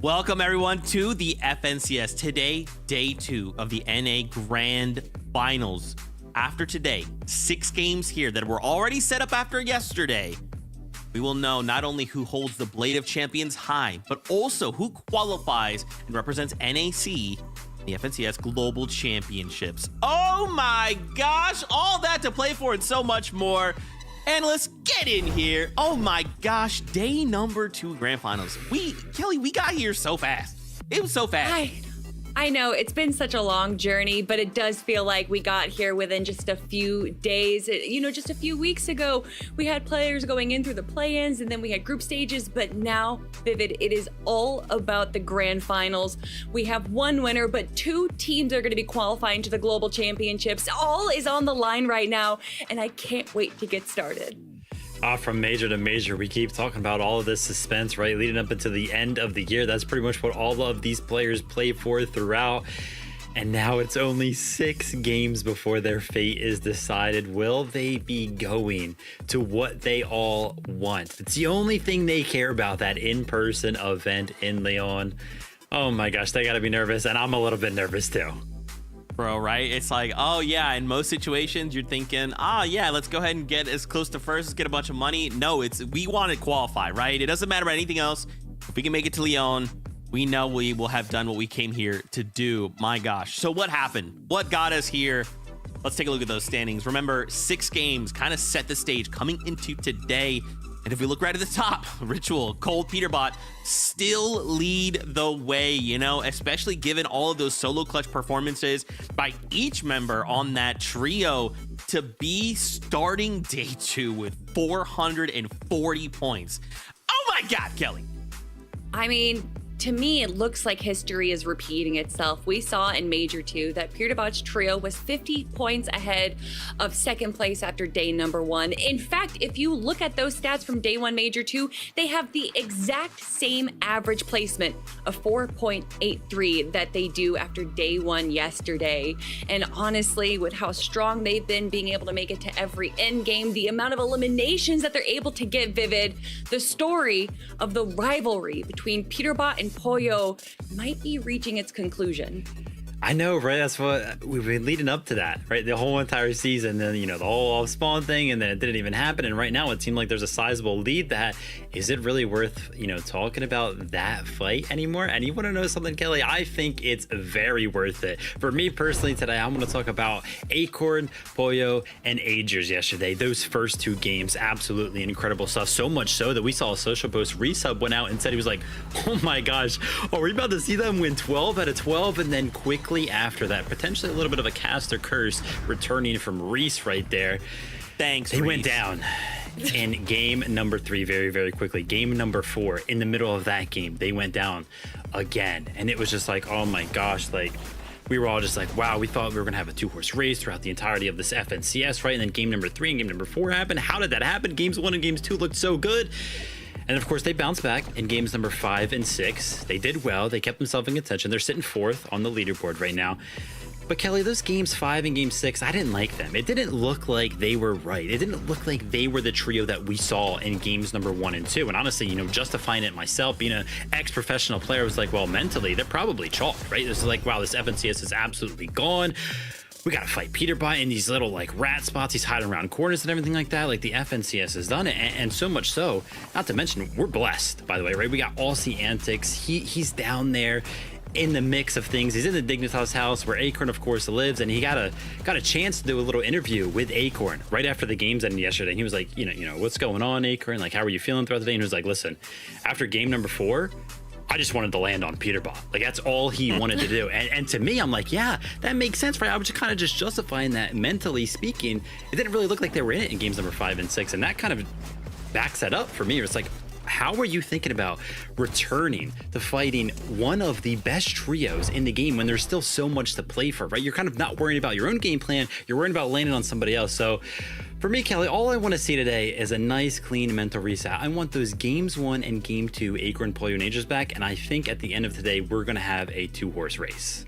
Welcome everyone to the FNCS. Today, day 2 of the NA Grand Finals. After today, 6 games here that were already set up after yesterday. We will know not only who holds the Blade of Champions high, but also who qualifies and represents NAC in the FNCS Global Championships. Oh my gosh, all that to play for and so much more. Analysts, get in here. Oh my gosh, day number 2 Grand Finals. Kelly, we got here so fast. It was so fast. I know it's been such a long journey, but it does feel like we got here within just a few days. You know, just a few weeks ago, we had players going in through the play-ins and then we had group stages, but now, Vivid, it is all about the Grand Finals. We have one winner, but 2 teams are going to be qualifying to the Global Championships. All is on the line right now, and I can't wait to get started. From major to major, we keep talking about all of this suspense, right? Leading up into the end of the year. That's pretty much what all of these players play for throughout. And now it's only 6 games before their fate is decided. Will they be going to what they all want? It's the only thing they care about, that in-person event in Leon. Oh my gosh, they gotta be nervous, and I'm a little bit nervous too. Bro, right? It's like, oh yeah, in most situations you're thinking, yeah, let's go ahead and get as close to first, let's get a bunch of money. No, we want to qualify, right? It doesn't matter about anything else. If we can make it to Leon, we know we will have done what we came here to do. My gosh. So what happened? What got us here? Let's take a look at those standings. Remember, 6 games kind of set the stage coming into today. And if we look right at the top, Ritual, Cold, Peterbot still lead the way, you know, especially given all of those solo clutch performances by each member on that trio to be starting day 2 with 440 points. Oh my God, Kelly. I mean, to me, it looks like history is repeating itself. We saw in Major 2 that Peterbot's trio was 50 points ahead of second place after day number 1. In fact, if you look at those stats from day 1 Major 2, they have the exact same average placement of 4.83 that they do after day 1 yesterday. And honestly, with how strong they've been, being able to make it to every end game, the amount of eliminations that they're able to get, Vivid, the story of the rivalry between Peterbot and Pollo might be reaching its conclusion. I know, right? That's what we've been leading up to, that, right? The whole entire season, then, you know, the whole off spawn thing, and then it didn't even happen. And right now it seemed like there's a sizable lead. That is it really worth, you know, talking about that fight anymore? And you want to know something, Kelly? I think it's very worth it. For me personally today, I'm going to talk about Acorn, Pollo, and Agers yesterday. Those first 2 games, absolutely incredible stuff. So much so that we saw a social post. Resub went out and said, he was like, oh my gosh, are we about to see them win 12 out of 12? And then quickly after that, potentially a little bit of a caster curse returning from Reese right there. Thanks, They Reese. went down in game number 3 very, very quickly. Game number 4, in the middle of that game, they went down again. And it was just like, oh my gosh, like, we were all just like, wow, we thought we were going to have a 2-horse race throughout the entirety of this FNCS, right? And then game number 3 and game number 4 happened. How did that happen? Games 1 and games 2 looked so good. And of course, they bounced back in games number 5 and 6. They did well. They kept themselves in contention. They're sitting 4th on the leaderboard right now. But Kelly, those games 5 and game 6, I didn't like them. It didn't look like they were right. It didn't look like they were the trio that we saw in games number 1 and 2. And honestly, you know, justifying it myself, being an ex-professional player, was like, well, mentally, they're probably chalked, right? It's like, wow, this FNCS is absolutely gone. We gotta fight Peterbot in these little like rat spots. He's hiding around corners and everything like that. Like, the FNCS has done it, and so much so, not to mention, we're blessed, by the way, right? We got Aussie Antics. He's down there in the mix of things. He's in the Dignitas house where Acorn, of course, lives, and he got a chance to do a little interview with Acorn right after the games ended yesterday. And he was like, you know, what's going on, Acorn? Like, how are you feeling throughout the day? And he was like, listen, after game number 4, I just wanted to land on Peterbot. Like, that's all he wanted to do. And to me, I'm like, yeah, that makes sense, right? I was just kind of just justifying that mentally speaking. It didn't really look like they were in it in games number 5 and 6. And that kind of backs that up for me. It's like, how are you thinking about returning to fighting one of the best trios in the game when there's still so much to play for, right? You're kind of not worrying about your own game plan. You're worrying about landing on somebody else. So for me, Kelly, all I want to see today is a nice, clean mental reset. I want those games 1 and game 2 Acorn, Pollo, and Aegis back. And I think at the end of today, we're going to have a 2-horse race.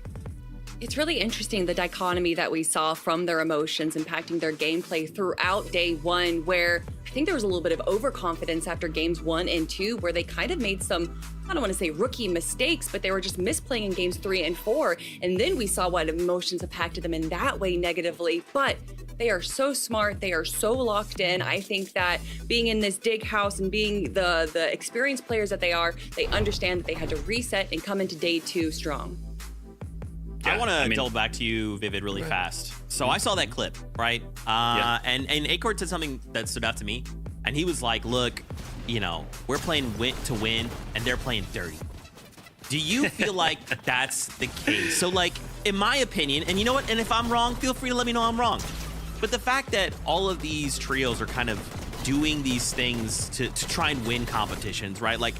It's really interesting, the dichotomy that we saw from their emotions impacting their gameplay throughout day 1, where I think there was a little bit of overconfidence after games 1 and 2, where they kind of made some, I don't want to say rookie mistakes, but they were just misplaying in games 3 and 4. And then we saw what emotions impacted them in that way negatively. But they are so smart. They are so locked in. I think that being in this dig house and being the experienced players that they are, they understand that they had to reset and come into day 2 strong. Yeah, I want to double back to you, Vivid, really fast. So I saw that clip, right? And Acorn said something that stood out to me. And he was like, look, you know, we're playing win to win and they're playing dirty. Do you feel like that's the case? So, like, in my opinion, and you know what? And if I'm wrong, feel free to let me know I'm wrong. But the fact that all of these trios are kind of doing these things to try and win competitions, right? Like,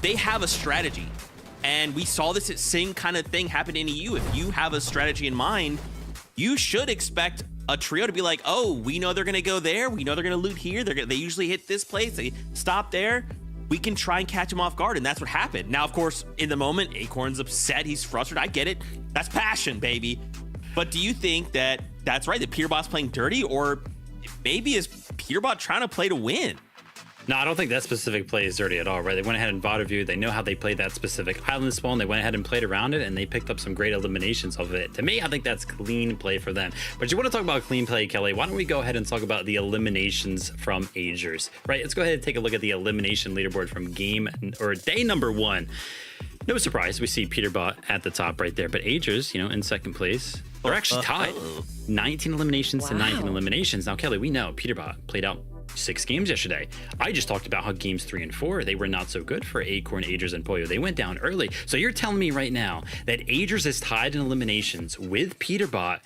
they have a strategy. And we saw this same kind of thing happen in EU. If you have a strategy in mind, you should expect a trio to be like, oh, we know they're going to go there. We know they're going to loot here. They usually hit this place. They stop there. We can try and catch them off guard. And that's what happened. Now, of course, in the moment, Acorn's upset. He's frustrated. I get it. That's passion, baby. But do you think that that's right, that Peterbot's playing dirty? Or maybe is Peterbot trying to play to win? No, I don't think that specific play is dirty at all, right? They went ahead and bought a view. They know how they played that specific island spawn. They went ahead and played around it, and they picked up some great eliminations of it. To me, I think that's clean play for them. But you want to talk about clean play, Kelly? Why don't we go ahead and talk about the eliminations from Agers, right? Let's go ahead and take a look at the elimination leaderboard from day number 1. No surprise, we see Peterbot at the top right there, but Agers, you know, in second place. They're actually tied. 19 eliminations to 19 eliminations. Now, Kelly, we know Peterbot played out 6 games yesterday. I just talked about how games 3 and 4, they were not so good for Acorn, Agers, and Pollo. They went down early. So you're telling me right now that Agers is tied in eliminations with Peterbot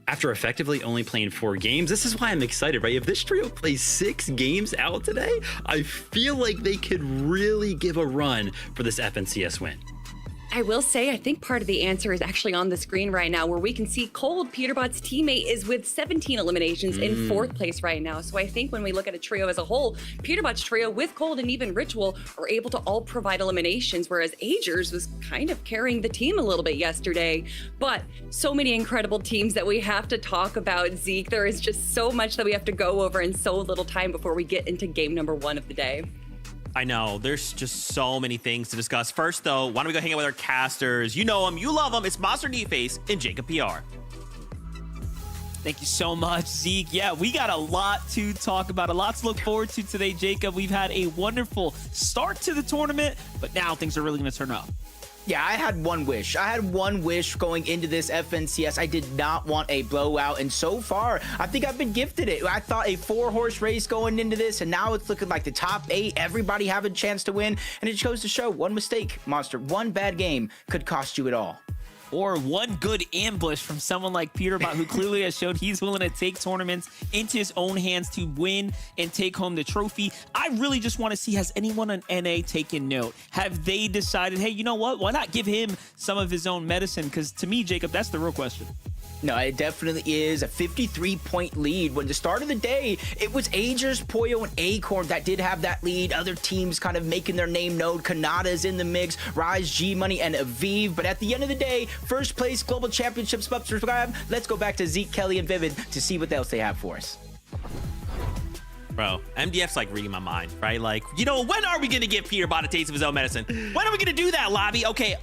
after effectively only playing 4 games? This is why I'm excited, right? If this trio plays 6 games out today, I feel like they could really give a run for this FNCS win. I will say, I think part of the answer is actually on the screen right now, where we can see Cold, Peterbot's teammate, is with 17 eliminations in 4th place right now. So I think when we look at a trio as a whole, Peterbot's trio with Cold and even Ritual are able to all provide eliminations, whereas Agers was kind of carrying the team a little bit yesterday. But so many incredible teams that we have to talk about, Zeke. There is just so much that we have to go over in so little time before we get into game number 1 of the day. I know, there's just so many things to discuss. First, though, why don't we go hang out with our casters? You know them, you love them. It's Monster Face and Jacob PR. Thank you so much, Zeke. Yeah, we got a lot to talk about, a lot to look forward to today, Jacob. We've had a wonderful start to the tournament, but now things are really going to turn up. Yeah, I had one wish. I had one wish going into this FNCS. I did not want a blowout, and so far, I think I've been gifted it. I thought a 4-horse race going into this, and now it's looking like the top 8, everybody have a chance to win, and it goes to show one mistake, Monster, one bad game could cost you it all. Or one good ambush from someone like Peterbot, who clearly has showed he's willing to take tournaments into his own hands to win and take home the trophy. I really just want to see, has anyone on NA taken note? Have they decided, hey, you know what? Why not give him some of his own medicine? Because to me, Jacob, that's the real question. No, it definitely is a 53-point lead. When the start of the day, it was Agers, Pollo, and Acorn that did have that lead. Other teams kind of making their name known. Kanata's in the mix, Rise, G-Money, and Aviv. But at the end of the day, first place Global Championships up for grab. Let's go back to Zeke, Kelly, and Vivid to see what else they have for us. Bro, MDF's like reading my mind, right? Like, you know, when are we going to give Peterbot a taste of his own medicine? When are we going to do that, Lobby? Okay,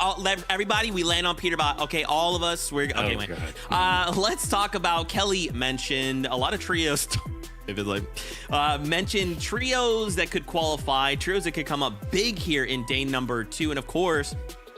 everybody, we land on Peterbot. Okay, all of us, we're okay. Anyway, let's talk about, Kelly mentioned a lot of trios. Mentioned trios that could qualify, trios that could come up big here in day number 2. And of course,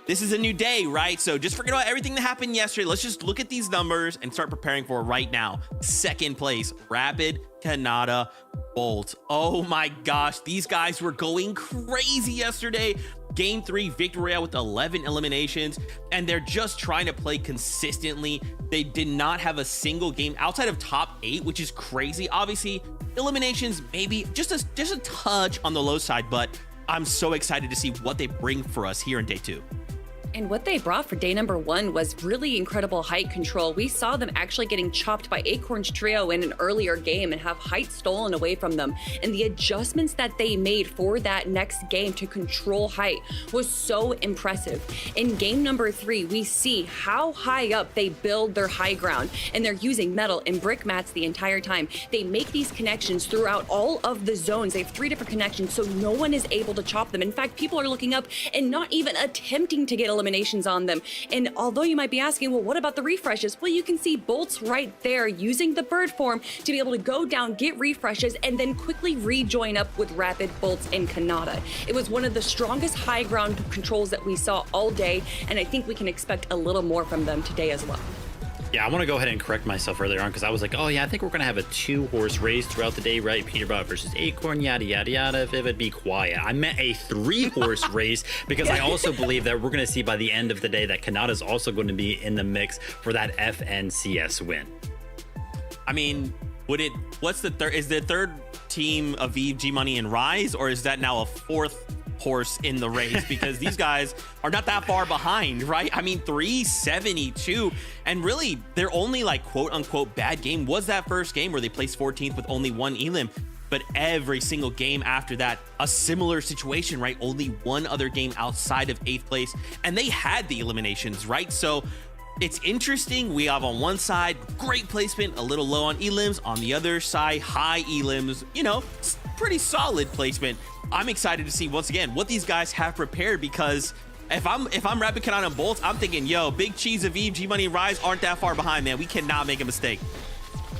this is a new day, right? So just forget about everything that happened yesterday. Let's just look at these numbers and start preparing for right now. 2nd place, Rapid, Kanata, Bolt. Oh my gosh, these guys were going crazy yesterday. Game 3 victory royale with 11 eliminations, and they're just trying to play consistently. They did not have a single game outside of top 8, which is crazy. Obviously, eliminations maybe just a touch on the low side, but I'm so excited to see what they bring for us here in day 2. And what they brought for day number 1 was really incredible height control. We saw them actually getting chopped by Acorn's trio in an earlier game and have height stolen away from them. And the adjustments that they made for that next game to control height was so impressive. In game number 3, we see how high up they build their high ground, and they're using metal and brick mats the entire time. They make these connections throughout all of the zones. They have 3 different connections, so no one is able to chop them. In fact, people are looking up and not even attempting to get eliminations on them. And although you might be asking, well, what about the refreshes? Well, you can see Bolts right there using the bird form to be able to go down, get refreshes, and then quickly rejoin up with Rapid, Bolts, and Kanata. It was one of the strongest high ground controls that we saw all day, and I think we can expect a little more from them today as well. Yeah, I want to go ahead and correct myself earlier on because I was like, oh yeah, I think we're going to have a 2-horse race throughout the day, right? Peterbot versus Acorn, yada, yada, yada, if it would be quiet. I meant a 3-horse race because I also believe that we're going to see by the end of the day that Kanata is also going to be in the mix for that FNCS win. I mean, what's the third? Is the third team Aviv, G Money, and Rise, or is that now a 4th horse in the race? Because these guys are not that far behind, right? I mean, 372, and really their only like quote unquote bad game was that first game where they placed 14th with only 1 elim. But every single game after that, a similar situation, right? Only 1 other game outside of 8th place, and they had the eliminations, right? So it's interesting. We have on one side great placement, a little low on elims. On the other side, high elims, you know, pretty solid placement. I'm excited to see once again what these guys have prepared, because if I'm Rapid, Kanata, and Bolts, I'm thinking, yo, Big Cheese, Aviv, G Money, Rise aren't that far behind, man. We cannot make a mistake.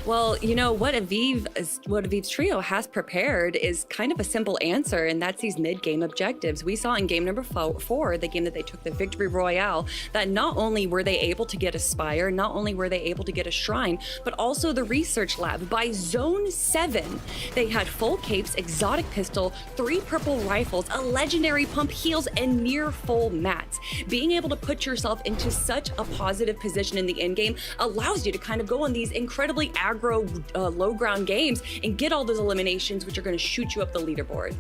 Well, you know, what Aviv's trio has prepared is kind of a simple answer, and that's these mid-game objectives. We saw in game number 4, the game that they took the victory royale, that not only were they able to get a Spire, not only were they able to get a Shrine, but also the research lab. By zone 7, they had full capes, exotic pistol, 3 purple rifles, a legendary pump heals, and near full mats. Being able to put yourself into such a positive position in the end game allows you to kind of go on these incredibly aggro low ground games and get all those eliminations, which are going to shoot you up the leaderboard.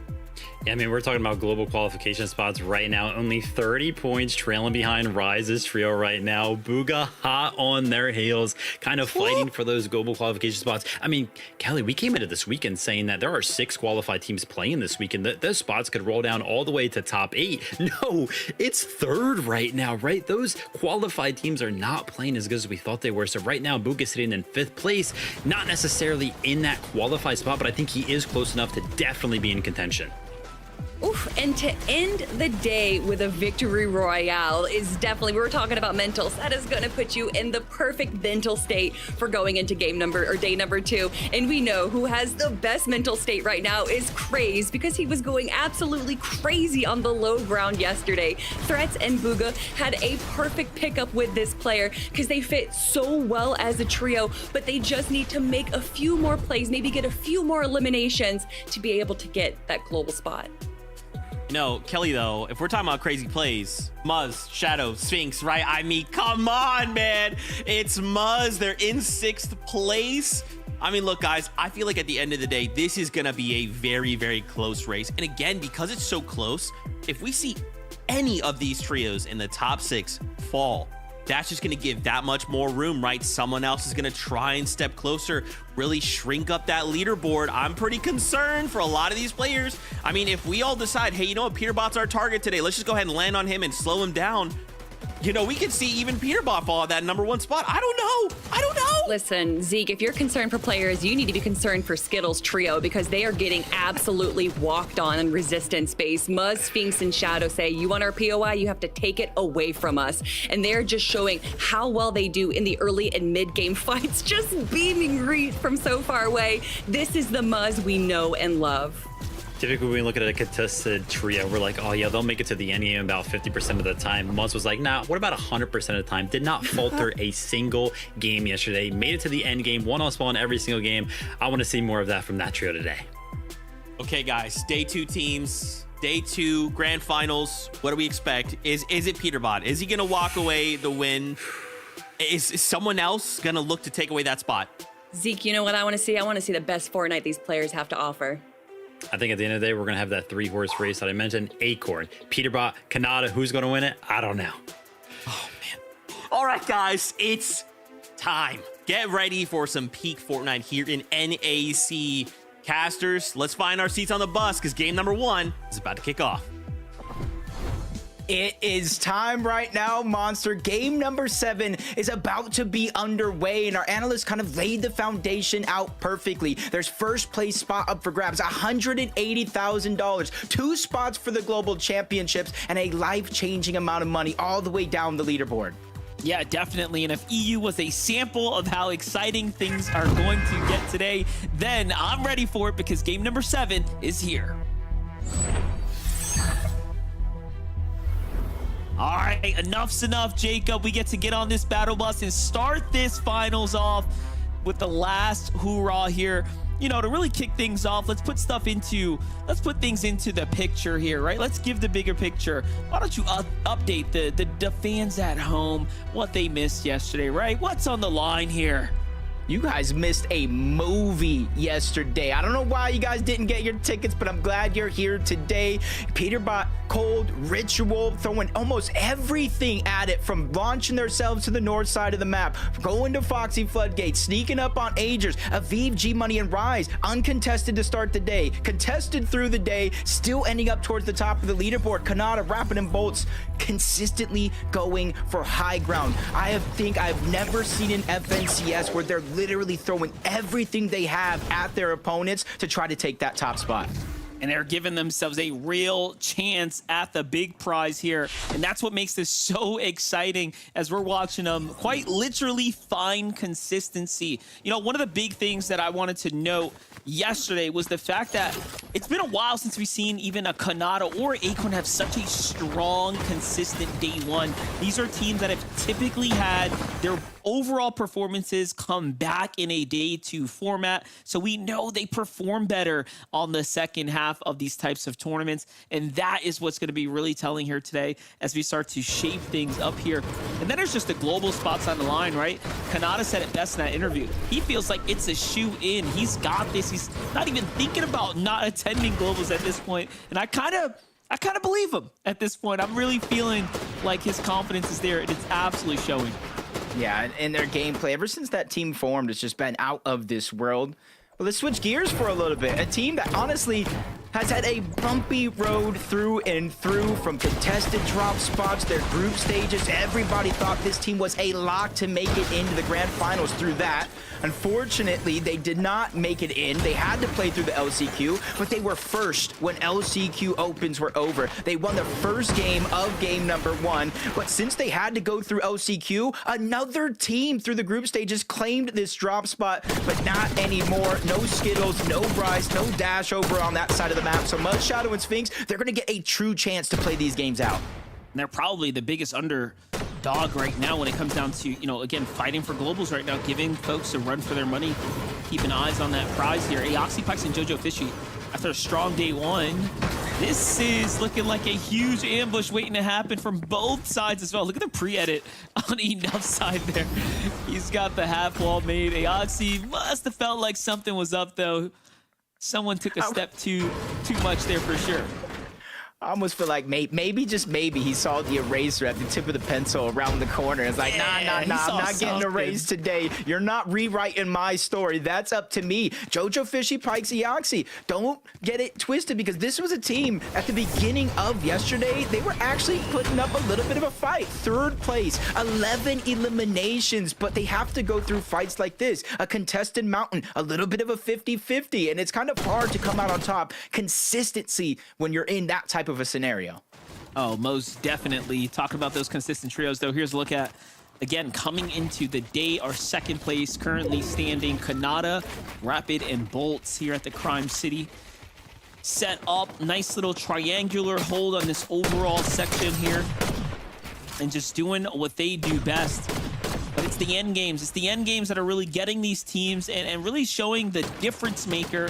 Yeah, I mean, we're talking about global qualification spots right now. Only 30 points trailing behind Rise's trio right now. Booga hot on their heels, kind of fighting for those global qualification spots. I mean, Kelly, we came into this weekend saying that there are 6 qualified teams playing this weekend. Those spots could roll down all the way to top 8. No, it's 3rd right now, right? Those qualified teams are not playing as good as we thought they were. So right now, Booga's sitting in 5th place, not necessarily in that qualified spot, but I think he is close enough to definitely be in contention. Oof, and to end the day with a victory royale is definitely, we were talking about mentals, that is going to put you in the perfect mental state for going into day number 2. And we know who has the best mental state right now is Craze, because he was going absolutely crazy on the low ground yesterday. Threats and Booga had a perfect pickup with this player because they fit so well as a trio, but they just need to make a few more plays, maybe get a few more eliminations to be able to get that global spot. No, Kelly, though, if we're talking about crazy plays, Muzz, Shadow, Sphinx, right? I mean, come on, man. It's Muzz. They're in 6th place. I mean, look, guys, I feel like at the end of the day, this is going to be a very, very close race. And again, because it's so close, if we see any of these trios in the top 6 fall, that's just going to give that much more room, right? Someone else is going to try and step closer, really shrink up that leaderboard. I'm pretty concerned for a lot of these players. I mean, if we all decide, hey, you know what, Peterbot's our target today, let's just go ahead and land on him and slow him down. You know, we could see even Peterbot fall at that number 1 spot. I don't know. Listen, Zeke, if you're concerned for players, you need to be concerned for Skittles trio, because they are getting absolutely walked on in resistance space. Muzz, Sphinx, and Shadow say, you want our POI, you have to take it away from us. And they're just showing how well they do in the early and mid-game fights, just beaming Reed from so far away. This is the Muzz we know and love. Typically, when we look at a contested trio, we're like, oh yeah, they'll make it to the end game about 50% of the time. Muzz was like, nah, what about 100% of the time? Did not falter a single game yesterday. Made it to the end game, won on spawn every single game. I want to see more of that from that trio today. Okay, guys, day 2 teams. Day 2, grand finals. What do we expect? Is it Peterbot? Is he going to walk away the win? Is someone else going to look to take away that spot? Zeke, you know what I want to see? I want to see the best Fortnite these players have to offer. I think at the end of the day, we're going to have that 3-horse race that I mentioned. Acorn, Peterbot, Canada. Who's going to win it? I don't know. Oh, man. All right, guys. It's time. Get ready for some peak Fortnite here in NAC. Casters, let's find our seats on the bus because game number 1 is about to kick off. It is time right now, Monster. Game number 7 is about to be underway, and our analysts kind of laid the foundation out perfectly. There's first place spot up for grabs, $180,000, 2 spots for the global championships, and a life-changing amount of money all the way down the leaderboard. Yeah, definitely. And if EU was a sample of how exciting things are going to get today, then I'm ready for it because game number 7 is here. All right, enough's enough, Jacob. We get to get on this battle bus and start this finals off with the last hoorah here. You know, to really kick things off, let's put things into the picture here, right? Let's give the bigger picture. Why don't you update the fans at home what they missed yesterday, right? What's on the line here? You guys missed a movie yesterday. I don't know why you guys didn't get your tickets, but I'm glad you're here today. Peterbot, Cold, Ritual, throwing almost everything at it, from launching themselves to the north side of the map, going to Foxy Floodgate, sneaking up on Agers, Aviv, G-Money, and Rise, uncontested to start the day, contested through the day, still ending up towards the top of the leaderboard. Kanata, Rapid, and Bolts consistently going for high ground. I think I've never seen an FNCS where they're literally throwing everything they have at their opponents to try to take that top spot. And they're giving themselves a real chance at the big prize here. And that's what makes this so exciting as we're watching them quite literally find consistency. You know, one of the big things that I wanted to note yesterday was the fact that it's been a while since we've seen even a Kanata or Acorn have such a strong, consistent day 1. These are teams that have typically had their overall performances come back in a day 2 format. So we know they perform better on the second half of these types of tournaments. And that is what's going to be really telling here today as we start to shape things up here. And then there's just the global spots on the line, right? Kanata said it best in that interview. He feels like it's a shoe in. He's got this. He's not even thinking about not attending globals at this point. And I kind of believe him at this point. I'm really feeling like his confidence is there, and it's absolutely showing. Yeah, and their gameplay, ever since that team formed, it's just been out of this world. Well, let's switch gears for a little bit. A team that honestly has had a bumpy road through and through, from contested drop spots, their group stages. Everybody thought this team was a lock to make it into the grand finals through that. Unfortunately, they did not make it in. They had to play through the LCQ, but they were first when LCQ opens were over. They won the first game of game number 1, but since they had to go through LCQ, another team through the group stages claimed this drop spot, but not anymore. No Skittles, no Bryce, no Dash over on that side of the map. So Mud, Shadow, and Sphinx, they're going to get a true chance to play these games out. And they're probably the biggest underdog right now when it comes down to, you know, again, fighting for globals right now, giving folks a run for their money, keeping eyes on that prize here. Aoxypex and Jojo Fishy, after a strong day 1, this is looking like a huge ambush waiting to happen from both sides as well. Look at the pre-edit on Enough's side there. He's got the half wall made. Aoxy must have felt like something was up, though. Someone took a step too much there for sure. I almost feel like maybe, just maybe, he saw the eraser at the tip of the pencil around the corner. It's like, nah, I'm not getting erased today. You're not rewriting my story. That's up to me. Jojo Fishy, Pikes, Eoxy. Don't get it twisted, because this was a team at the beginning of yesterday. They were actually putting up a little bit of a fight. 3rd place, 11 eliminations, but they have to go through fights like this. A contested mountain, a little bit of a 50-50, and it's kind of hard to come out on top. Consistency when you're in that type of a scenario. Oh, most definitely. Talking about those consistent trios, though, here's a look at, again, coming into the day, our 2nd place, currently standing Kanata, Rapid, and Bolts here at the Crime City. Set up, nice little triangular hold on this overall section here, and just doing what they do best. But it's the end games. It's the end games that are really getting these teams and really showing the difference maker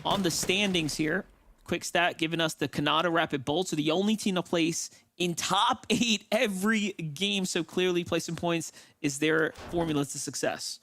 on the standings here. Quick stat giving us the Canada Rapid Bolts are the only team to place in top 8 every game. So clearly placing points is their formula to success.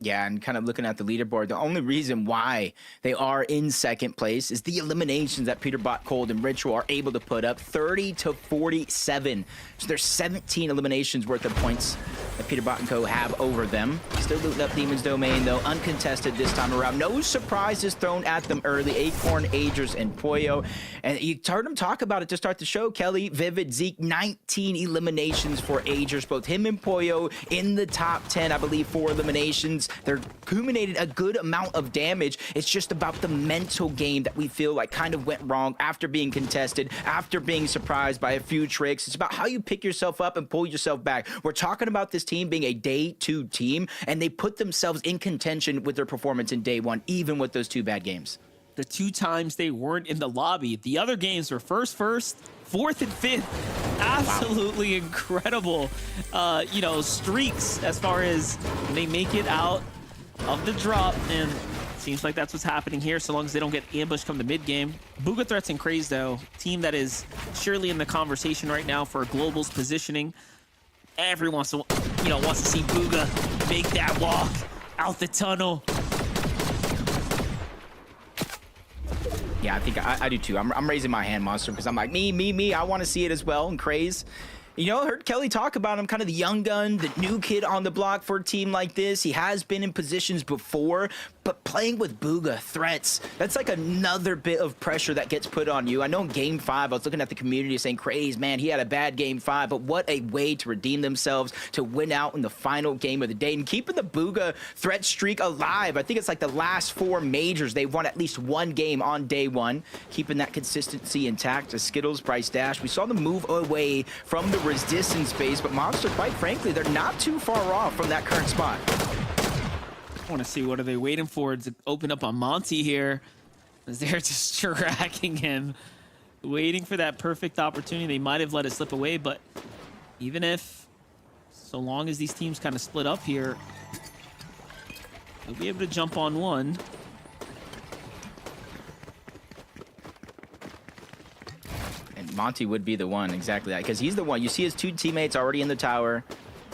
Yeah, and kind of looking at the leaderboard, the only reason why they are in second place is the eliminations that Peterbot, Cold, and Ritual are able to put up, 30-47. So there's 17 eliminations worth of points that Peterbot and Co. have over them. Still looting up Demon's Domain, though, uncontested this time around. No surprises thrown at them early. Acorn, Agers, and Pollo. And you heard them talk about it to start the show, Kelly, Vivid, Zeke, 19 eliminations for Agers. Both him and Pollo in the top 10, I believe, 4 eliminations. They're accumulated a good amount of damage. It's just about the mental game that we feel like kind of went wrong after being contested, after being surprised by a few tricks. It's about how you pick yourself up and pull yourself back. We're talking about this team being a day 2 team, and they put themselves in contention with their performance in day 1, even with those 2 bad games. The 2 times they weren't in the lobby. The other games were first, 4th, and 5th. Absolutely incredible, streaks as far as they make it out of the drop, and seems like that's what's happening here, so long as they don't get ambushed come the mid game. Booga Threats and Craze, though, team that is surely in the conversation right now for Global's positioning. Everyone wants to see Booga make that walk out the tunnel. Yeah, I think I do too. I'm raising my hand, Monster, because I'm like, me. I want to see it as well, and Craze. You know, I heard Kelly talk about him, kind of the young gun, the new kid on the block for a team like this. He has been in positions before, but playing with Booga Threats, that's like another bit of pressure that gets put on you. I know in Game 5, I was looking at the community saying, Craze, man, he had a bad Game 5, but what a way to redeem themselves, to win out in the final game of the day, and keeping the Booga Threat streak alive. I think it's like the last 4 majors, they've won at least 1 game on day 1, keeping that consistency intact. As Skittles, Bryce Dash, we saw them move away from the resistance space, but Monster, quite frankly, they're not too far off from that current spot. I want to see what are they waiting for to open up on Monty here, as they're just tracking him, waiting for that perfect opportunity. They might have let it slip away, but even if, so long as these teams kind of split up here, they'll be able to jump on one. Monty would be the one, exactly that, because he's the one. You see his 2 teammates already in the tower.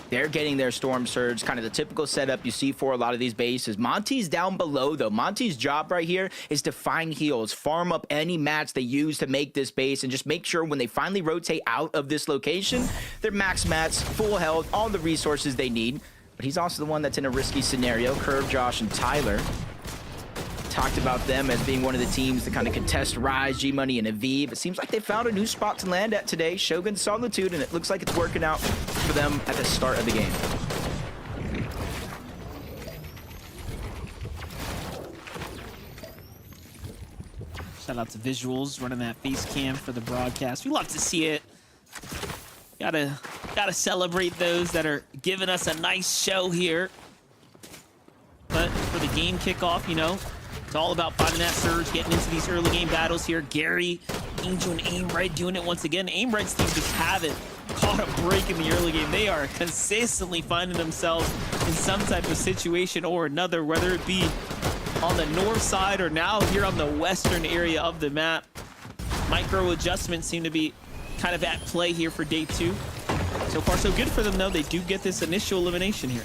They're getting their Storm Surge, kind of the typical setup you see for a lot of these bases. Monty's down below, though. Monty's job right here is to find heals, farm up any mats they use to make this base, and just make sure when they finally rotate out of this location, they're max mats, full health, all the resources they need. But he's also the one that's in a risky scenario. Curve, Josh, and Tyler talked about them as being one of the teams to kind of contest Rise, G-Money, and Aviv. It seems like they found a new spot to land at today, Shogun Solitude, and it looks like it's working out for them at the start of the game. Shout out to Visuals running that face cam for the broadcast. We love to see it. Gotta celebrate those that are giving us a nice show here. But for the game kickoff, it's all about finding that surge, getting into these early game battles here. Gary, Angel, and Aimred doing it once again. Aimred's team just haven't caught a break in the early game. They are consistently finding themselves in some type of situation or another, whether it be on the north side or now here on the western area of the map. Micro adjustments seem to be kind of at play here for day 2. So far, so good for them, though. They do get this initial elimination here.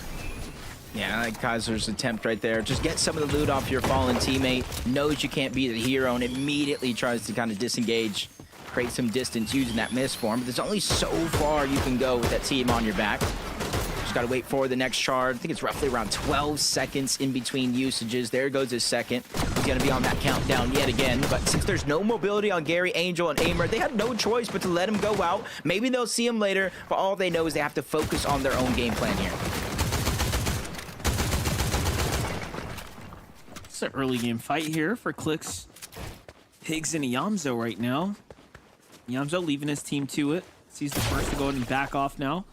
Yeah, I like Kaiser's attempt right there. Just get some of the loot off your fallen teammate, knows you can't be the hero, and immediately tries to kind of disengage, create some distance using that misform. But there's only so far you can go with that team on your back. Just got to wait for the next charge. I think it's roughly around 12 seconds in between usages. There goes his second. He's going to be on that countdown yet again. But since there's no mobility on Gary, Angel, and Aimer, they had no choice but to let him go out. Maybe they'll see him later, but all they know is they have to focus on their own game plan here. It's an early game fight here for Clix, Higgs, and Yamzo right now. Yamzo leaving his team to it. He's the first to go ahead and back off now.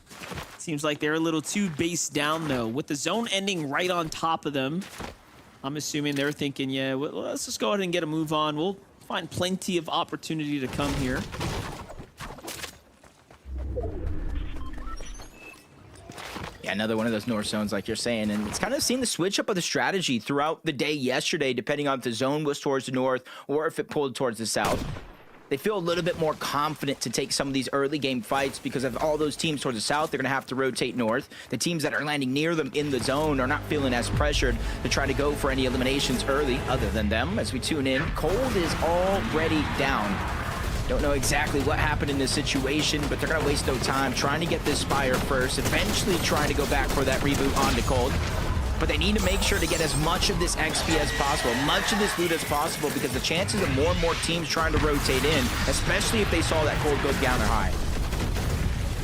Seems like they're a little too base down, though. With the zone ending right on top of them, I'm assuming they're thinking, yeah, well, let's just go ahead and get a move on. We'll find plenty of opportunity to come here. Yeah, another one of those north zones, like you're saying. And it's kind of seen the switch up of the strategy throughout the day yesterday, depending on if the zone was towards the north or if it pulled towards the south. They feel a little bit more confident to take some of these early game fights because of all those teams towards the south, they're going to have to rotate north. The teams that are landing near them in the zone are not feeling as pressured to try to go for any eliminations early other than them. As we tune in, Cold is already down. Don't know exactly what happened in this situation, but they're going to waste no time trying to get this Spire first, eventually trying to go back for that reboot onto Cold. But they need to make sure to get as much of this XP as possible, much of this loot as possible, because the chances of more and more teams trying to rotate in, especially if they saw that Cold go down, are high.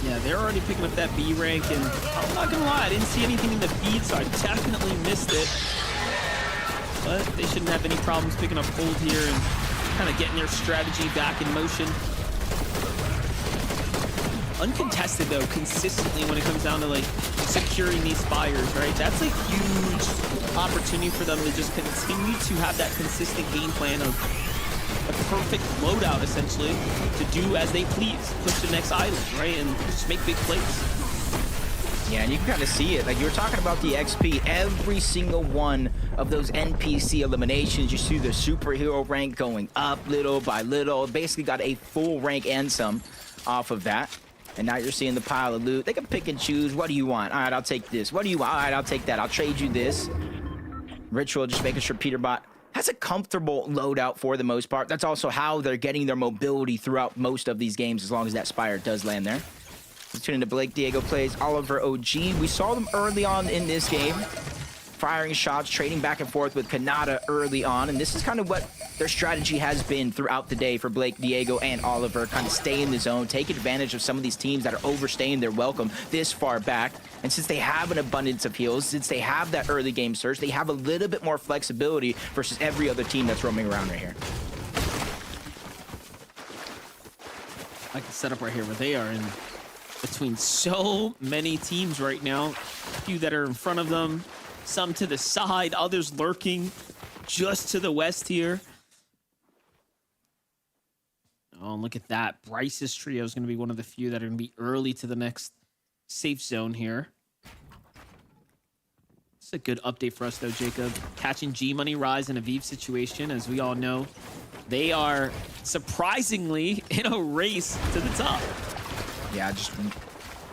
Yeah, they're already picking up that B rank, and I'm not gonna lie, I didn't see anything in the feed, so I definitely missed it. But they shouldn't have any problems picking up Cold here and kind of getting their strategy back in motion. Uncontested though, consistently when it comes down to like securing these Spires, right? That's a huge opportunity for them to just continue to have that consistent game plan of a perfect loadout, essentially, to do as they please, push the next island, right? And just make big plays. Yeah, and you can kind of see it. Like you were talking about the XP, every single one of those NPC eliminations, you see the superhero rank going up little by little. Basically got a full rank and some off of that. And now you're seeing the pile of loot. They can pick and choose. What do you want? All right, I'll take this. What do you want? All right, I'll take that. I'll trade you this. Ritual just making sure Peterbot has a comfortable loadout for the most part. That's also how they're getting their mobility throughout most of these games, as long as that Spire does land there. Let's tune into Blake Diego plays Oliver OG. We saw them early on in this game, firing shots, trading back and forth with Kanata early on, and this is kind of what their strategy has been throughout the day for Blake Diego and Oliver. Kind of stay in the zone, take advantage of some of these teams that are overstaying their welcome this far back. And since they have an abundance of heals, since they have that early game surge, they have a little bit more flexibility versus every other team that's roaming around right here. I like the setup right here where they are in between so many teams right now. A few that are in front of them, some to the side, others lurking just to the west here. Oh, and look at that. Bryce's trio is going to be one of the few that are going to be early to the next safe zone here. It's a good update for us, though, Jacob. Catching G-Money, Rise, and Aviv situation. As we all know, they are surprisingly in a race to the top. Yeah,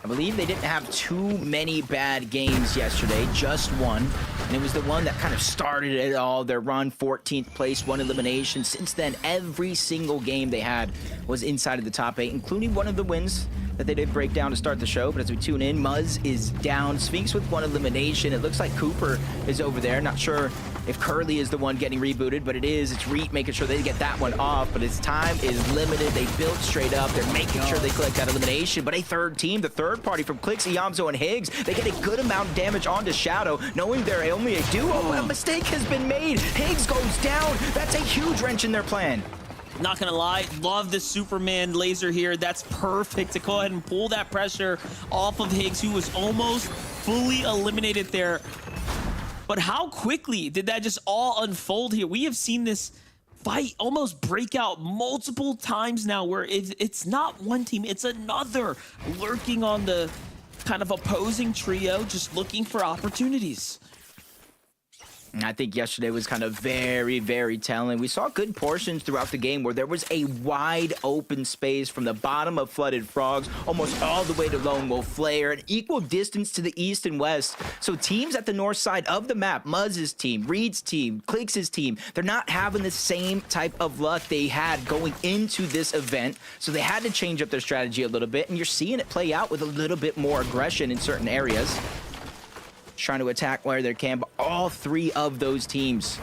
I believe they didn't have too many bad games yesterday, just one. And it was the one that kind of started it all. Their run, 14th place, 1 elimination. Since then, every single game they had was inside of the top 8, including one of the wins that they did break down to start the show. But as we tune in, Muzz is down. Sphinx with 1 elimination. It looks like Cooper is over there. Not sure if Curly is the one getting rebooted, but it is. It's Reet making sure they get that one off, but his time is limited. They built straight up. They're making sure they collect that elimination, but a third team, the third party from Clix, Iamzo, and Higgs, they get a good amount of damage onto Shadow, knowing they're only a duo, but a mistake has been made. Higgs goes down. That's a huge wrench in their plan. Not gonna lie, love the Superman laser here. That's perfect to go ahead and pull that pressure off of Higgs, who was almost fully eliminated there. But how quickly did that just all unfold here? We have seen this fight almost break out multiple times now, where it's not one team, it's another lurking on the kind of opposing trio, just looking for opportunities. I think yesterday was kind of very, very telling. We saw good portions throughout the game where there was a wide open space from the bottom of Flooded Frogs almost all the way to Lone Wolf Flare, an equal distance to the east and west. So teams at the north side of the map, Muzz's team, Reed's team, Clix's team, they're not having the same type of luck they had going into this event. So they had to change up their strategy a little bit, and you're seeing it play out with a little bit more aggression in certain areas. Trying to attack where they can, but all 3 of those teams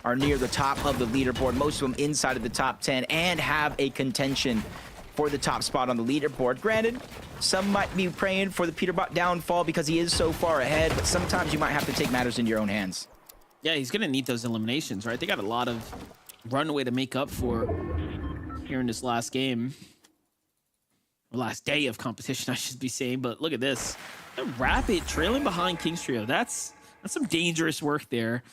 are near the top of the leaderboard, most of them inside of the top 10, and have a contention for the top spot on the leaderboard. Granted, some might be praying for the Peterbot downfall because he is so far ahead, but sometimes you might have to take matters into your own hands. Yeah, he's gonna need those eliminations, right? They got a lot of runway to make up for here in this last game. Or last day of competition, I should be saying, but look at this. The Rapid trailing behind King's Trio. That's some dangerous work there,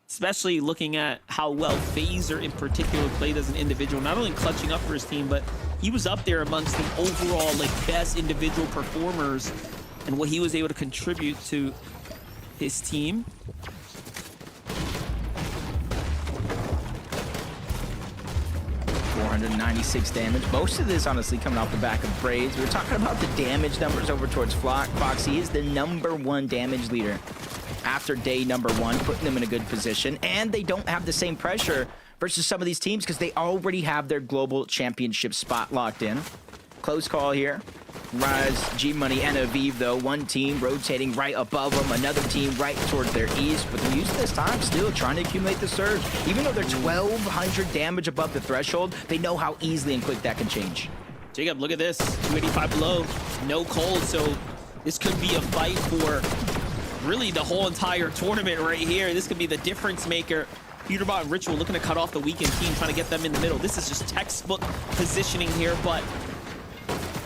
especially looking at how well Phaser in particular played as an individual, not only clutching up for his team, but he was up there amongst the overall best individual performers and what he was able to contribute to his team. $496 damage. Most of this, honestly, coming off the back of Braids. We were talking about the damage numbers over towards Fox. He is the #1 damage leader after day #1, putting them in a good position. And they don't have the same pressure versus some of these teams because they already have their global championship spot locked in. Close call here. Rise, G-Money, and Aviv, though. One team rotating right above them, another team right towards their east. But they're using this time still trying to accumulate the surge. Even though they're 1,200 damage above the threshold, they know how easily and quick that can change. Jacob, look at this. 285 below, no cold. So this could be a fight for really the whole entire tournament right here. This could be the difference maker. Peterbot and Ritual looking to cut off the weakened team, trying to get them in the middle. This is just textbook positioning here, but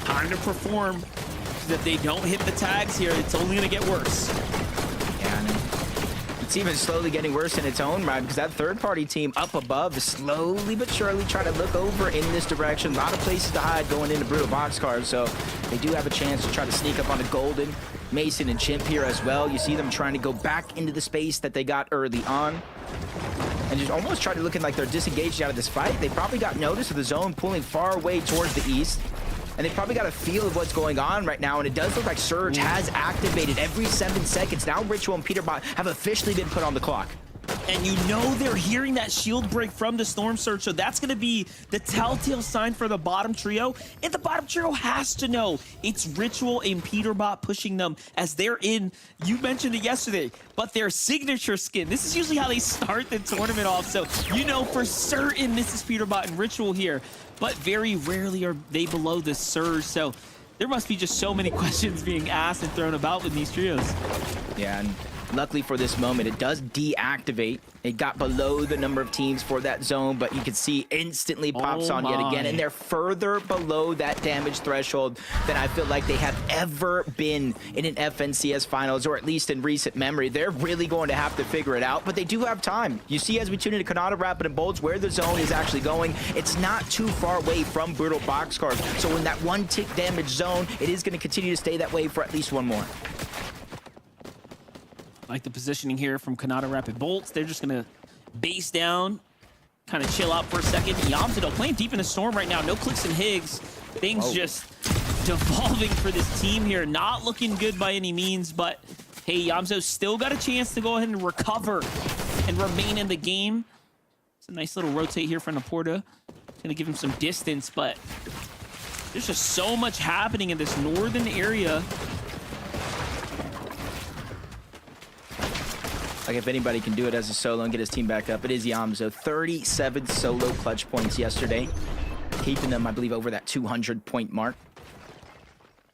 time to perform so that they don't hit the tags here. It's only going to get worse. Yeah, and it's even slowly getting worse in its own right because that third-party team up above is slowly but surely trying to look over in this direction. A lot of places to hide going into Brutal Boxcars, so they do have a chance to try to sneak up on the Golden, Mason, and Chimp here as well. You see them trying to go back into the space that they got early on and just almost try to looking like they're disengaged out of this fight. They probably got notice of the zone pulling far away towards the east. And they probably got a feel of what's going on right now, and it does look like Surge has activated every 7 seconds. Now Ritual and Peterbot have officially been put on the clock. And you know they're hearing that shield break from the Storm Surge, so that's going to be the telltale sign for the bottom trio. And the bottom trio has to know it's Ritual and Peterbot pushing them as they're in, you mentioned it yesterday, but their signature skin. This is usually how they start the tournament off, so you know for certain this is Peterbot and Ritual here. But very rarely are they below the Surge, so there must be just so many questions being asked and thrown about with these trios. Yeah, and luckily for this moment, it does deactivate. It got below the number of teams for that zone, but you can see instantly pops on yet again, and they're further below that damage threshold than I feel like they have ever been in an FNCS finals, or at least in recent memory. They're really going to have to figure it out, but they do have time. You see as we tune into Kanata Rapid and Bolts where the zone is actually going. It's not too far away from Brutal Boxcars, so in that 1-tick damage zone, it is going to continue to stay that way for at least one more. Like the positioning here from Kanata Rapid Bolts. They're just going to base down, kind of chill out for a second. Yamsado playing deep in the storm right now. No Clix and Higgs. Things just devolving for this team here. Not looking good by any means, but hey, Yamso still got a chance to go ahead and recover and remain in the game. It's a nice little rotate here from Naporta. Going to give him some distance, but there's just so much happening in this northern area. Like if anybody can do it as a solo and get his team back up, it is Yamso. 37 solo clutch points yesterday, keeping them, I believe, over that 200-point mark.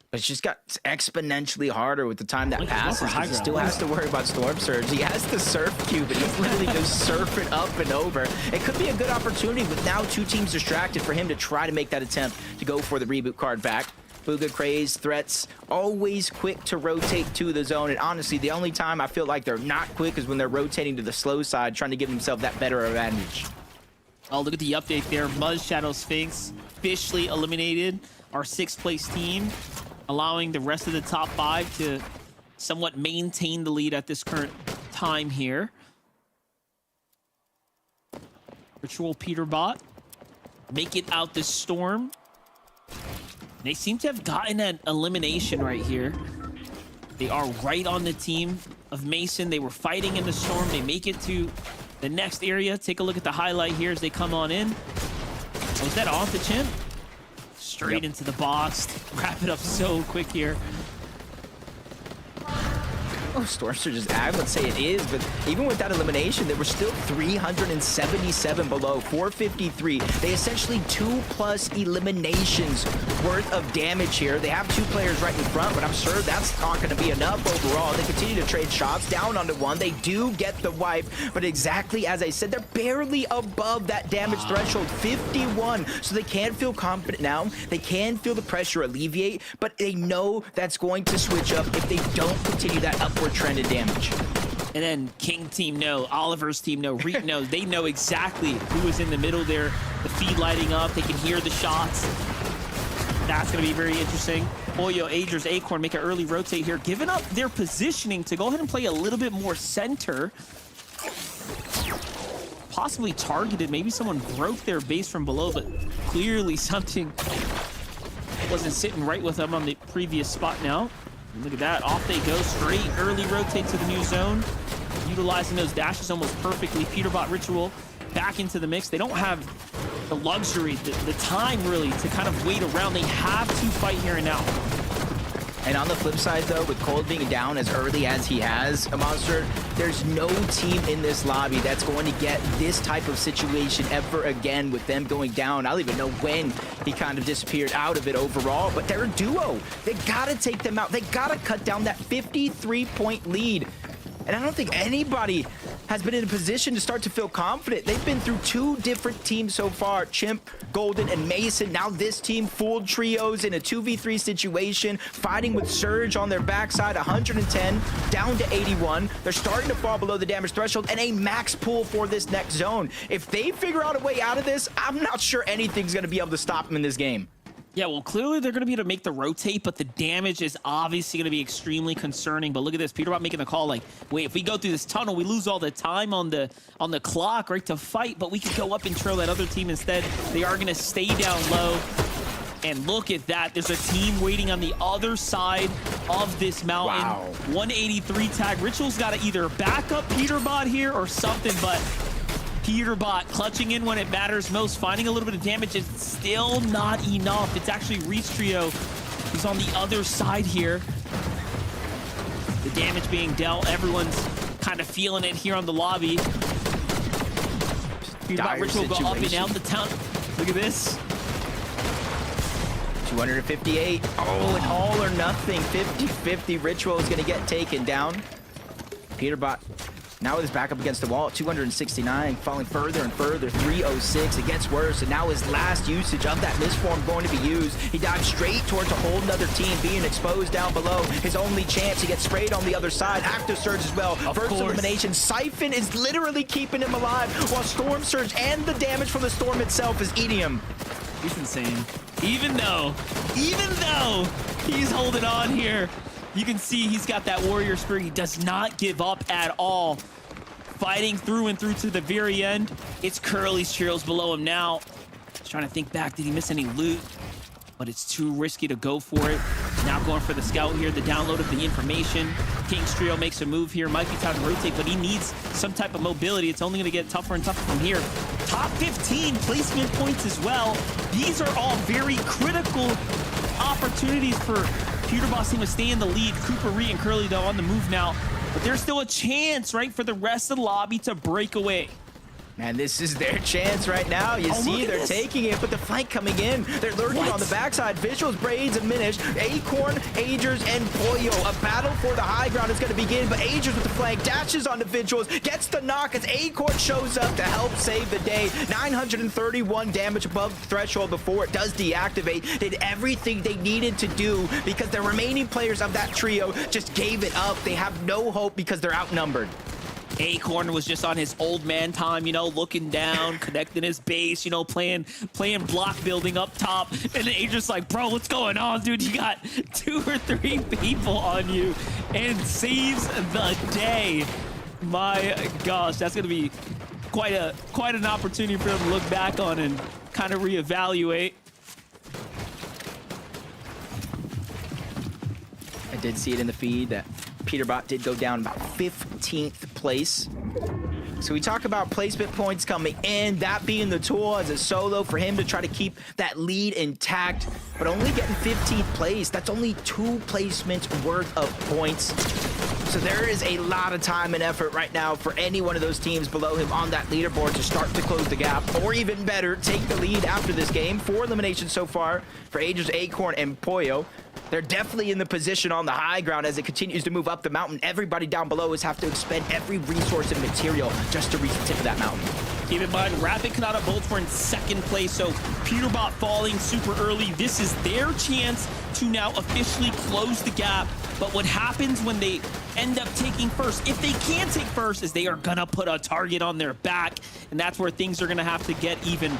But it's just got exponentially harder with the time that passes. He still has to worry about Storm Surge. He has the surf cube, but he's literally just surfing up and over. It could be a good opportunity with now 2 teams distracted for him to try to make that attempt to go for the reboot card back. Booga, Craze, Threats, always quick to rotate to the zone. And honestly, the only time I feel like they're not quick is when they're rotating to the slow side, trying to give themselves that better advantage. Oh, look at the update there. Muzz Shadow Sphinx officially eliminated our 6th place team, allowing the rest of the top 5 to somewhat maintain the lead at this current time here. Ritual Peterbot make it out this storm. They seem to have gotten an elimination right here. They are right on the team of Mason. They were fighting in the storm. They make it to the next area. Take a look at the highlight here as they come on in. Was that off the Chimp? Straight into the box. Wrap it up so quick here. Oh, Storm Surge is ag, let's say it is, but even with that elimination, they were still 377 below, 453. They essentially 2+ eliminations worth of damage here. They have 2 players right in front, but I'm sure that's not going to be enough overall. They continue to trade shots down onto 1. They do get the wipe, but exactly as I said, they're barely above that damage threshold, 51. So they can feel confident now. They can feel the pressure alleviate, but they know that's going to switch up if they don't continue that upward trend in damage. And then King team know, Oliver's team know, Reek knows. They know exactly who is in the middle there. The feed lighting up. They can hear the shots. That's going to be very interesting. Pollo, Agers, Acorn make an early rotate here, giving up their positioning to go ahead and play a little bit more center. Possibly targeted. Maybe someone broke their base from below, but clearly something wasn't sitting right with them on the previous spot now. And look at that. Off they go. Straight early rotate to the new zone. Utilizing those dashes almost perfectly. Peterbot Ritual back into the mix. They don't have the luxury, the time really to kind of wait around. They have to fight here and now. And on the flip side, though, with Cold being down as early as he has, a monster, there's no team in this lobby that's going to get this type of situation ever again with them going down. I don't even know when he kind of disappeared out of it overall, but they're a duo. They got to take them out. They got to cut down that 53-point lead. And I don't think anybody has been in a position to start to feel confident. They've been through 2 different teams so far, Chimp, Golden, and Mason. Now this team, full trios in a 2v3 situation, fighting with Surge on their backside, 110 down to 81. They're starting to fall below the damage threshold and a max pool for this next zone. If they figure out a way out of this, I'm not sure anything's going to be able to stop them in this game. Yeah, well, clearly they're going to be able to make the rotate, but the damage is obviously going to be extremely concerning. But look at this, Peterbot making the call like, wait, if we go through this tunnel, we lose all the time on the clock, right, to fight, but we could go up and trail that other team instead. They are going to stay down low. And look at that. There's a team waiting on the other side of this mountain. Wow. 183 tag. Ritual's got to either back up Peterbot here or something, but Peterbot clutching in when it matters most, finding a little bit of damage is still not enough. It's actually Reach Trio who's on the other side here. The damage being dealt, everyone's kind of feeling it here on the lobby. Peterbot Ritual go up and out the town. Look at this. 258. Oh, an all or nothing. 50-50. Ritual is going to get taken down. Peterbot now with his back up against the wall, 269, falling further and further, 306. It gets worse, and now his last usage of that misform going to be used. He dives straight towards a whole nother team being exposed down below. His only chance, he gets sprayed on the other side. Active Surge as well. First elimination. Siphon is literally keeping him alive, while Storm Surge and the damage from the storm itself is eating him. He's insane. Even though he's holding on here, you can see he's got that warrior spirit. He does not give up at all. Fighting through and through to the very end. It's Curly's Trails below him now. Just trying to think back, did he miss any loot? But it's too risky to go for it. Now going for the scout here, the download of the information. King's Trio makes a move here. Might be time to rotate, but he needs some type of mobility. It's only going to get tougher and tougher from here. Top 15 placement points as well. These are all very critical opportunities for Peterbot team to stay in the lead. Cooper, Ree, and Curly, though, on the move now. But there's still a chance, right, for the rest of the lobby to break away. And this is their chance right now. You see, they're taking it, but the flank coming in. They're lurking on the backside. Visuals, Braids, and Minish. Acorn, Agers, and Pollo. A battle for the high ground is going to begin, but Agers with the flank dashes onto Visuals, gets the knock as Acorn shows up to help save the day. 931 damage above the threshold before it does deactivate. Did everything they needed to do because the remaining players of that trio just gave it up. They have no hope because they're outnumbered. Acorn was just on his old man time, you know, looking down, connecting his base, you know, playing block building up top. And then Adrian's like, bro, what's going on, dude? You got 2 or 3 people on you, and saves the day. My gosh, that's going to be quite an opportunity for him to look back on and kind of reevaluate. I did see it in the feed that Peterbot did go down about 15th place. So we talk about placement points coming in, that being the tool as a solo for him to try to keep that lead intact, but only getting 15th place. That's only 2 placements worth of points. So there is a lot of time and effort right now for any one of those teams below him on that leaderboard to start to close the gap, or even better, take the lead after this game. 4 eliminations so far for Agers, Acorn, and Pollo. They're definitely in the position on the high ground as it continues to move up the mountain. Everybody down below is have to expend every resource and material just to reach the tip of that mountain. Keep in mind, Rapid Kanata Bolts were in 2nd place, so Peterbot falling super early. This is their chance to now officially close the gap. But what happens when they end up taking first, if they can take first, is they are gonna put a target on their back, and that's where things are gonna have to get even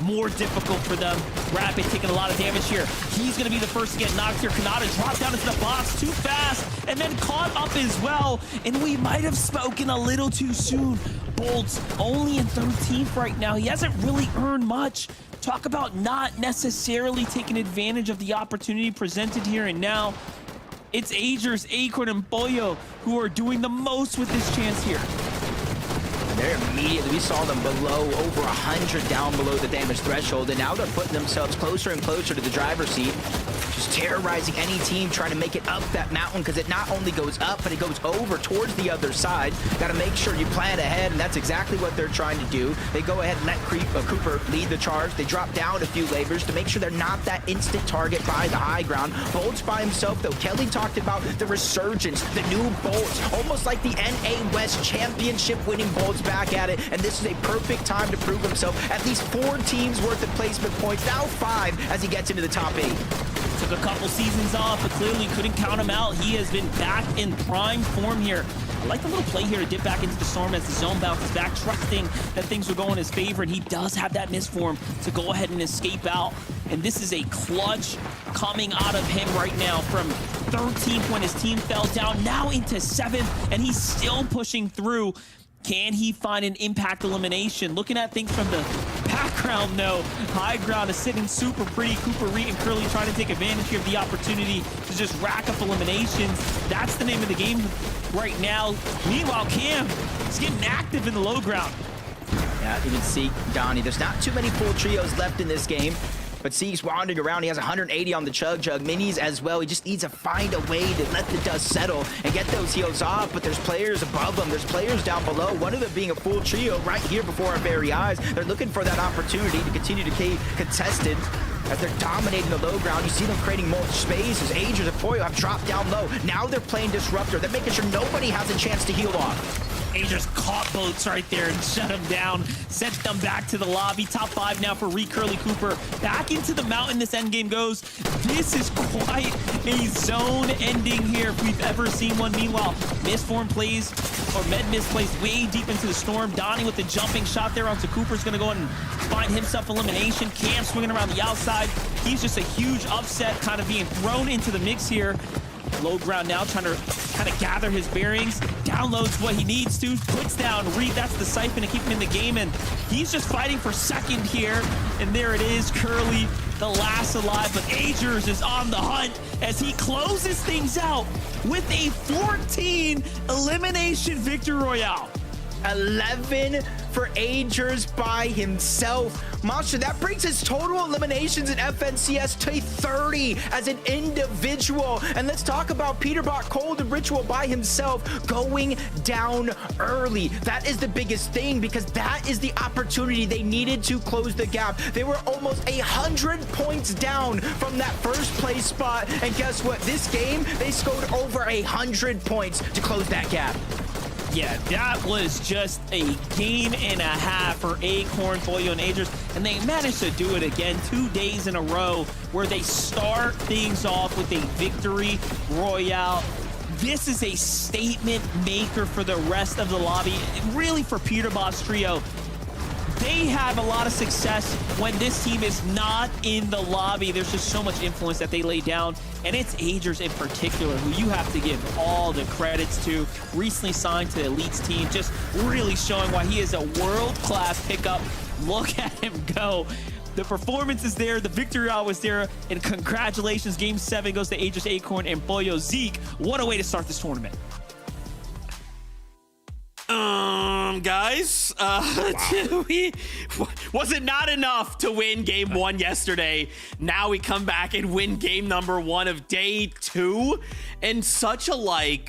more difficult for them. Rapid taking a lot of damage here. He's going to be the first to get knocked here. Kanata dropped down into the box too fast and then caught up as well. And we might have spoken a little too soon. Bolt's only in 13th right now. He hasn't really earned much. Talk about not necessarily taking advantage of the opportunity presented here and now. It's Agers, Acorn, and Pollo who are doing the most with this chance here. They're immediately, we saw them below, over 100 down below the damage threshold, and now they're putting themselves closer and closer to the driver's seat, just terrorizing any team trying to make it up that mountain, because it not only goes up, but it goes over towards the other side. Got to make sure you plan ahead, and that's exactly what they're trying to do. They go ahead and let Cooper lead the charge. They drop down a few labors to make sure they're not that instant target by the high ground. Bolt's by himself, though. Kelly talked about the resurgence, the new Bolts, almost like the NA West championship winning Bolts back at it, and this is a perfect time to prove himself. At least 4 teams worth of placement points, now 5 as he gets into the top 8. Took a couple seasons off, but clearly couldn't count him out. He has been back in prime form here. I like the little play here to dip back into the storm as the zone bounces back, trusting that things will go in his favor, and he does have that misform to go ahead and escape out. And this is a clutch coming out of him right now from 13th when his team fell down, now into 7th, and he's still pushing through. Can he find an impact elimination? Looking at things from the background, though, high ground is sitting super pretty. Cooper, Reed, and Curly trying to take advantage here of the opportunity to just rack up eliminations. That's the name of the game right now. Meanwhile, Cam is getting active in the low ground. Yeah, you can see Donnie. There's not too many full trios left in this game, but Seek's wandering around. He has 180 on the Chug Jug, minis as well. He just needs to find a way to let the dust settle and get those heals off, but there's players above them. There's players down below, one of them being a full trio right here before our very eyes. They're looking for that opportunity to continue to keep contested as they're dominating the low ground. You see them creating more spaces. Agers and Pollo have dropped down low. Now they're playing Disruptor. They're making sure nobody has a chance to heal off. Agers caught Boats right there and shut them down, sent them back to the lobby. Top 5 now for Reed, Curly, Cooper. Back into the mountain this endgame goes. This is quite a zone ending here if we've ever seen one. Meanwhile, Misform plays, or Med Miss plays way deep into the storm. Donnie with the jumping shot there onto Cooper's gonna go and find himself elimination. Cam swinging around the outside. He's just a huge upset kind of being thrown into the mix here. Low ground now, trying to kind of gather his bearings, downloads what he needs to, puts down Reed. That's the siphon to keep him in the game, and he's just fighting for second here. And there it is, Curly, the last alive, but Agers is on the hunt as he closes things out with a 14 elimination victory royale. 11 for Agers by himself. Monster, that brings his total eliminations in FNCS to 30 as an individual. And let's talk about Peterbot, Cold, and Ritual by himself going down early. That is the biggest thing, because that is the opportunity they needed to close the gap. They were almost 100 points down from that first place spot. And guess what? This game, they scored over 100 points to close that gap. Yeah, that was just a game and a half for Acorn, Pollo, and Agers, and they managed to do it again 2 days in a row where they start things off with a victory royale. This is a statement maker for the rest of the lobby, really for Peterbot's trio. They have a lot of success when this team is not in the lobby. There's just so much influence that they lay down, and it's Agers in particular who you have to give all the credits to. Recently signed to the Elites team, just really showing why he is a world-class pickup. Look at him go. The performance is there, the victory royale was there, and congratulations. Game 7 goes to Agers, Acorn, and Pollo. Zeke, what a way to start this tournament. Guys, was it not enough to win game 1 yesterday? Now we come back and win game number 1 of day 2 in such a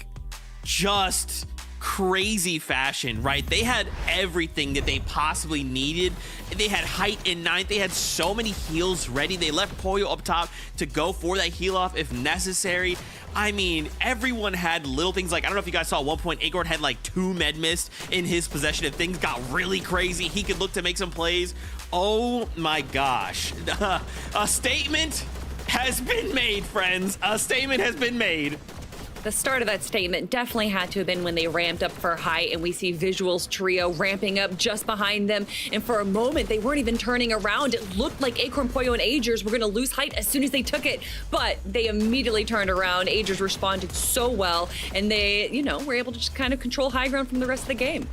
just crazy fashion, right? They had everything that they possibly needed. They had height in 9th. They had so many heals ready. They left Pollo up top to go for that heal off if necessary. I mean, everyone had little things I don't know if you guys saw at one point, Acorn had 2 med mist in his possession. If things got really crazy, he could look to make some plays. Oh my gosh. A statement has been made, friends. A statement has been made. the start of that statement definitely had to have been when they ramped up for height, and we see Visuals Trio ramping up just behind them. And for a moment, they weren't even turning around. It looked like Acorn, Pollo, and Agers were going to lose height as soon as they took it, but they immediately turned around. Agers responded so well, and they, were able to just kind of control high ground from the rest of the game.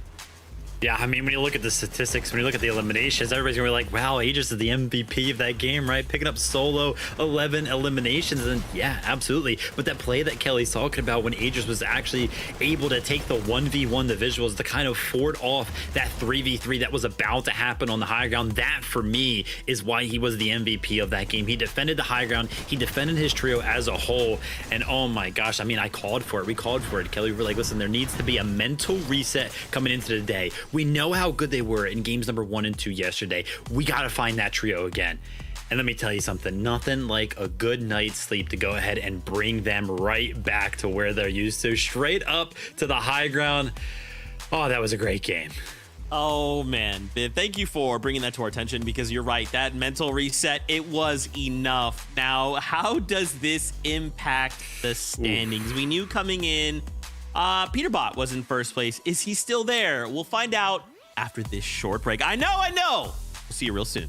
Yeah, I mean, when you look at the statistics, when you look at the eliminations, everybody's gonna be like, wow, Aegis is the MVP of that game, right? Picking up solo 11 eliminations, and yeah, absolutely. But that play that Kelly's talking about when Aegis was actually able to take the 1v1, the visuals, to kind of ford off that 3v3 that was about to happen on the high ground, that for me is why he was the MVP of that game. He defended the high ground, he defended his trio as a whole, and oh my gosh, I mean, I called for it. We called for it. Kelly, we were like, listen, there needs to be a mental reset coming into the day. We know how good they were in games number 1 and 2 yesterday. We got to find that trio again. And let me tell you something, nothing like a good night's sleep to go ahead and bring them right back to where they're used to, straight up to the high ground. Oh, that was a great game. Oh man, Viv, thank you for bringing that to our attention, because you're right, that mental reset, it was enough. Now, how does this impact the standings? We knew coming in, Peterbot was in first place. Is he still there? We'll find out after this short break. I know. We'll see you real soon.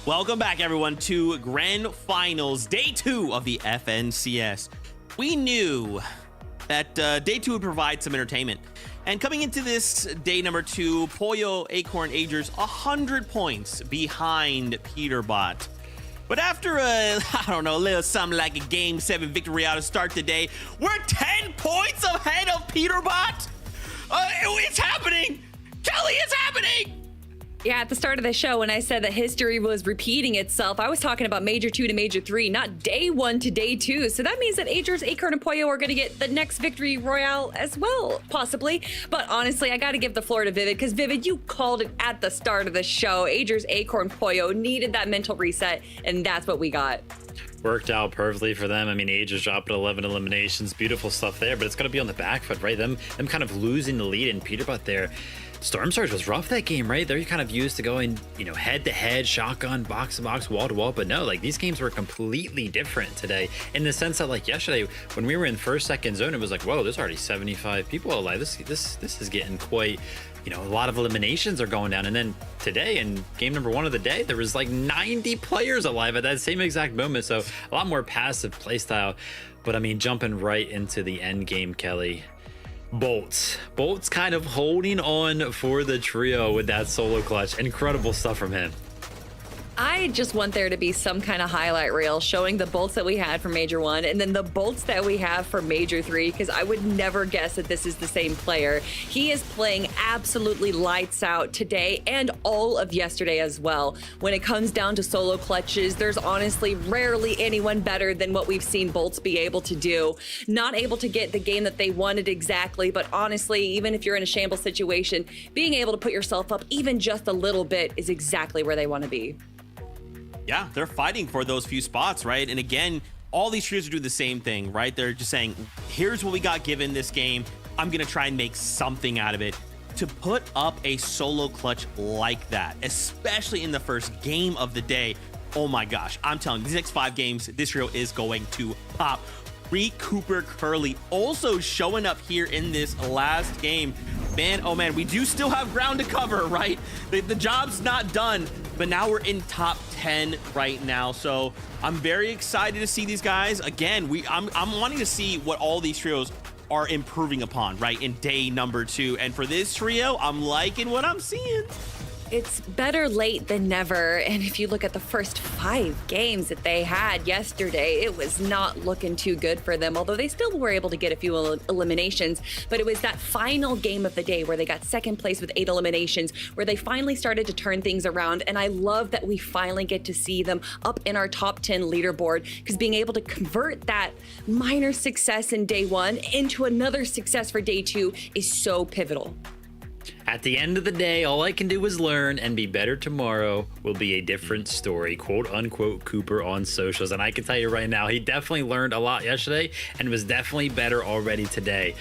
Welcome back, everyone, to Grand Finals, Day 2 of the FNCS. We knew that Day 2 would provide some entertainment. And coming into this day number 2, Pollo, Acorn, Agers, 100 points behind Peterbot. But after a little something like a Game 7 victory out to start the day, we're 10 points ahead of Peterbot. It's happening. Kelly, it's happening. Yeah, at the start of the show, when I said that history was repeating itself, I was talking about Major 2 to Major 3, not day 1 to day 2. So that means that Agers, Acorn, and Pollo are going to get the next victory royale as well, possibly. But honestly, I got to give the floor to Vivid, because Vivid, you called it at the start of the show. Agers, Acorn, Pollo needed that mental reset, and that's what we got. Worked out perfectly for them. I mean, Agers dropped 11 eliminations, beautiful stuff there, but it's going to be on the back foot, right? Them kind of losing the lead in Peterbot there. Storm Surge was rough that game, right? They're kind of used to going, head to head, shotgun, box to box, wall to wall, but no, like these games were completely different today in the sense that like yesterday when we were in first, second zone, it was like, whoa, there's already 75 people alive. This is getting quite, a lot of eliminations are going down. And then today in game number 1 of the day, there was like 90 players alive at that same exact moment. So a lot more passive play style. But I mean, jumping right into the end game, Kelly. Bolts kind of holding on for the trio with that solo clutch. Incredible stuff from him. I just want there to be some kind of highlight reel showing the bolts that we had for Major 1 and then the bolts that we have for Major 3, because I would never guess that this is the same player. He is playing absolutely lights out today and all of yesterday as well. When it comes down to solo clutches, there's honestly rarely anyone better than what we've seen bolts be able to do. Not able to get the game that they wanted exactly, but honestly, even if you're in a shambles situation, being able to put yourself up even just a little bit is exactly where they want to be. Yeah, they're fighting for those few spots, right? And again, all these trios do the same thing, right? They're just saying, here's what we got given this game. I'm going to try and make something out of it. To put up a solo clutch like that, especially in the first game of the day, oh my gosh, I'm telling you, these next 5 games, this trio is going to pop. Cooper Curly also showing up here in this last game. Man, oh man, we do still have ground to cover, right? The job's not done, but now we're in top 10 right now. So I'm very excited to see these guys. Again, I'm wanting to see what all these trios are improving upon, right, in day number 2. And for this trio, I'm liking what I'm seeing. It's better late than never. And if you look at the first 5 games that they had yesterday, it was not looking too good for them, although they still were able to get a few eliminations. But it was that final game of the day where they got second place with 8 eliminations, where they finally started to turn things around. And I love that we finally get to see them up in our top 10 leaderboard, because being able to convert that minor success in day 1 into another success for day 2 is so pivotal. At the end of the day, all I can do is learn, and be better tomorrow will be a different story, quote unquote Cooper on socials. And I can tell you right now, he definitely learned a lot yesterday and was definitely better already today.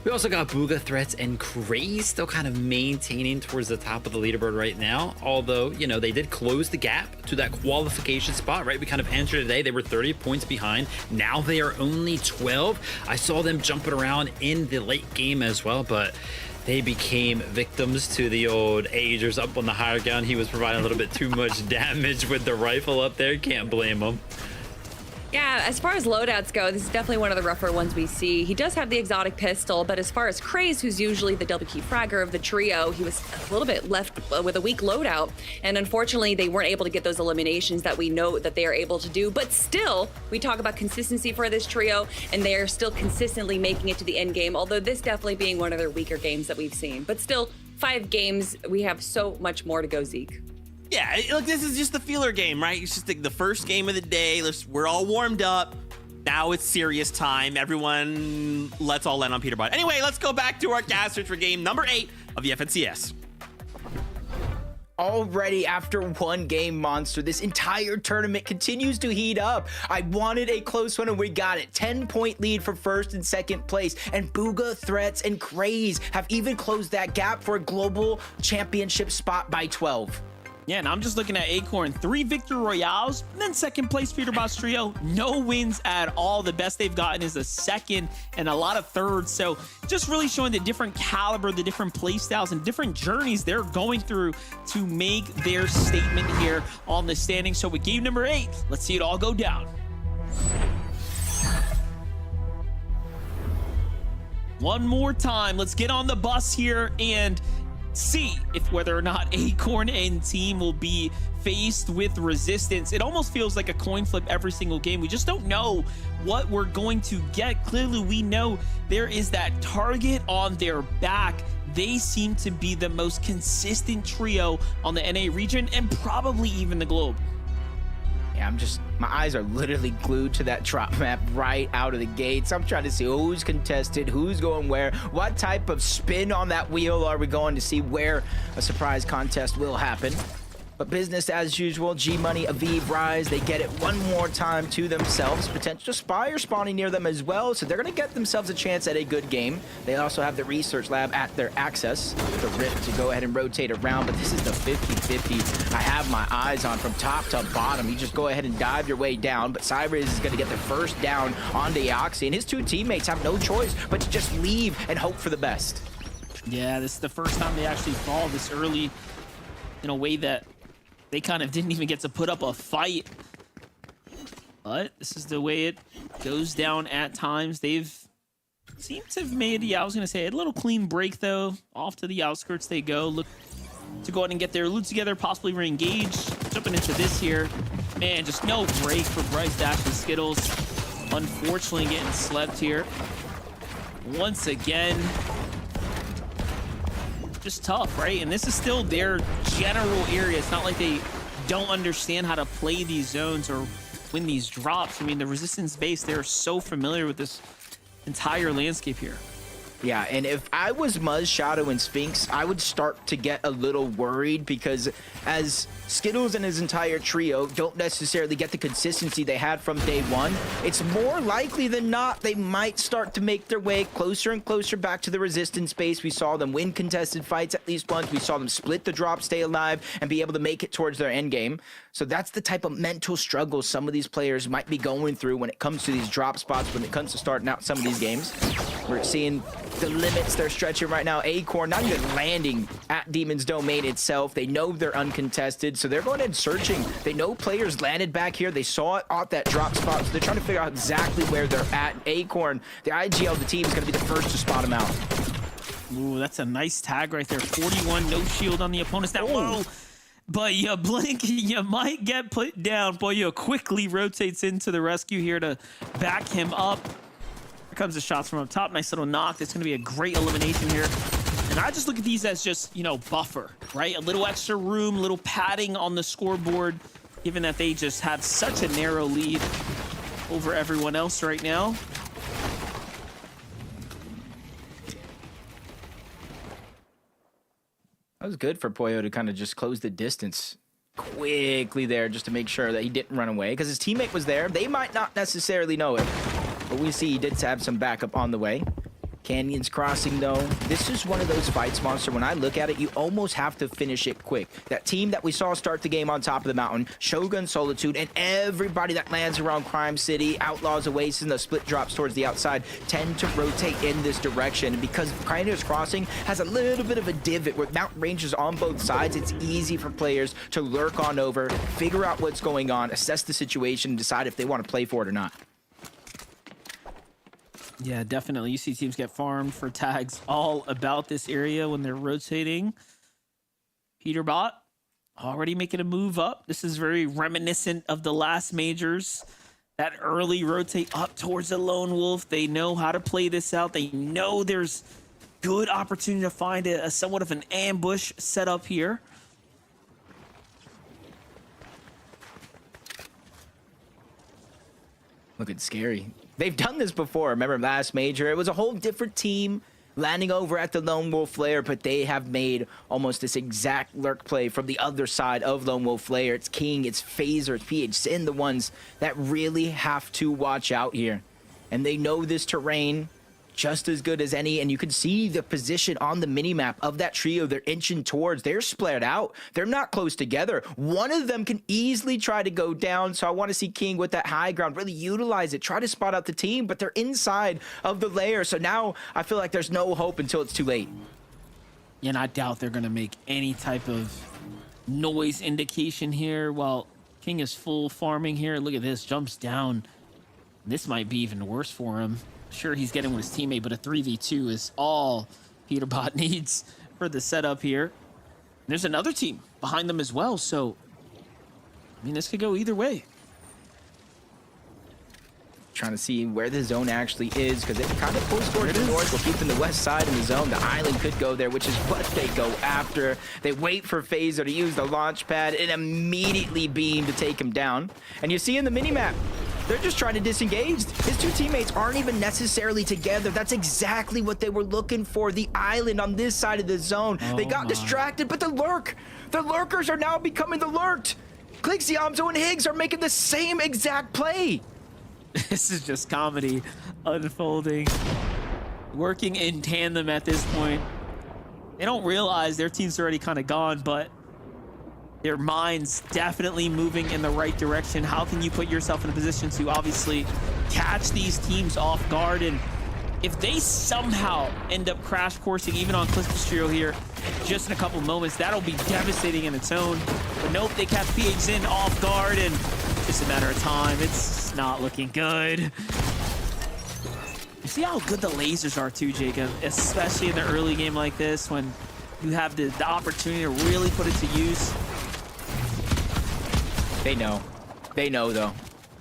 We also got Booga, Threats, and Craze still kind of maintaining towards the top of the leaderboard right now. Although, they did close the gap to that qualification spot, right? We kind of entered today. They were 30 points behind. Now they are only 12. I saw them jumping around in the late game as well, but they became victims to the old Agers up on the higher ground. He was providing a little bit too much damage with the rifle up there. Can't blame him. Yeah, as far as loadouts go, this is definitely one of the rougher ones we see. He does have the exotic pistol, but as far as Craze, who's usually the double key fragger of the trio, he was a little bit left with a weak loadout. And unfortunately, they weren't able to get those eliminations that we know that they are able to do. But still, we talk about consistency for this trio, and they are still consistently making it to the end game, although this definitely being one of their weaker games that we've seen. But still, 5 games, we have so much more to go, Zeke. Yeah, look, this is just the feeler game, right? It's just the first game of the day. We're all warmed up. Now it's serious time. Everyone, let's all land on Peterbot. Anyway, let's go back to our gas search for game number 8 of the FNCS. Already after 1 game, Monster, this entire tournament continues to heat up. I wanted a close one and we got it. 10-point lead for first and second place, and Booga, Threats, and Craze have even closed that gap for a global championship spot by 12. Yeah, and I'm just looking at Acorn, 3 victory royales, and then second place Peterbot's trio, no wins at all. The best they've gotten is a second and a lot of thirds. So just really showing the different caliber, the different play styles, and different journeys they're going through to make their statement here on the standings. So with game number 8, let's see it all go down. One more time, let's get on the bus here, and see if whether or not Acorn and team will be faced with resistance. It almost feels like a coin flip every single game. We just don't know what we're going to get. Clearly, we know there is that target on their back. They seem to be the most consistent trio on the NA region and probably even the globe. Yeah, my eyes are literally glued to that drop map right out of the gates. I'm trying to see who's contested, who's going where, what type of spin on that wheel are we going to see, where a surprise contest will happen. But business as usual, G-Money, Aviv, Rise, they get it one more time to themselves. Potential Spire spawning near them as well, so they're going to get themselves a chance at a good game. They also have the research lab at their access, the Rift to go ahead and rotate around, but this is the 50-50 I have my eyes on from top to bottom. You just go ahead and dive your way down, but Cybers is going to get the first down on Deoxy, and his two teammates have no choice but to just leave and hope for the best. Yeah, this is the first time they actually fall this early in a way that they kind of didn't even get to put up a fight. But this is the way it goes down at times. They've seemed to have made, yeah, I was going to say a little clean break, though. Off to the outskirts they go. Look to go ahead and get their loot together, possibly re-engage. Jumping into this here. Man, just no break for Bryce Dash and Skittles. Unfortunately, getting slept here. Once again, just tough, right? And this is still their general area. It's not like they don't understand how to play these zones or win these drops. I mean, the resistance base, they're so familiar with this entire landscape here. Yeah, and if I was Muzz, Shadow, and Sphinx, I would start to get a little worried because as Skittles and his entire trio don't necessarily get the consistency they had from day one, it's more likely than not they might start to make their way closer and closer back to the resistance base. We saw them win contested fights at least once. We saw them split the drop, stay alive, and be able to make it towards their end game. So that's the type of mental struggle some of these players might be going through when it comes to these drop spots, when it comes to starting out some of these games. We're seeing the limits they're stretching right now. Acorn not even landing at Demon's Domain itself. They know they're uncontested, so they're going in searching. They know players landed back here. They saw it at that drop spot, so they're trying to figure out exactly where they're at. Acorn, the IGL of the team, is going to be the first to spot them out. Ooh, that's a nice tag right there. 41, no shield on the opponents. Now, whoa! But you blink, you might get put down. Pollo quickly rotates into the rescue here to back him up. Here comes the shots from up top. Nice little knock. It's going to be a great elimination here. And I just look at these as just, you know, buffer, right? A little extra room, a little padding on the scoreboard, given that they just have such a narrow lead over everyone else right now. That was good for Pollo to kind of just close the distance quickly there just to make sure that he didn't run away because his teammate was there. They might not necessarily know it, but we see he did have some backup on the way. Canyons crossing, though. This is one of those fights, Monster. When I look at it, you almost have to finish it quick. That team that we saw start the game on top of the mountain, Shogun, Solitude, and everybody that lands around Crime City, Outlaws, Oasis, and the split drops towards the outside tend to rotate in this direction. And because Canyons Crossing has a little bit of a divot with mountain ranges on both sides, it's easy for players to lurk on over, figure out what's going on, assess the situation, and decide if they want to play for it or not. Yeah, definitely. You see teams get farmed for tags all about this area when they're rotating. Peterbot already making a move up. This is very reminiscent of the last majors. That early rotate up towards the Lone Wolf. They know how to play this out. They know there's good opportunity to find a somewhat of an ambush set up here. Looking scary. They've done this before. Remember last major? It was a whole different team landing over at the Lone Wolf Lair, but they have made almost this exact lurk play from the other side of Lone Wolf Lair. It's King, it's Phaser, it's PH Sin, the ones that really have to watch out here. And they know this terrain just as good as any, and you can see the position on the minimap of that trio they're inching towards. They're split out. They're not close together. One of them can easily try to go down, so I want to see King with that high ground really utilize it, try to spot out the team, but they're inside of the layer, so now I feel like there's no hope until it's too late. Yeah, and I doubt they're going to make any type of noise indication here while King is full farming here. Look at this, jumps down. This might be even worse for him. Sure, he's getting with his teammate, but a 3v2 is all Peterbot needs for the setup here. There's another team behind them as well, so I mean, this could go either way. Trying to see where the zone actually is, because it kind of pulls towards the north. We're keeping the west side in the zone. The island could go there, which is what they go after. They wait for Phaser to use the launch pad and immediately beam to take him down. And you see in the minimap, they're just trying to disengage. His two teammates aren't even necessarily together. That's exactly what they were looking for. The island on this side of the zone. They got distracted, but the lurkers are now becoming the lurked. Clix, Yamzo, and Higgs are making the same exact play. This is just comedy unfolding, working in tandem at this point. They don't realize their team's already kind of gone, but their minds definitely moving in the right direction. How can you put yourself in a position to obviously catch these teams off guard? And if they somehow end up crash coursing even on Clix Trio here just in a couple moments, that'll be devastating in its own. But nope, they catch PH in off guard, and just a matter of time. It's not looking good. You see how good the lasers are too, Jacob, especially in the early game like this when you have the opportunity to really put it to use. They know. They know, though.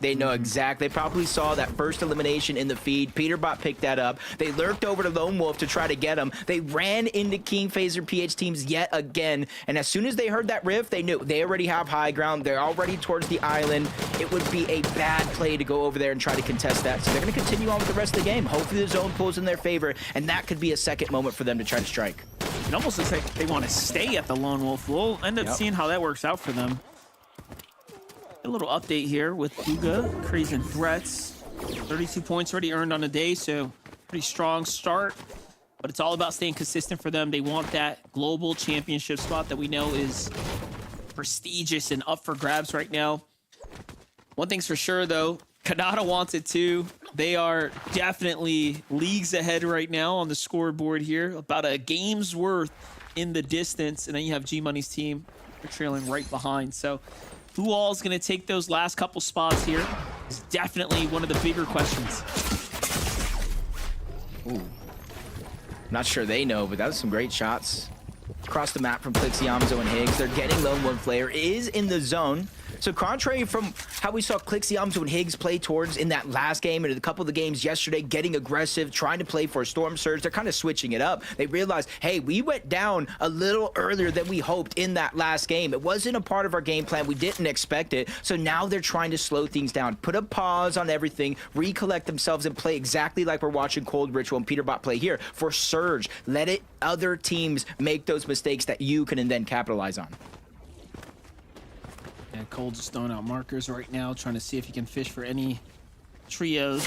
They know exactly. They probably saw that first elimination in the feed. Peterbot picked that up. They lurked over to Lone Wolf to try to get him. They ran into King Phaser PH teams yet again. And as soon as they heard that riff, they knew they already have high ground. They're already towards the island. It would be a bad play to go over there and try to contest that. So they're going to continue on with the rest of the game. Hopefully the zone pulls in their favor, and that could be a second moment for them to try to strike. It almost looks like they want to stay at the Lone Wolf. We'll end up seeing how that works out for them. A little update here with Uga, Crazy Threats. 32 points already earned on the day, so pretty strong start. But it's all about staying consistent for them. They want that global championship spot that we know is prestigious and up for grabs right now. One thing's for sure, though, Kanata wants it too. They are definitely leagues ahead right now on the scoreboard here. About a game's worth in the distance. And then you have G-Money's team. They're trailing right behind. So who all is going to take those last couple spots here is definitely one of the bigger questions. Ooh. Not sure they know, but that was some great shots. Across the map from Clix, Yamzo, and Higgs. They're getting Lone Wolf Player is in the zone. So contrary from how we saw Clix, Yamzo, and Higgs play towards in that last game and a couple of the games yesterday, getting aggressive, trying to play for a Storm Surge, they're kind of switching it up. They realized, hey, we went down a little earlier than we hoped in that last game. It wasn't a part of our game plan. We didn't expect it. So now they're trying to slow things down, put a pause on everything, recollect themselves, and play exactly like we're watching Cold Ritual and Peterbot play here for Surge. Let it other teams make those mistakes that you can then capitalize on. And Cold just throwing out markers right now, trying to see if he can fish for any trios.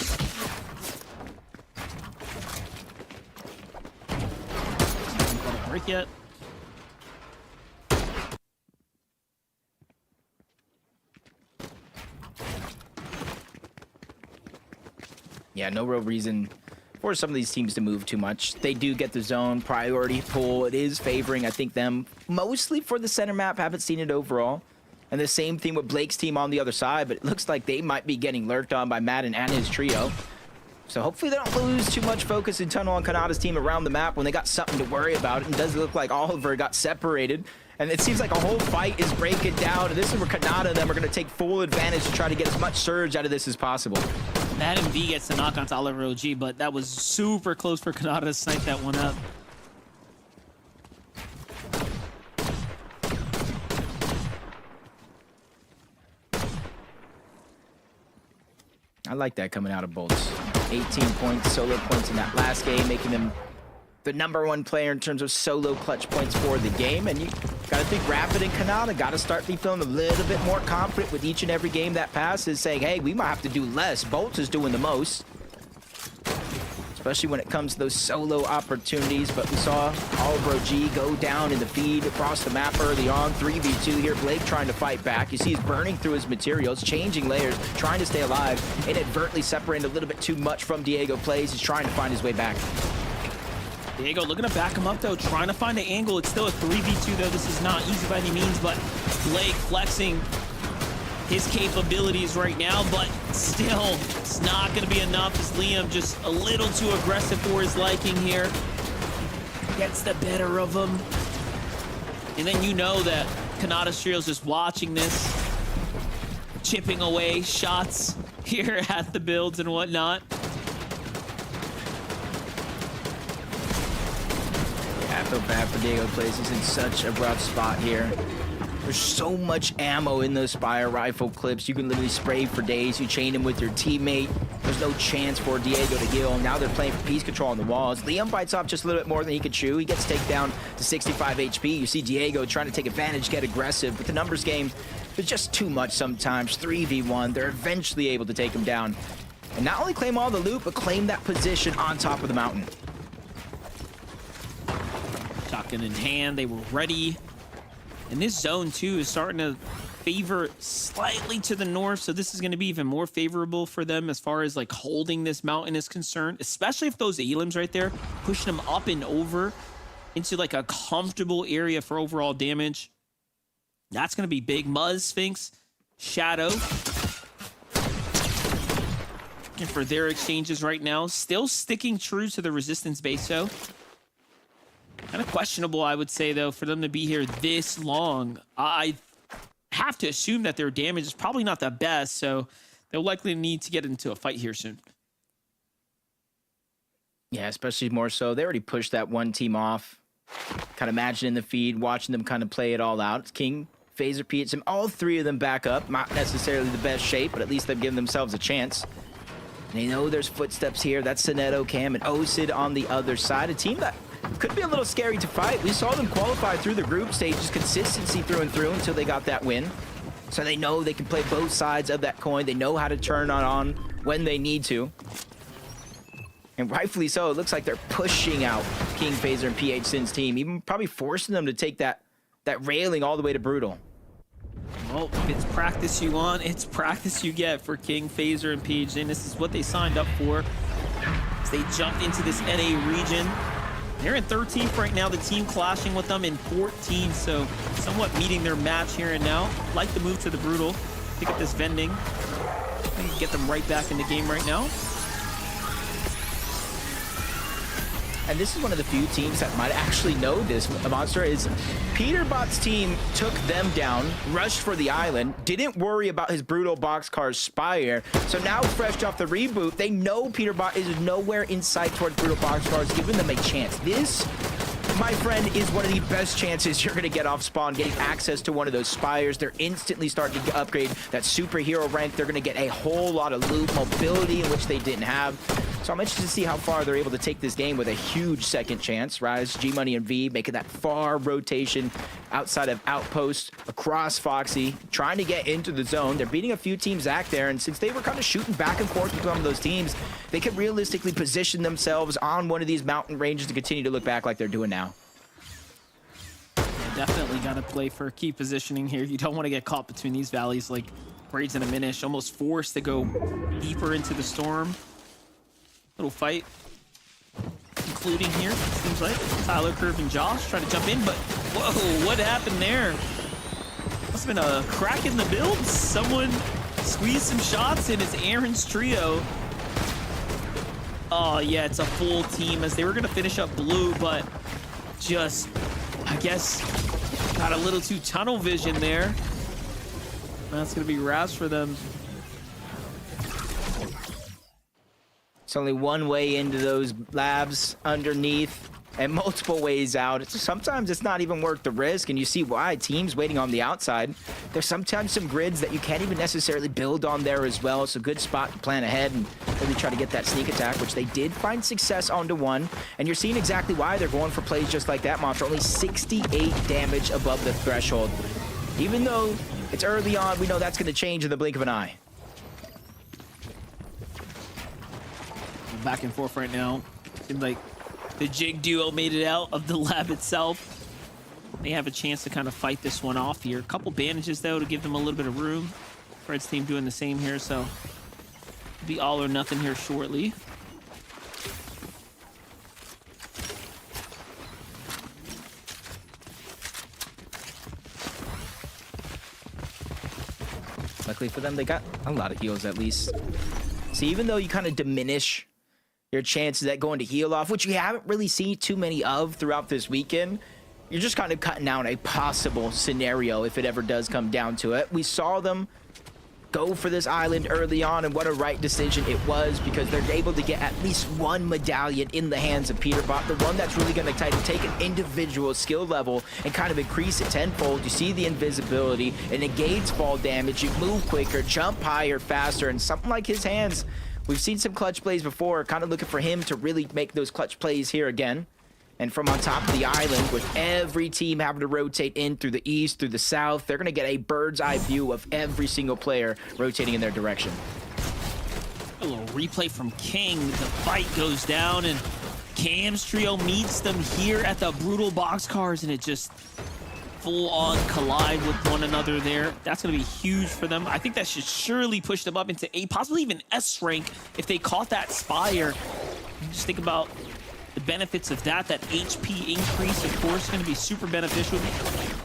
Hasn't got a break yet. Yeah, no real reason for some of these teams to move too much. They do get the zone priority pull. It is favoring, I think, them mostly for the center map. Haven't seen it overall. And the same thing with Blake's team on the other side, but it looks like they might be getting lurked on by Madden and his trio. So hopefully they don't lose too much focus and tunnel on Kanata's team around the map when they got something to worry about. It does look like Oliver got separated. And it seems like a whole fight is breaking down. And this is where Kanata and them are going to take full advantage to try to get as much surge out of this as possible. Madden V gets the knock onto Oliver OG, but that was super close for Kanata to snipe that one up. I like that coming out of Bolts. 18 points, solo points in that last game, making them the #1 player in terms of solo clutch points for the game. And you got to think Rapid and Kanata got to start be feeling a little bit more confident with each and every game that passes, saying, hey, we might have to do less. Bolts is doing the most, especially when it comes to those solo opportunities. But we saw Oliver G go down in the feed across the map early on. 3v2 here. Blake trying to fight back. You see he's burning through his materials, changing layers, trying to stay alive. Inadvertently separating a little bit too much from Diego plays. He's trying to find his way back. Diego looking to back him up, though, trying to find an angle. It's still a 3v2, though. This is not easy by any means, but Blake flexing his capabilities right now, but still, it's not going to be enough as Liam just a little too aggressive for his liking here. gets the better of him. And then you know that Kanata Trio's just watching this, chipping away shots here at the builds and whatnot. I feel bad for Diego Plays. He's in such a rough spot here. There's so much ammo in those Spire rifle clips. You can literally spray for days. You chain him with your teammate. There's no chance for Diego to kill. Now they're playing for piece control on the walls. Liam bites off just a little bit more than he could chew. He gets taken down to 65 HP. You see Diego trying to take advantage, get aggressive. But the numbers game is just too much sometimes. 3v1. They're eventually able to take him down. And not only claim all the loot, but claim that position on top of the mountain. Shotgun in hand, they were ready. And this zone too is starting to favor slightly to the north, so this is going to be even more favorable for them as far as like holding this mountain is concerned, especially if those elims right there pushing them up and over into like a comfortable area for overall damage. That's going to be big. Muzz, Sphinx, Shadow looking for their exchanges right now, still sticking true to the resistance base though. Kind of questionable, I would say, though, for them to be here this long. I have to assume that their damage is probably not the best, so they'll likely need to get into a fight here soon. Yeah, especially more so. They already pushed that one team off. Kind of imagining the feed, watching them kind of play it all out. King, Phaser, Pete, some all three of them back up. Not necessarily the best shape, but at least they've given themselves a chance. And they know there's footsteps here. That's Sinetto, Cam, and Osid on the other side. A team that could be a little scary to fight. We saw them qualify through the group stages, consistency through and through until they got that win. So they know they can play both sides of that coin. They know how to turn on when they need to. And rightfully so, it looks like they're pushing out King, Phaser, and PH Sin's team, even probably forcing them to take that railing all the way to Brutal. Well, if it's practice you want, it's practice you get for King, Phaser, and PH Sin. This is what they signed up for as they jumped into this NA region. They're in 13th right now, the team clashing with them in 14th, so somewhat meeting their match here and now. Like the move to the Brutal, pick up this vending, and get them right back in the game right now. And this is one of the few teams that might actually know this, Monster, is Peterbot's team took them down, rushed for the island, didn't worry about his Brutal Boxcar's Spire. So now, fresh off the reboot, they know Peterbot is nowhere in sight towards Brutal Boxcars, giving them a chance. This, my friend, is one of the best chances you're going to get off spawn, getting access to one of those Spires. They're instantly starting to upgrade that superhero rank. They're going to get a whole lot of loot, mobility, in which they didn't have. So I'm interested to see how far they're able to take this game with a huge second chance. Rise, G-Money, and V making that far rotation outside of Outpost, across Foxy, trying to get into the zone. They're beating a few teams back there, and since they were kind of shooting back and forth with some of those teams, they could realistically position themselves on one of these mountain ranges to continue to look back like they're doing now. Definitely got to play for key positioning here. You don't want to get caught between these valleys like Braids and Diminish, almost forced to go deeper into the storm. Little fight, including here, seems like. Tyler, Curve, and Josh trying to jump in, but whoa, what happened there? Must have been a crack in the build. Someone squeezed some shots, and it's Aaron's trio. Oh, yeah, it's a full team as they were going to finish up blue, but just, I guess, got a little too tunnel vision there. That's going to be Raz for them. It's only one way into those labs underneath and multiple ways out. Sometimes it's not even worth the risk, and you see why. Teams waiting on the outside. There's sometimes some grids that you can't even necessarily build on there as well. It's a good spot to plan ahead and really try to get that sneak attack, which they did find success onto one. And you're seeing exactly why they're going for plays just like that, Monster. Only 68 damage above the threshold. Even though it's early on, we know that's going to change in the blink of an eye. Back and forth right now. Seems like the Jig duo made it out of the lab itself. They have a chance to kind of fight this one off here. A couple bandages, though, to give them a little bit of room. Fred's team doing the same here, so it'll be all or nothing here shortly. Luckily for them, they got a lot of heals at least. See, even though you kind of diminish your chances at going to heal off, which we haven't really seen too many of throughout this weekend. You're just kind of cutting down a possible scenario if it ever does come down to it. We saw them go for this island early on, and what a right decision it was, because they're able to get at least one medallion in the hands of Peterbot, the one that's really going to take an individual skill level and kind of increase it tenfold. You see the invisibility, it negates fall damage, you move quicker, jump higher, faster, and something like his hands. We've seen some clutch plays before, kind of looking for him to really make those clutch plays here again. And from on top of the island, with every team having to rotate in through the east, through the south, they're going to get a bird's eye view of every single player rotating in their direction. A little replay from King. The fight goes down, and Cam's trio meets them here at the Brutal Boxcars, and it just full-on collide with one another there. That's going to be huge for them. I think that should surely push them up into A, possibly even S rank if they caught that Spire. Just think about the benefits of that HP increase, of course, going to be super beneficial.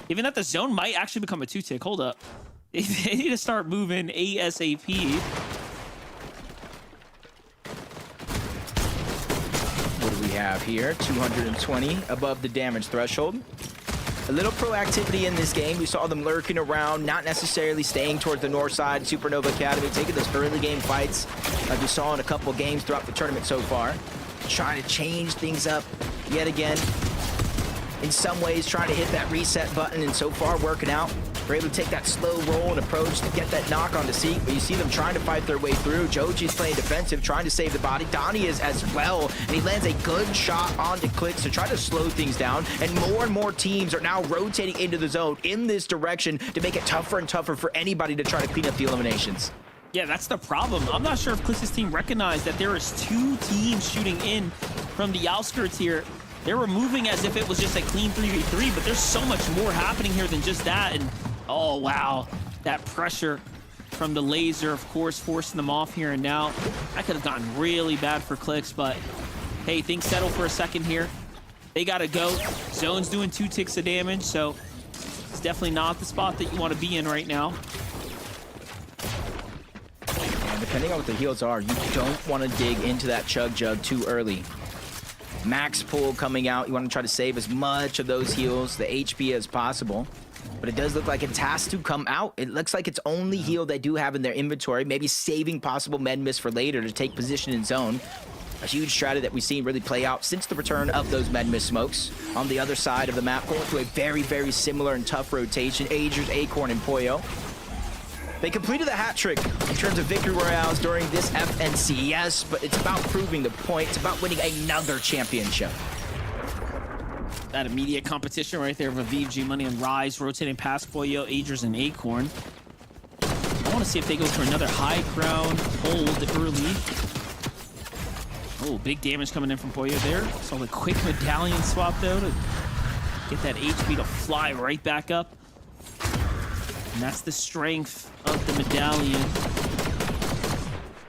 Even that the zone might actually become a 2-tick. Hold up. They need to start moving ASAP. What do we have here? 220 above the damage threshold. A little proactivity in this game. We saw them lurking around, not necessarily staying towards the north side. Supernova Academy taking those early game fights like we saw in a couple games throughout the tournament so far. Trying to change things up yet again. In some ways, trying to hit that reset button, and so far working out. We're able to take that slow roll and approach to get that knock on the seat, but you see them trying to fight their way through. Joji's playing defensive, trying to save the body. Donnie is as well, and he lands a good shot onto Clix to try to slow things down, and more teams are now rotating into the zone in this direction to make it tougher and tougher for anybody to try to clean up the eliminations. Yeah, that's the problem. I'm not sure if Clix's team recognized that there is 2 teams shooting in from the outskirts here. They were moving as if it was just a clean 3v3, but there's so much more happening here than just that. And oh, wow, that pressure from the laser, of course, forcing them off here. And now that could have gotten really bad for Clix, but hey, things settle for a second here. They got to go. Zone's doing 2 ticks of damage, so it's definitely not the spot that you want to be in right now. Depending on what the heals are, you don't want to dig into that chug jug too early. Max pull coming out. You want to try to save as much of those heals, the HP, as possible. But it does look like it has to come out. It looks like it's only heal they do have in their inventory, maybe saving possible med miss for later to take position in zone. A huge strategy that we've seen really play out since the return of those med miss smokes. On the other side of the map, going through a very similar and tough rotation. Agers, Acorn, and Pollo. They completed the hat trick in terms of victory royales during this FNCS, but it's about proving the point. It's about winning another championship. That immediate competition right there of Aviv, G-Money, and Rise rotating past Pollo, Agers, and Acorn. I want to see if they go for another high ground hold early. Oh, big damage coming in from Pollo there. So the quick medallion swap, though, to get that HP to fly right back up. And that's the strength of the medallion.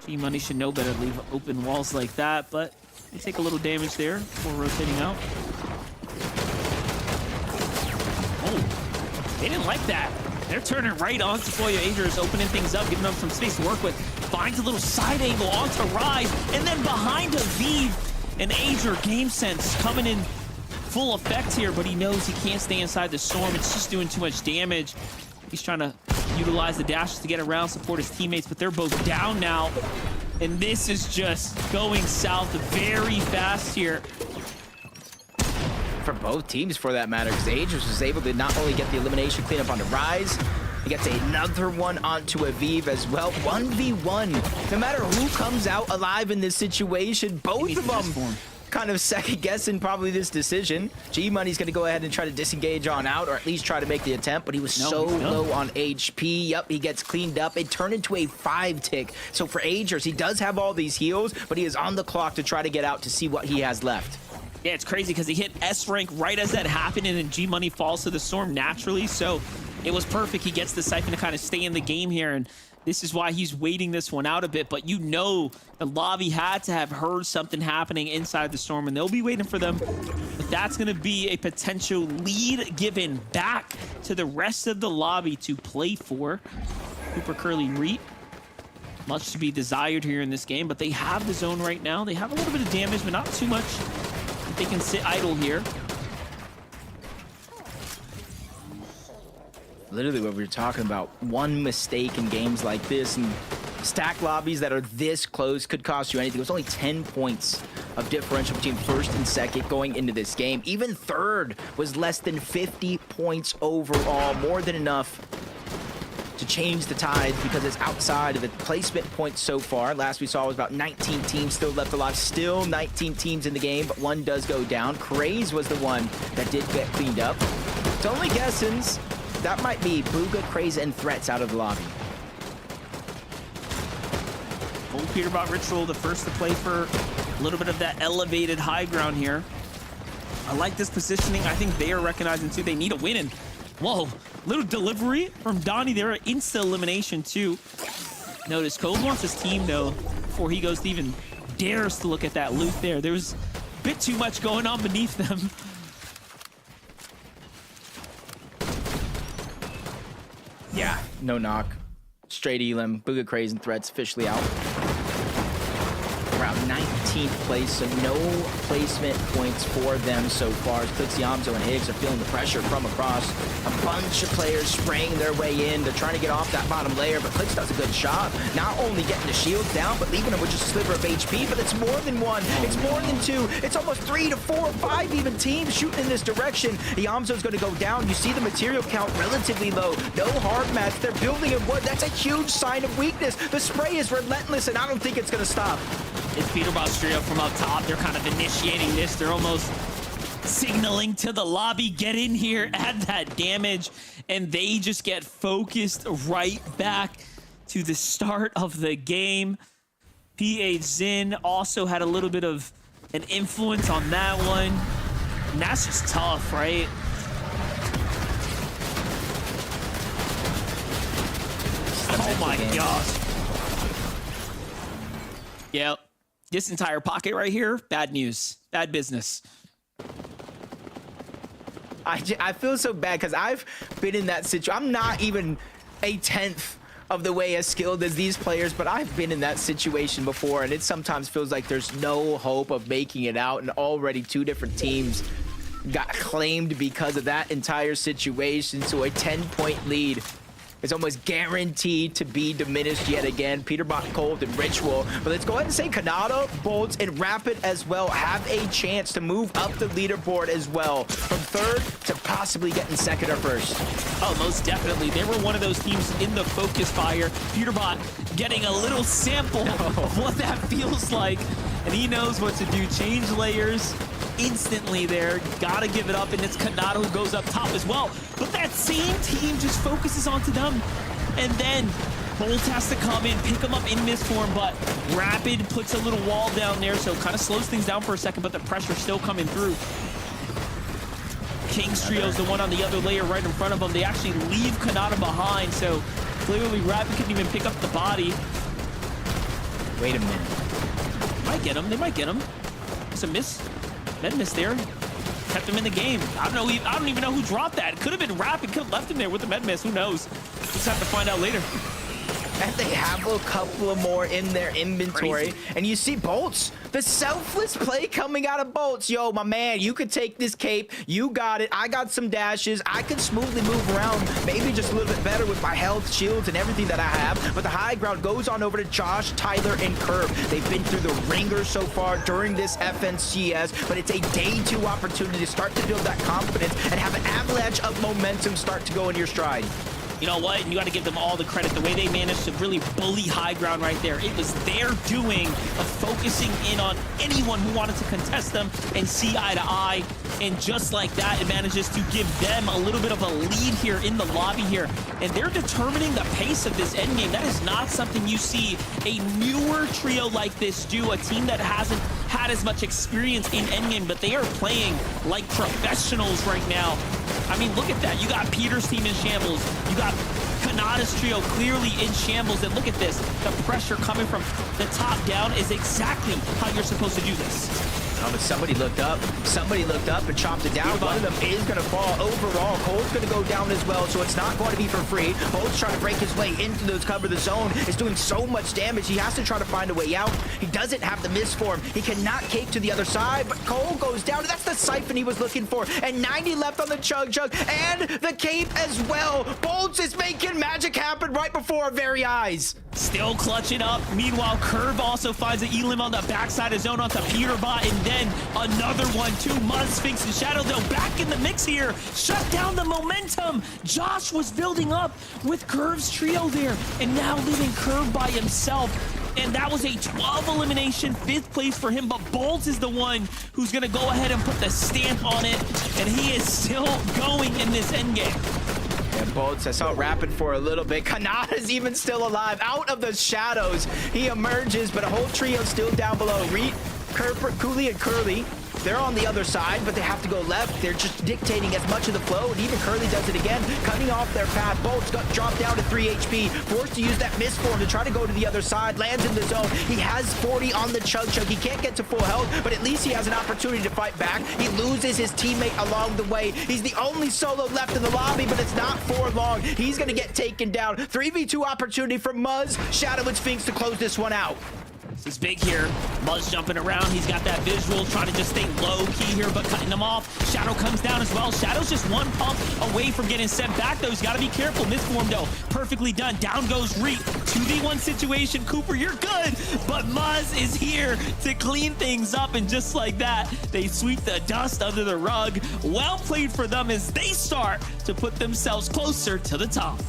G-Money should know better to leave open walls like that, but they take a little damage there before rotating out. Oh, they didn't like that. They're turning right onto Pollo. Agers, opening things up, giving them some space to work with. Finds a little side angle onto Rise, and then behind Aviv, and Ager game sense coming in full effect here, but he knows he can't stay inside the storm. It's just doing too much damage. He's trying to utilize the dashes to get around, support his teammates, but they're both down now. And this is just going south very fast here. For both teams, for that matter, because Agers was able to not only get the elimination cleanup onto Rise, he gets another one onto Aviv as well. 1v1. No matter who comes out alive in this situation, both of them kind of second-guessing probably this decision. G-Money's going to go ahead and try to disengage on out, or at least try to make the attempt, but he was so low on HP. Yep, he gets cleaned up. It turned into a 5-tick. So for Agers, he does have all these heals, but he is on the clock to try to get out to see what he has left. Yeah, it's crazy because he hit S rank right as that happened, and then G-Money falls to the storm naturally, so it was perfect. He gets the Siphon to kind of stay in the game here, and this is why he's waiting this one out a bit, but you know the lobby had to have heard something happening inside the storm, and they'll be waiting for them. But that's going to be a potential lead given back to the rest of the lobby to play for. Cooper Curly Reet. Much to be desired here in this game, but they have the zone right now. They have a little bit of damage, but not too much. They can sit idle here. Literally what we were talking about. One mistake in games like this and stack lobbies that are this close could cost you anything. It was only 10 points of differential between first and second going into this game. Even third was less than 50 points overall. More than enough to change the tides because it's outside of the placement points so far. Last we saw was about 19 teams still left alive. Still 19 teams in the game, but one does go down. Craze was the one that did get cleaned up. It's only guessings. That might be Booga, Craze, and Threats out of the lobby. Old Peterbot Ritual, the first to play for a little bit of that elevated high ground here. I like this positioning. I think they are recognizing too they need a win. And whoa, little delivery from Donnie there. Insta elimination too. Notice Cold wants his team though before he goes to even dares to look at that loot there. There was a bit too much going on beneath them. Yeah, no knock. Straight elim, Booga, Craze, and Threats officially out. Around 19th place, so no placement points for them so far. Clix, Yamzo, and Higgs are feeling the pressure from across. A bunch of players spraying their way in. They're trying to get off that bottom layer, but Clix does a good job. Not only getting the shields down, but leaving them with just a sliver of HP, but it's more than one. It's more than two. It's almost 3 to 4 or 5 even teams shooting in this direction. Yamzo's going to go down. You see the material count relatively low. No hard mats. They're building in wood. That's a huge sign of weakness. The spray is relentless, and I don't think it's going to stop. It's Peterbot trio from up top. They're kind of initiating this. They're almost signaling to the lobby, get in here, add that damage, and they just get focused right back to the start of the game. PH Zin also had a little bit of an influence on that one. And that's just tough, right? Oh my gosh. Yep. This entire pocket right here, bad news, bad business. I feel so bad because I've been in that situation. I'm not even a 10th of the way as skilled as these players, but I've been in that situation before, and it sometimes feels like there's no hope of making it out, and already 2 different teams got claimed because of that entire situation. So a 10-point lead is almost guaranteed to be diminished yet again. Peterbot, Cold, and Ritual. But let's go ahead and say Kanata, Bolts, and Rapid as well have a chance to move up the leaderboard as well. From third to possibly getting second or first. Oh, most definitely. They were one of those teams in the focus fire. Peterbot getting a little sample of what that feels like. And he knows what to do. Change layers instantly there. Gotta give it up, and it's Kanata who goes up top as well. But that same team just focuses onto them. And then Bolt has to come in, pick him up in misform, but Rapid puts a little wall down there, so kind of slows things down for a second, but the pressure's still coming through. King's Trio's the one on the other layer right in front of them. They actually leave Kanata behind, so clearly Rapid couldn't even pick up the body. Wait a minute. Might get him. They might get him. It's a miss. Med miss there. Kept him in the game. I don't even know who dropped that. It could have been Rapid. Could have left him there with the med miss. Who knows? Just have to find out later. And they have a couple of more in their inventory. Crazy. And you see Bolts, the selfless play coming out of Bolts. Yo, my man, you could take this cape. You got it. I got some dashes. I could smoothly move around, maybe just a little bit better with my health, shields, and everything that I have. But the high ground goes on over to Josh, Tyler, and Curve. They've been through the ringer so far during this FNCS, but it's a day 2 opportunity to start to build that confidence and have an avalanche of momentum start to go in your stride. You know what? You got to give them all the credit. The way they managed to really bully high ground right there. It was their doing of focusing in on anyone who wanted to contest them and see eye to eye. And just like that, it manages to give them a little bit of a lead here in the lobby here. And they're determining the pace of this endgame. That is not something you see a newer trio like this do. A team that hasn't had as much experience in endgame, but they are playing like professionals right now. I mean, look at that. You got Peter's team in shambles. You got Kanata's trio clearly in shambles. And look at this. The pressure coming from the top down is exactly how you're supposed to do this. But somebody looked up. Somebody looked up and chopped it down. One of them is going to fall. Overall, Cole's going to go down as well, so it's not going to be for free. Cole's trying to break his way into those cover. The zone is doing so much damage. He has to try to find a way out. He doesn't have the misform. He cannot cape to the other side, but Cole goes down. That's the siphon he was looking for. And 90 left on the chug and the cape as well. Bolts is making magic happen right before our very eyes. Still clutching up. Meanwhile, Curve also finds an Elim on the backside of zone onto Peterbot, and then another one too. Muzz, Sphinx, and Shadow though back in the mix here. Shut down the momentum. Josh was building up with Curve's trio there, and now leaving Curve by himself. And that was a 12 elimination, 5th place for him, but Bolts is the one who's gonna go ahead and put the stamp on it, and he is still going in this endgame. And Bolts, I saw it rapping for a little bit. Kanata's even still alive. Out of the shadows, he emerges, but a whole trio still down below. Reed, Cooley, and Curly. They're on the other side, but they have to go left. They're just dictating as much of the flow, and even Curly does it again, cutting off their path. Bolts got dropped down to 3 HP, forced to use that misform to try to go to the other side, lands in the zone. He has 40 on the chug. He can't get to full health, but at least he has an opportunity to fight back. He loses his teammate along the way. He's the only solo left in the lobby, but it's not for long. He's gonna get taken down. 3v2 opportunity for Muzz, Shadow, and Sphinx to close this one out. This is big here. Muzz jumping around. He's got that visual, trying to just stay low key here, but cutting them off. Shadow comes down as well. Shadow's just one pump away from getting sent back, though. He's got to be careful. Misform, though. Perfectly done. Down goes Reet. 2v1 situation. Cooper, you're good. But Muzz is here to clean things up, and just like that, they sweep the dust under the rug. Well played for them as they start to put themselves closer to the top.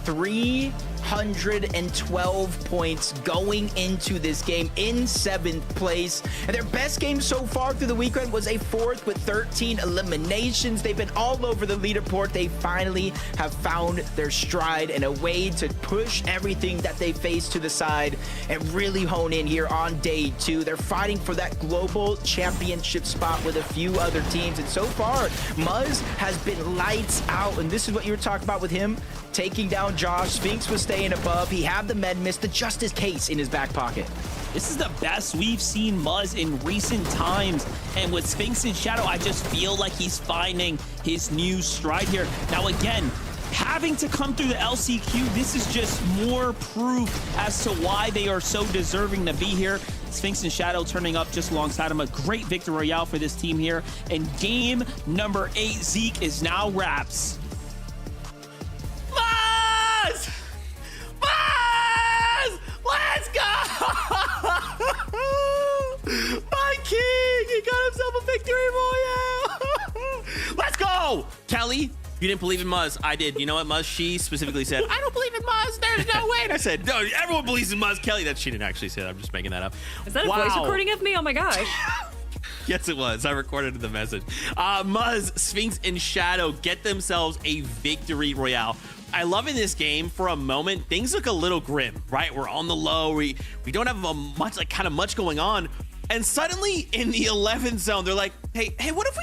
312 points going into this game in 7th place, and their best game so far through the weekend was a 4th with 13 eliminations. They've been all over the leaderboard. They finally have found their stride and a way to push everything that they face to the side and really hone in here on day 2. They're fighting for that global championship spot with a few other teams, and so far Muzz has been lights out, and this is what you were talking about with him taking down Josh. Sphinx was staying above. He had the med miss, the justice case in his back pocket. This is the best we've seen Muzz in recent times. And with Sphinx and Shadow, I just feel like he's finding his new stride here. Now, again, having to come through the LCQ, this is just more proof as to why they are so deserving to be here. Sphinx and Shadow turning up just alongside him. A great victory royale for this team here. And game number 8, Zeke, is now wraps. Let's go! My king! He got himself a victory royale! Let's go! Kelly, you didn't believe in Muzz. I did. You know what, Muzz? She specifically said, I don't believe in Muzz. There's no way. And I said, no, everyone believes in Muzz. Kelly, that she didn't actually say that. I'm just making that up. Is that a voice recording of me? Oh my gosh. Yes, it was. I recorded the message. Muzz, Sphinx, and Shadow get themselves a victory royale. I love in this game, for a moment, things look a little grim, right? We're on the low. We don't have much going on. And suddenly in the 11th zone, they're like, hey, what if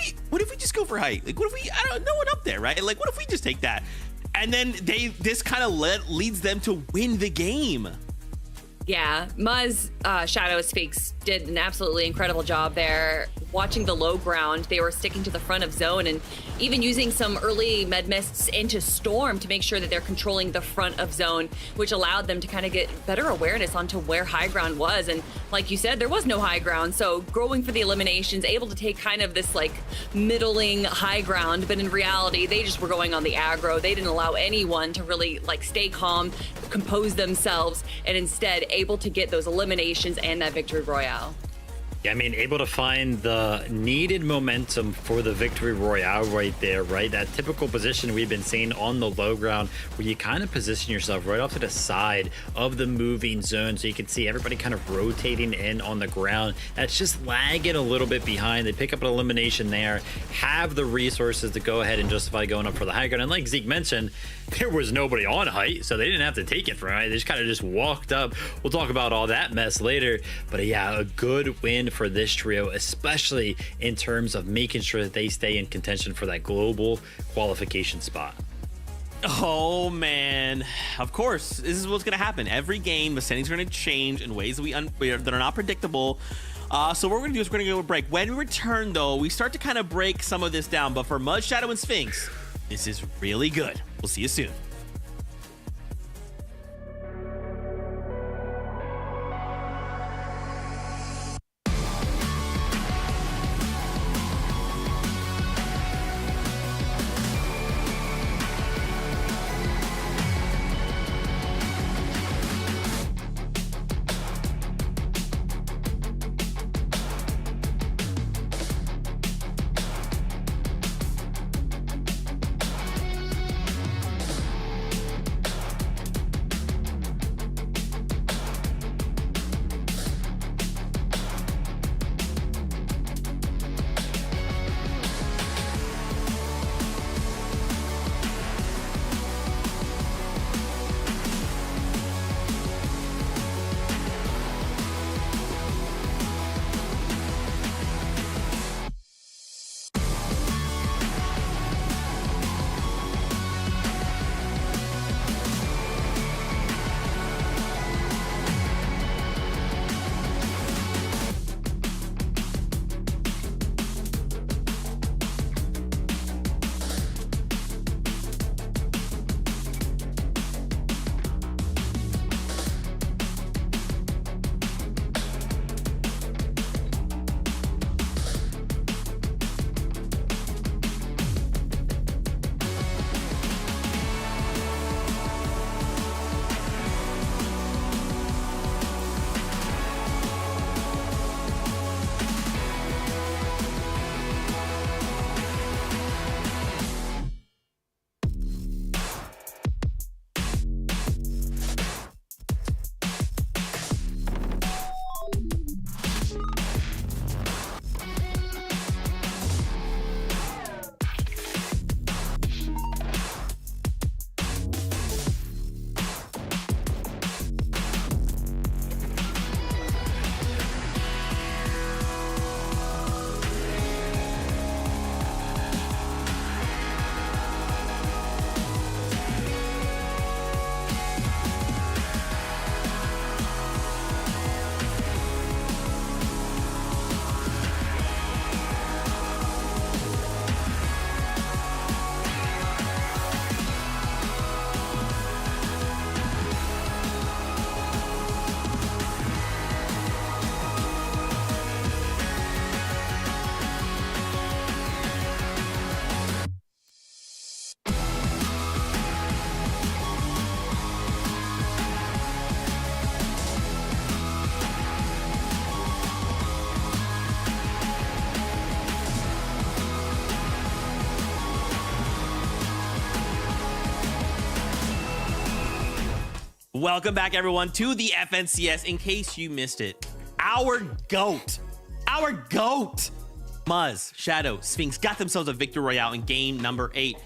we just go for height? Like, what if we, I don't know, one up there, right? Like, what if we just take that? And then this kind of leads them to win the game. Yeah, Muzz, Shadow, Sphinx did an absolutely incredible job there. Watching the low ground, they were sticking to the front of zone and even using some early med mists into Storm to make sure that they're controlling the front of zone, which allowed them to kind of get better awareness onto where high ground was. And like you said, there was no high ground. So going for the eliminations, able to take kind of this like middling high ground, but in reality, they just were going on the aggro. They didn't allow anyone to really like stay calm, compose themselves, and instead able to get those eliminations and that victory royale. Yeah, I mean, able to find the needed momentum for the victory royale right there, right? That typical position we've been seeing on the low ground where you kind of position yourself right off to the side of the moving zone so you can see everybody kind of rotating in on the ground. That's just lagging a little bit behind. They pick up an elimination there, have the resources to go ahead and justify going up for the high ground. And like Zeke mentioned, there was nobody on height, so they didn't have to take it from height. They just kind of just walked up. We'll talk about all that mess later. But yeah, a good win for this trio, especially in terms of making sure that they stay in contention for that global qualification spot. Oh man, of course, this is what's gonna happen. Every game, the settings are gonna change in ways that that are not predictable. So what we're gonna do is we're gonna go to a break. When we return, though, we start to kind of break some of this down. But for Mud, Shadow, and Sphinx, this is really good. We'll see you soon. Welcome back, everyone, to the FNCS. In case you missed it, our GOAT, Muzz, Shadow, Sphinx got themselves a victory royale in game number 8.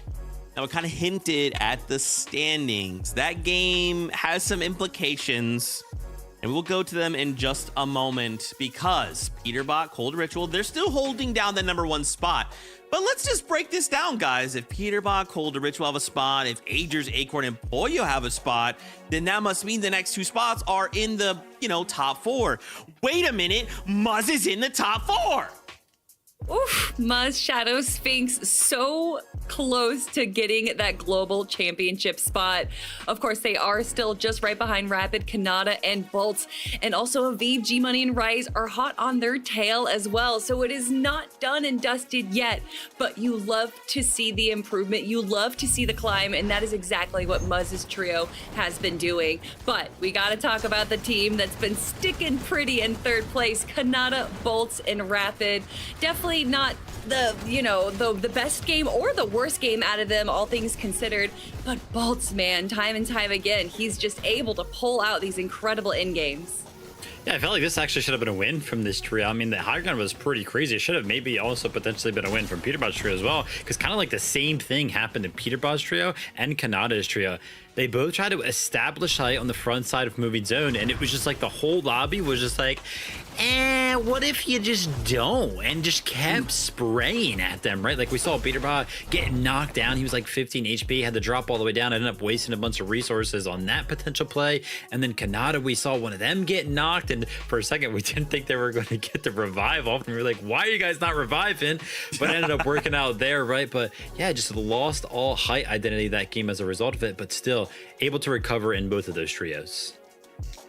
Now, it kind of hinted at the standings. That game has some implications, and we'll go to them in just a moment because Peterbot, Cold Ritual, they're still holding down the #1 spot. But let's just break this down, guys. If Peterbot, Cold Ritual have a spot, if Agers, Acorn, and Pollo have a spot, then that must mean the next 2 spots are in the, top 4. Wait a minute, Muzz is in the top 4. Oof, Muzz, Shadow, Sphinx, so close to getting that global championship spot. Of course, they are still just right behind Rapid, Kanata, and Bolts. And also Aviv, G-Money, and Rise are hot on their tail as well. So it is not done and dusted yet, but you love to see the improvement. You love to see the climb, and that is exactly what Muzz's trio has been doing. But we got to talk about the team that's been sticking pretty in 3rd place, Kanata, Bolts, and Rapid. Definitely not the best game or the worst game out of them, all things considered. But Bolts, man, time and time again, he's just able to pull out these incredible end games. Yeah, I felt like this actually should have been a win from this trio. I mean, the high ground was pretty crazy. It should have maybe also potentially been a win from Peterbot's trio as well, because kind of like the same thing happened in Peterbot's trio and Kanata's trio. They both tried to establish height on the front side of moving zone, and it was just like the whole lobby was just like, what if you just don't? And just kept spraying at them, right? Like we saw Peterbot get knocked down. He was like 15 HP, had to drop all the way down, ended up wasting a bunch of resources on that potential play. And then Kanata, we saw one of them get knocked, and for a second we didn't think they were going to get the revive off, and we were like, why are you guys not reviving? But it ended up working out there, right? But yeah, just lost all height identity that game as a result of it, but still able to recover in both of those trios.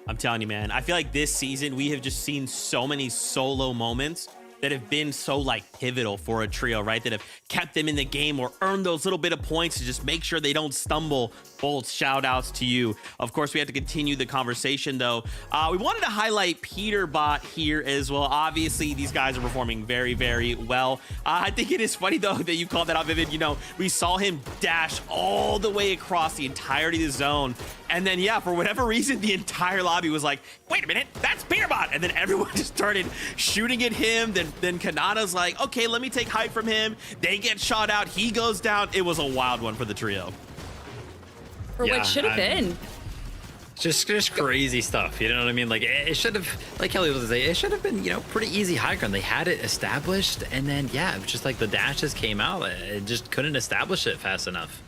I'm telling you, man, I feel like this season we have just seen so many solo moments that have been so like pivotal for a trio, right? That have kept them in the game or earned those little bit of points to just make sure they don't stumble. Bolts, shout outs to you. Of course, we have to continue the conversation though. We wanted to highlight Peterbot here as well. Obviously, these guys are performing very, very well. I think it is funny though that you called that out, Vivid. You know, we saw him dash all the way across the entirety of the zone. And then, yeah, for whatever reason, the entire lobby was like, wait a minute, that's Peterbot. And then everyone just started shooting at him. Then Kanata's like, okay, let me take height from him. They get shot out. He goes down. It was a wild one for the trio. For what should have been. Just crazy stuff. You know what I mean? Like it should have, like Kelly was saying, it should have been, you know, pretty easy high ground. They had it established. And then, yeah, it was just like the dashes came out. It just couldn't establish it fast enough.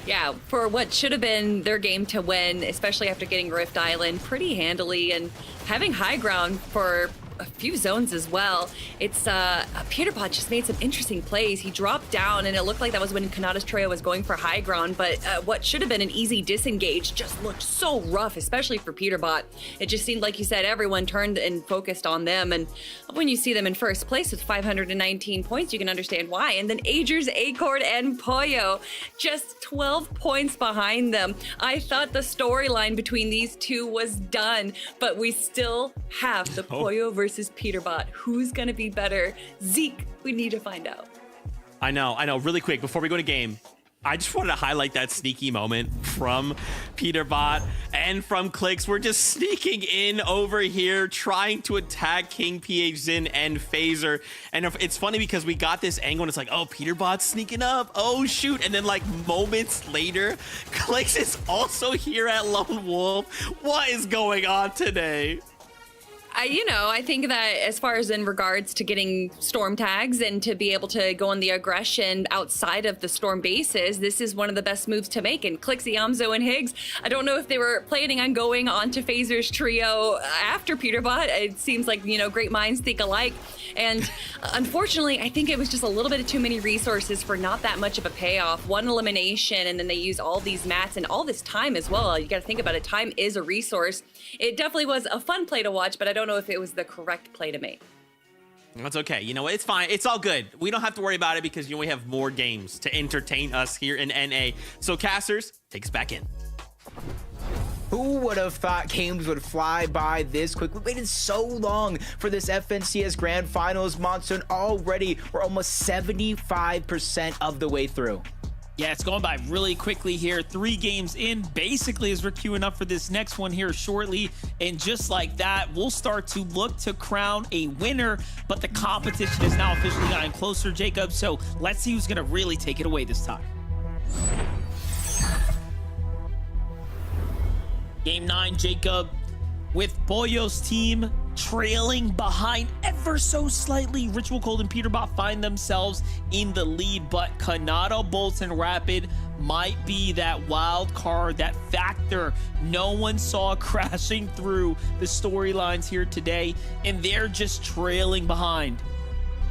Yeah, for what should have been their game to win, especially after getting Rift Island pretty handily and having high ground for a few zones as well. It's Peterbot just made some interesting plays. He dropped down and it looked like that was when Kanata's trio was going for high ground, but what should have been an easy disengage just looked so rough, especially for Peterbot. It just seemed like you said everyone turned and focused on them, and when you see them in first place with 519 points, you can understand why. And then Agers, Acorn, and Pollo just 12 points behind them. I thought the storyline between these two was done, but we still have the Pollo versus Peterbot. Who's gonna be better? Zeke, we need to find out. I know. Really quick, before we go to game, I just wanted to highlight that sneaky moment from Peterbot and from Clix. We're just sneaking in over here, trying to attack King PH Zin and Phaser. And it's funny because we got this angle and it's like, oh, Peterbot's sneaking up. Oh, shoot. And then like moments later, Clix is also here at Lone Wolf. What is going on today? I think that as far as in regards to getting storm tags and to be able to go on the aggression outside of the storm bases, this is one of the best moves to make. And Clix, Yamzo, and Higgs, I don't know if they were planning on going onto Phaser's trio after Peterbot. It seems like, great minds think alike. And unfortunately, I think it was just a little bit of too many resources for not that much of a payoff. One elimination, and then they use all these mats and all this time as well. You got to think about it. Time is a resource. It definitely was a fun play to watch, but I don't know if it was the correct play to make. That's okay. It's fine. It's all good. We don't have to worry about it because we have more games to entertain us here in NA. So casters, take us back in. Who would have thought games would fly by this quick? We waited so long for this FNCS Grand Finals, Monster, and already we're almost 75% of the way through. Yeah, it's going by really quickly here. 3 games in, basically, as we're queuing up for this next one here shortly. And just like that, we'll start to look to crown a winner. But the competition has now officially gotten closer, Jacob. So let's see who's going to really take it away this time. Game 9, Jacob, with Pollo's team trailing behind ever so slightly. Ritual Cold and Peterbot find themselves in the lead, but Kanata, Bolts, and Rapid might be that wild card, that factor no one saw crashing through the storylines here today, and they're just trailing behind.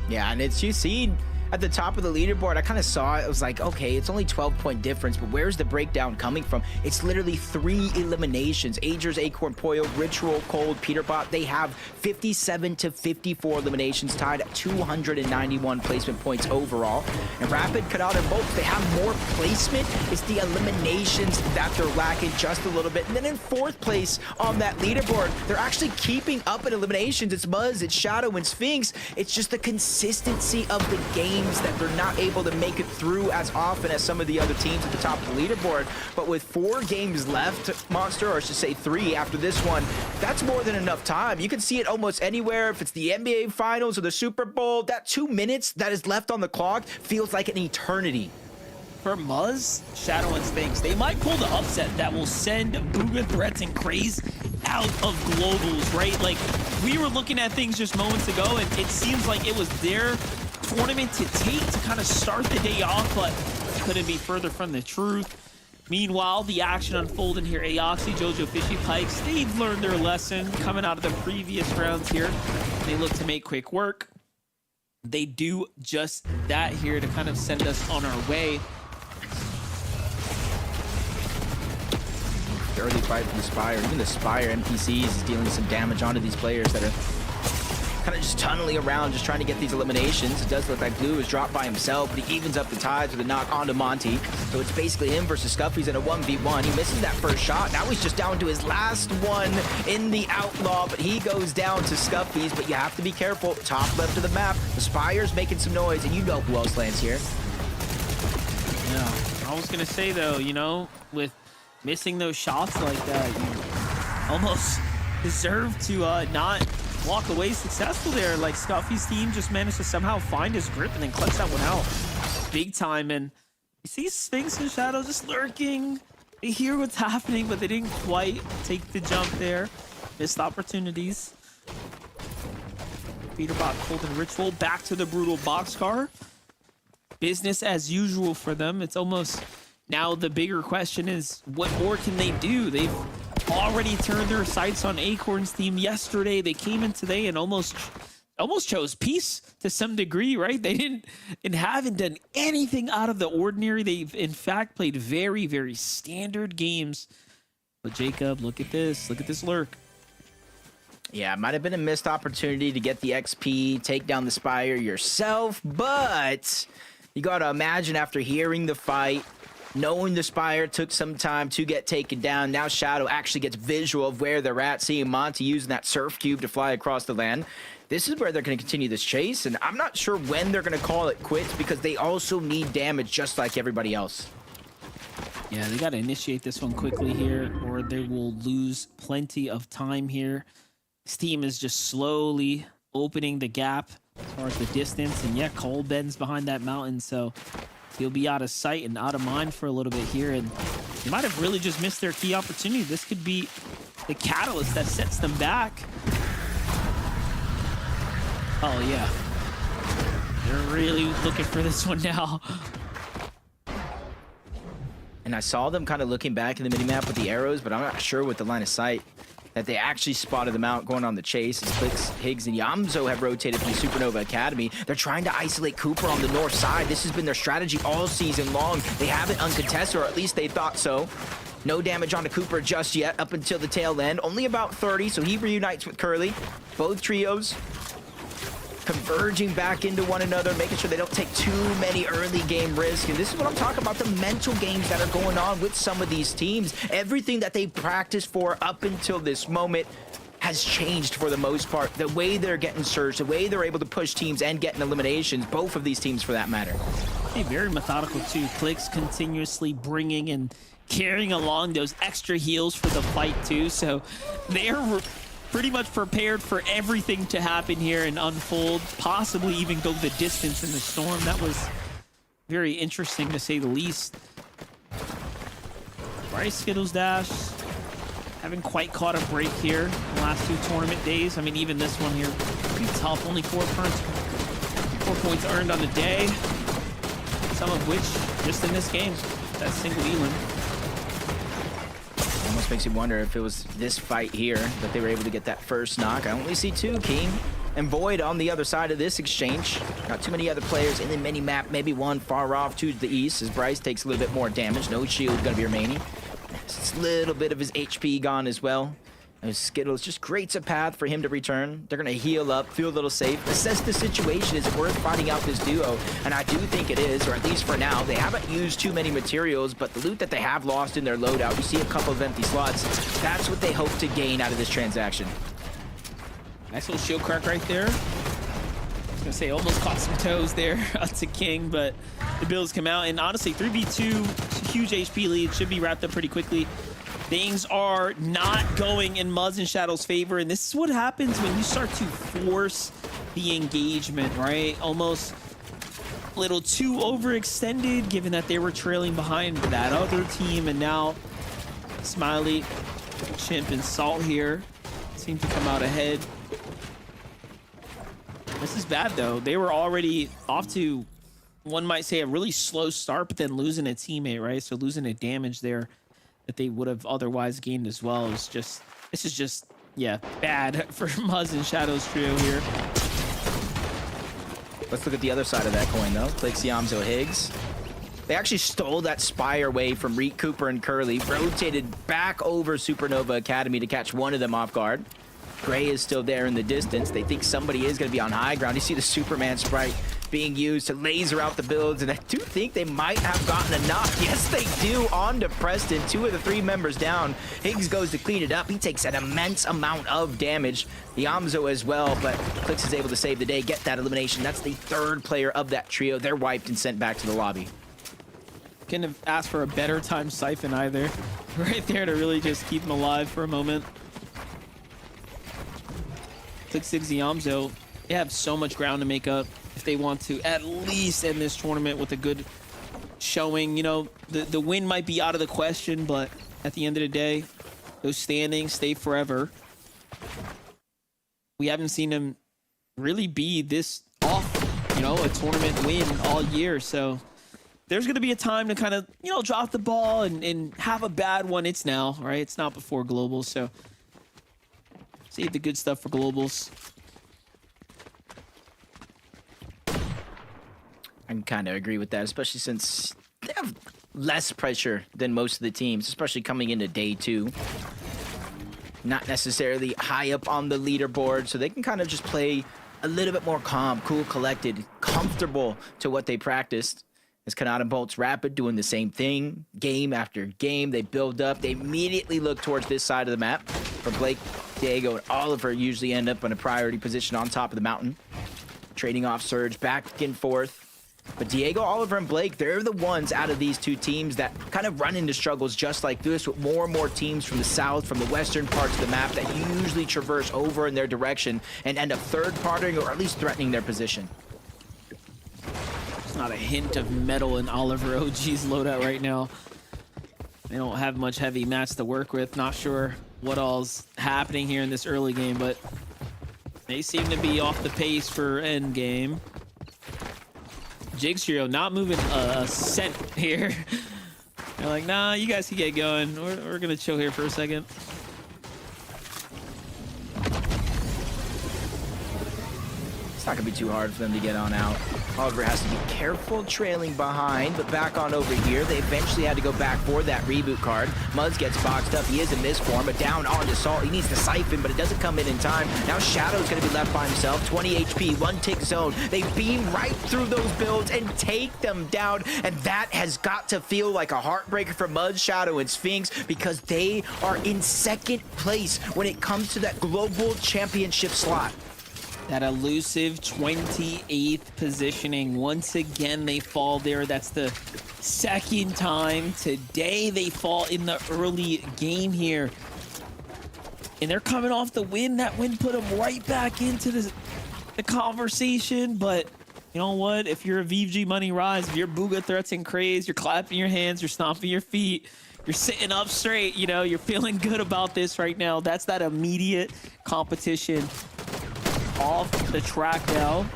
Yeah, and you see at the top of the leaderboard, I kind of saw it. I was like, okay, it's only 12-point difference, but where's the breakdown coming from? It's literally 3 eliminations. Agers, Acorn, Pollo, Ritual, Cold, Peterbot. They have 57 to 54 eliminations, tied at 291 placement points overall. And Rapid, Kanata, and Bolts, they have more placement. It's the eliminations that they're lacking just a little bit. And then in 4th place on that leaderboard, they're actually keeping up in eliminations. It's Muzz, it's Shadow, and Sphinx. It's just the consistency of the game that they're not able to make it through as often as some of the other teams at the top of the leaderboard. But with 4 games left, Monster, or I should say 3 after this one, that's more than enough time. You can see it almost anywhere. If it's the NBA Finals or the Super Bowl, that 2 minutes that is left on the clock feels like an eternity. for Muzz, Shadow, and Sphinx, they might pull the upset that will send Booga, Threats, and Craze out of globals, right? Like, we were looking at things just moments ago, and it seems like it was their tournament to take to kind of start the day off, but couldn't be further from the truth. Meanwhile, the action unfolding here. Aoxy, Jojo, Fishy Pikes, they've learned their lesson coming out of the previous rounds here. They look to make quick work. They do just that here to kind of send us on our way. The early fight from the Spire. Even the Spire NPCs is dealing some damage onto these players that are kind of just tunneling around, just trying to get these eliminations. It does look like Blue is dropped by himself, but he evens up the tides with a knock onto Monty. So it's basically him versus Scuffy's in a 1v1. He misses that first shot. Now he's just down to his last one in the Outlaw, but he goes down to Scuffy's. But you have to be careful. Top left of the map. The Spire's making some noise, and you know who else lands here. Yeah, I was going to say, though, you know, with missing those shots like that, you almost deserve to not walk away successful there. Like, Scuffy's team just managed to somehow find his grip and then clutch that one out big time. And you see Sphinx and Shadow just lurking. They hear what's happening, but they didn't quite take the jump there. Missed opportunities. Peterbot, Cold, and Ritual back to the brutal boxcar. Business as usual for them. It's almost now the bigger question is, what more can they do? They've already turned their sights on Acorn's team yesterday. They came in today and almost chose peace to some degree, right? They didn't and haven't done anything out of the ordinary. They've in fact played very, very standard games. But Jacob, look at this lurk. Yeah, it might have been a missed opportunity to get the XP, take down the Spire yourself, but you gotta imagine after hearing the fight, knowing the Spire took some time to get taken down, now Shadow actually gets visual of where they're at, seeing Monty using that surf cube to fly across the land. This is where they're going to continue this chase, and I'm not sure when they're going to call it quits because they also need damage just like everybody else. Yeah, they got to initiate this one quickly here, or they will lose plenty of time here. This team is just slowly opening the gap as far as the distance, and yeah, Cole bends behind that mountain, so he'll be out of sight and out of mind for a little bit here, and they might have really just missed their key opportunity. This could be the catalyst that sets them back. Oh, yeah. They're really looking for this one now. And I saw them kind of looking back in the minimap with the arrows, but I'm not sure with the line of sight that they actually spotted them out going on the chase as Clix, Higgs, and Yamzo have rotated from the Supernova Academy. They're trying to isolate Cooper on the north side. This has been their strategy all season long. They have it uncontested, or at least they thought so. No damage onto Cooper just yet up until the tail end. Only about 30, so he reunites with Curly. Both trios converging back into one another, making sure they don't take too many early game risks. And this is what I'm talking about, the mental games that are going on with some of these teams. Everything that they practiced for up until this moment has changed for the most part. The way they're getting surged, the way they're able to push teams and getting eliminations, both of these teams for that matter. Hey, very methodical too. Clix continuously bringing and carrying along those extra heals for the fight too. So they're pretty much prepared for everything to happen here and unfold, possibly even go the distance in the storm. That was very interesting to say the least. Bryce Skittles Dash haven't quite caught a break here in the last two tournament days. I mean, even this one here, pretty tough. Only 4 points earned on the day, some of which just in this game, that single Elam. Almost makes you wonder if it was this fight here that they were able to get that first knock. I only see 2, King and Void on the other side of this exchange. Not too many other players in the mini-map, maybe one far off to the east as Bryce takes a little bit more damage. No shield gonna be remaining. It's a little bit of his HP gone as well. And Skittles just creates a path for him to return. They're gonna heal up, feel a little safe, assess the situation. Is it worth fighting out this duo? And I do think it is, or at least for now. They haven't used too many materials, but the loot that they have lost in their loadout, you see a couple of empty slots. That's what they hope to gain out of this transaction. Nice little shield crack right there. I was gonna say almost caught some toes there to King, but the builds come out. And honestly, 3v2, huge HP lead, should be wrapped up pretty quickly. Things are not going in Muzz and Shadow's favor, and this is what happens when you start to force the engagement, right? Almost a little too overextended, given that they were trailing behind that other team, and now Smiley, Chimp, and Salt here seem to come out ahead. This is bad, though. They were already off to, one might say, a really slow start, but then losing a teammate, right? So losing a damage there that they would have otherwise gained as well is just, this is just, yeah, bad for Muzz and Shadow's trio here. Let's look at the other side of that coin, though. Clix, Yamzo, Higgs. They actually stole that Spire away from Reek, Cooper, and Curly, rotated back over Supernova Academy to catch one of them off guard. Gray is still there in the distance. They think somebody is going to be on high ground. You see the Superman sprite being used to laser out the builds, and I do think they might have gotten enough. Yes, they do. On to Preston. 2 of the 3 members down. Higgs goes to clean it up. He takes an immense amount of damage. Yamzo as well, but Clix is able to save the day, get that elimination. That's the 3rd player of that trio. They're wiped and sent back to the lobby. Couldn't have asked for a better time Siphon either. Right there to really just keep him alive for a moment. Clix, Higgs, Yamzo, they have so much ground to make up if they want to at least end this tournament with a good showing. You know, the win might be out of the question, but at the end of the day, those standings stay forever. We haven't seen them really be this off, you know, a tournament win all year. So there's going to be a time to kind of, you know, drop the ball and have a bad one. It's now, right? It's not before globals. So save the good stuff for globals. I can kind of agree with that, especially since they have less pressure than most of the teams, especially coming into day 2. Not necessarily high up on the leaderboard, so they can kind of just play a little bit more calm, cool, collected, comfortable to what they practiced. As Kanata and Bolt's Rapid doing the same thing, game after game, they build up. They immediately look towards this side of the map. For Blake, Diego, and Oliver usually end up in a priority position on top of the mountain. Trading off Surge, back and forth. But Diego, Oliver, and Blake, they're the ones out of these 2 teams that kind of run into struggles just like this, with more and more teams from the south, from the western parts of the map that usually traverse over in their direction and end up third-partying or at least threatening their position. There's not a hint of metal in Oliver OG's loadout right now. They don't have much heavy mats to work with. Not sure what all's happening here in this early game, but they seem to be off the pace for end game. Jigs trio not moving a cent here. They're like, nah, you guys can get going. We're gonna chill here for a second. It's not gonna be too hard for them to get on out. Oliver has to be careful trailing behind, but back on over here. They eventually had to go back for that reboot card. Muzz gets boxed up. He is in misform, but down on to Salt. He needs to siphon, but it doesn't come in time. Now Shadow's going to be left by himself. 20 HP, 1 tick zone. They beam right through those builds and take them down, and that has got to feel like a heartbreaker for Muzz, Shadow, and Sphinx, because they are in 2nd place when it comes to that global championship slot. That elusive 28th positioning. Once again, they fall there. That's the 2nd time today they fall in the early game here. And they're coming off the win. That win put them right back into the conversation. But you know what? If you're a VG Money Rise, if you're Booga Threats and Craze, you're clapping your hands, you're stomping your feet, you're sitting up straight, you know, you're feeling good about this right now. That's that immediate competition off the track now.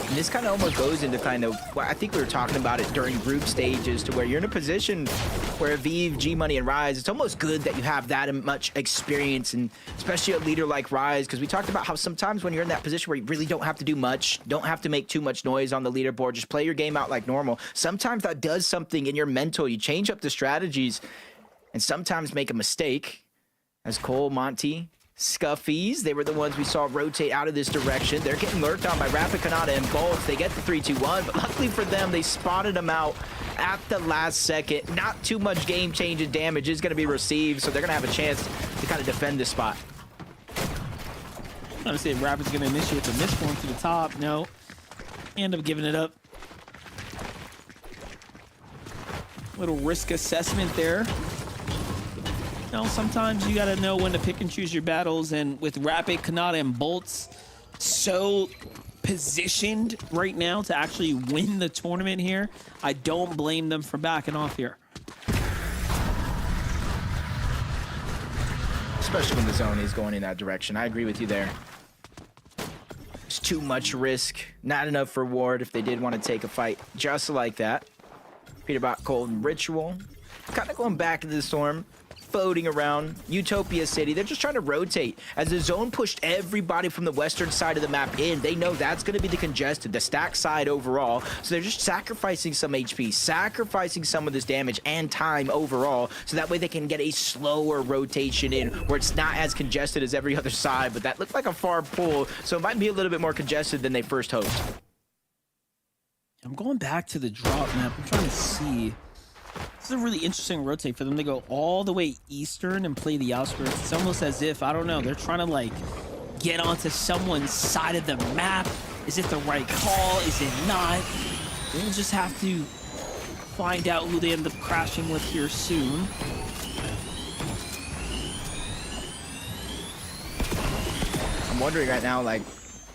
And this kind of almost goes into kind of, well, I think we were talking about it during group stages, to where you're in a position where Vive, G Money, and Rise, it's almost good that you have that much experience, and especially a leader like Rise, because we talked about how sometimes when you're in that position where you really don't have to do much, don't have to make too much noise on the leaderboard, just play your game out like normal, sometimes that does something in your mental. You change up the strategies and sometimes make a mistake. As Cole, Monty, Scuffies, they were the ones we saw rotate out of this direction. They're getting lurked on by Rapid, Kanata, and Bolts. They get the 3-2-1, but luckily for them, they spotted them out at the last second. Not too much game-changing damage is going to be received, so they're going to have a chance to kind of defend this spot. I'm going to say Rapid's going to initiate the misform to the top. No. End up giving it up. Little risk assessment there. You know, sometimes you got to know when to pick and choose your battles, and with Rapid, Kanata, and Bolts so positioned right now to actually win the tournament here. I don't blame them for backing off here. Especially when the zone is going in that direction. I agree with you there. It's too much risk, not enough reward if they did want to take a fight just like that. Peterbot Cold Ritual, kind of going back into the storm, floating around Utopia City. They're just trying to rotate. As the zone pushed everybody from the western side of the map in, they know that's going to be the congested, the stack side overall. So they're just sacrificing some HP, sacrificing some of this damage and time overall, so that way they can get a slower rotation in where it's not as congested as every other side. But that looked like a far pull, so it might be a little bit more congested than they first hoped. I'm going back to the drop map. I'm trying to see. This is a really interesting rotate for them to go all the way eastern and play the outskirts. It's almost as if, I don't know, they're trying to like get onto someone's side of the map. Is it the right call? Is it not? We'll just have to find out who they end up crashing with here soon. I'm wondering right now, like,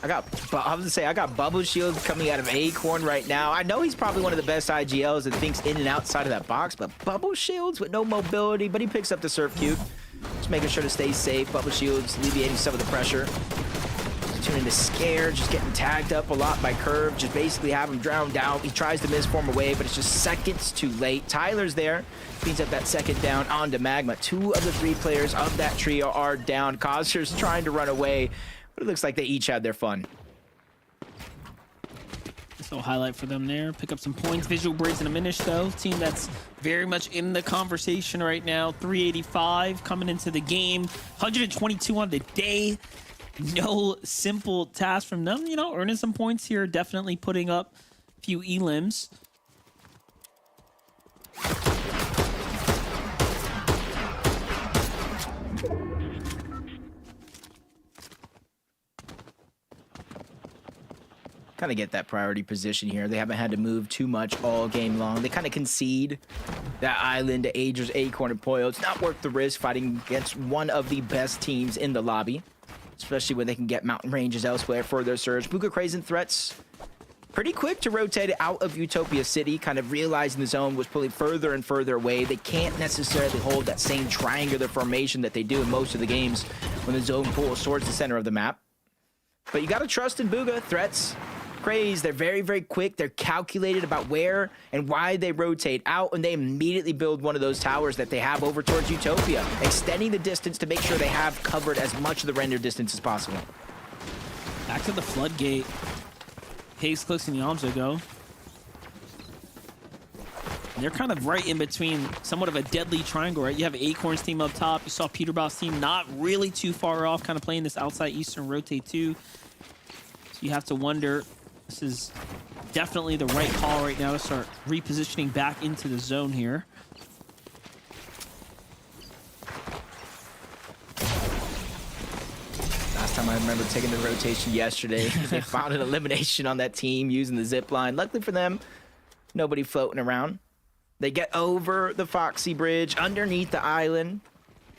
I was gonna say, I got Bubble Shield coming out of Acorn right now. I know he's probably one of the best IGLs and thinks in and outside of that box, but Bubble Shields with no mobility, but he picks up the Surf Cube. Just making sure to stay safe. Bubble Shields alleviating some of the pressure. Tuning to Scare, just getting tagged up a lot by Curve, just basically have him drowned out. He tries to misform away, but it's just seconds too late. Tyler's there, cleans up that second down onto Magma. 2 of the 3 players of that trio are down. Cozer's trying to run away, but it looks like they each had their fun. This little highlight for them there. Pick up some points. Visual Braids and a Minish, though. Team that's very much in the conversation right now. 385 coming into the game. 122 on the day. No simple task from them. You know, earning some points here. Definitely putting up a few elims. Kind of get that priority position here. They haven't had to move too much all game long. They kind of concede that island to Agers, Acorn, and Pollo. It's not worth the risk fighting against one of the best teams in the lobby, especially when they can get mountain ranges elsewhere for their surge. Buka Crazen threats pretty quick to rotate out of Utopia City, kind of realizing the zone was pulling further and further away. They can't necessarily hold that same triangular formation that they do in most of the games when the zone pulls towards the center of the map. But you got to trust in Buga. Threats, Craze, they're very, very quick. They're calculated about where and why they rotate out, and they immediately build one of those towers that they have over towards Utopia, extending the distance to make sure they have covered as much of the render distance as possible. Back to the floodgate. Hayes, Clix, and Yamza go. They're kind of right in between somewhat of a deadly triangle, right? You have Acorn's team up top. You saw Peterbot's team not really too far off, kind of playing this outside eastern rotate too. So you have to wonder, this is definitely the right call right now to start repositioning back into the zone here. Last time I remember taking the rotation yesterday, they found an elimination on that team using the zip line. Luckily for them, nobody floating around. They get over the Foxy Bridge underneath the island.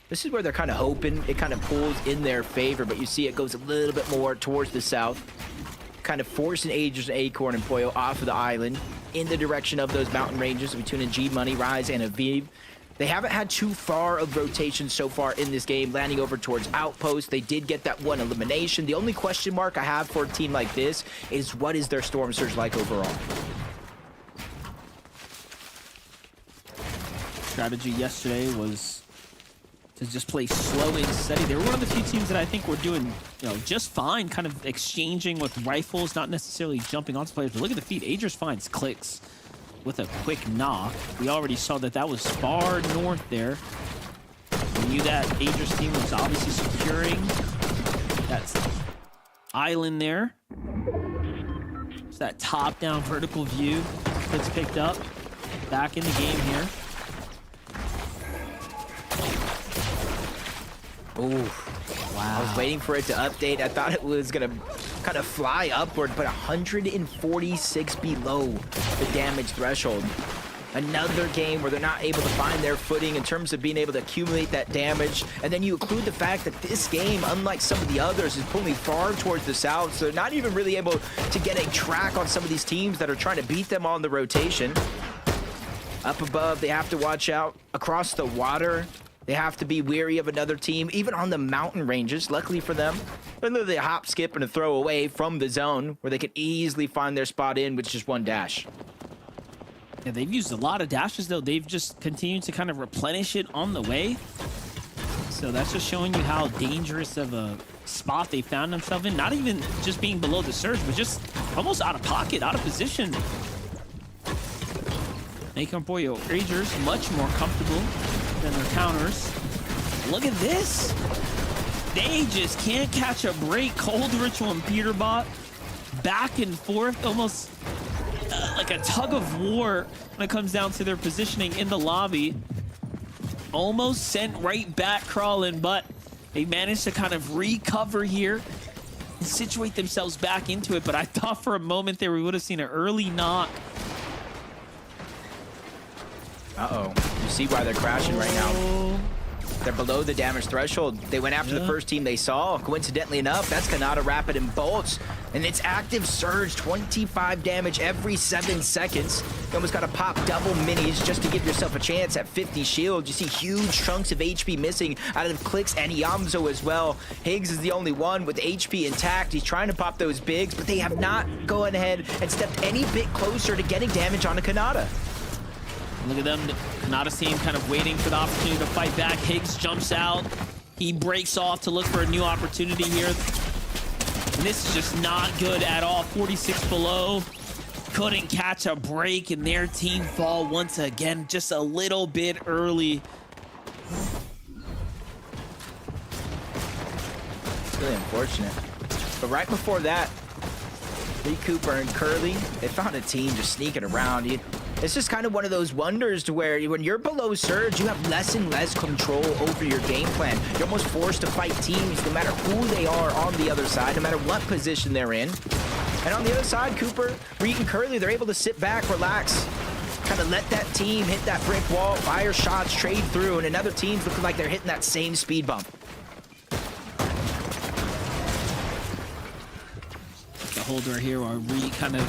This is where they're kind of hoping it kind of pulls in their favor, but you see it goes a little bit more towards the south, kind of forcing Agers, Acorn, and Pollo off of the island in the direction of those mountain ranges between G Money, Rise, and Aviv. They haven't had too far of rotation so far in this game, landing over towards Outpost. They did get that one elimination. The only question mark I have for a team like this is what is their Storm Surge like overall? Strategy yesterday was to just play slow and steady. They were one of the few teams that I think were doing, just fine, kind of exchanging with rifles, not necessarily jumping onto players. But look at the feed. Agers finds Clix with a quick knock. We already saw that was far north there. We knew that Agers team was obviously securing that island there. It's that top-down vertical view. Clix picked up. Back in the game here. Ooh, wow. I was waiting for it to update. I thought it was going to kind of fly upward, but 146 below the damage threshold. Another game where they're not able to find their footing in terms of being able to accumulate that damage. And then you include the fact that this game, unlike some of the others, is pulling far towards the south. So they're not even really able to get a track on some of these teams that are trying to beat them on the rotation. Up above, they have to watch out. Across the water, they have to be wary of another team, even on the mountain ranges. Luckily for them, they're literally a hop, skip, and a throw away from the zone where they can easily find their spot in with just one dash. Yeah, they've used a lot of dashes, though. They've just continued to kind of replenish it on the way. So that's just showing you how dangerous of a spot they found themselves in. Not even just being below the surge, but just almost out of pocket, out of position. Making Pollo Ragers much more comfortable than their counters. Look at this. They just can't catch a break. Cold Ritual and Peterbot back and forth, almost like a tug of war when it comes down to their positioning in the lobby. Almost sent right back crawling, but they managed to kind of recover here and situate themselves back into it. But I thought for a moment there we would have seen an early knock. Uh-oh. You see why they're crashing right now. They're below the damage threshold. They went after the first team they saw. Coincidentally enough, that's Kanata Rapid and Bolts. And it's active surge, 25 damage every 7 seconds. You almost got to pop double minis just to give yourself a chance at 50 shield. You see huge chunks of HP missing out of Clix and Yamzo as well. Higgs is the only one with HP intact. He's trying to pop those bigs, but they have not gone ahead and stepped any bit closer to getting damage on a Kanata. Look at them, Kanata's team kind of waiting for the opportunity to fight back. Higgs jumps out. He breaks off to look for a new opportunity here. And this is just not good at all. 46 below. Couldn't catch a break, and their team fall once again just a little bit early. It's really unfortunate. But right before that, Lee Cooper and Curly, they found a team just sneaking around. It's just kind of one of those wonders to where when you're below surge, you have less and less control over your game plan. You're almost forced to fight teams no matter who they are on the other side, no matter what position they're in. And on the other side, Cooper, Reed, and Curly, they're able to sit back, relax, kind of let that team hit that brick wall, fire shots, trade through, and another team's looking like they're hitting that same speed bump. The holder here, or Reed kind of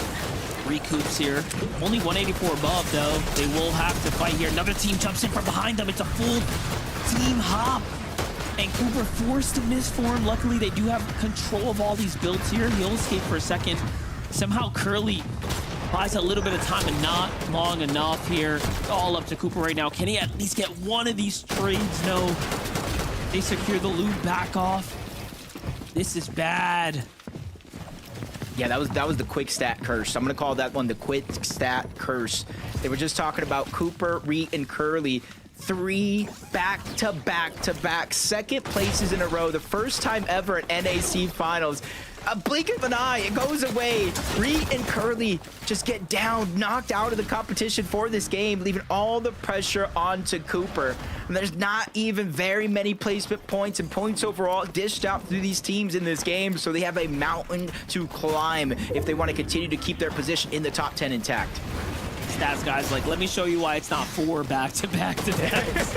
recoups here. Only 184 above, though. They will have to fight here. Another team jumps in from behind them. It's a full team hop. And Cooper forced to misform. Luckily, they do have control of all these builds here. He'll escape for a second. Somehow, Curly buys a little bit of time and not long enough here. It's all up to Cooper right now. Can he at least get one of these trades? No. They secure the loot back off. This is bad. Yeah, that was the quick stat curse. I'm gonna call that one the quick stat curse. They were just talking about Cooper, Reed, and Curly. 3 back-to-back second places in a row. The first time ever at NAC Finals. A blink of an eye, it goes away. Reed and Curly just get down, knocked out of the competition for this game, leaving all the pressure onto Cooper. And there's not even very many placement points and points overall dished out through these teams in this game, so they have a mountain to climb if they want to continue to keep their position in the top 10 intact. Stats guys, like, let me show you why it's not 4 back-to-back-to-backs.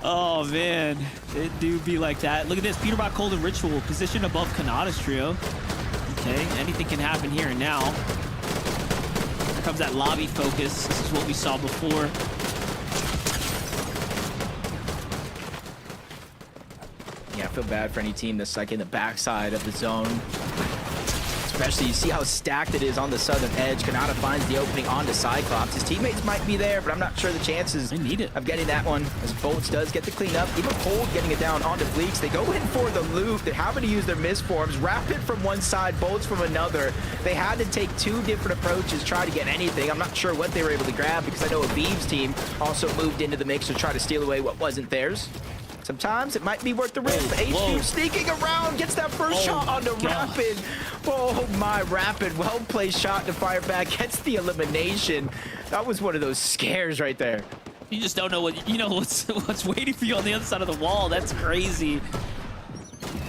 Oh man, it do be like that. Look at this, Peterbot, Cold, and Ritual positioned above Kanata's trio. Okay, anything can happen here and now. Here comes that lobby focus. This is what we saw before. Yeah, I feel bad for any team that's like in the backside of the zone. Especially, you see how stacked it is on the southern edge. Kanata finds the opening onto Cyclops. His teammates might be there, but I'm not sure the chances They need it. of getting that one, as Bolts does get the cleanup. Even Cold getting it down onto Fleeks. They go in for the loop. They're having to use their misforms. Rapid from one side, Bolts from another. They had to take 2 different approaches, try to get anything. I'm not sure what they were able to grab, because I know Aviv's team also moved into the mix to try to steal away what wasn't theirs. Sometimes it might be worth the risk. HQ sneaking around, gets that first shot onto Rapid. Oh my, Rapid, well-placed shot to fire back, gets the elimination. That was one of those scares right there. You just don't know what's waiting for you on the other side of the wall. That's crazy.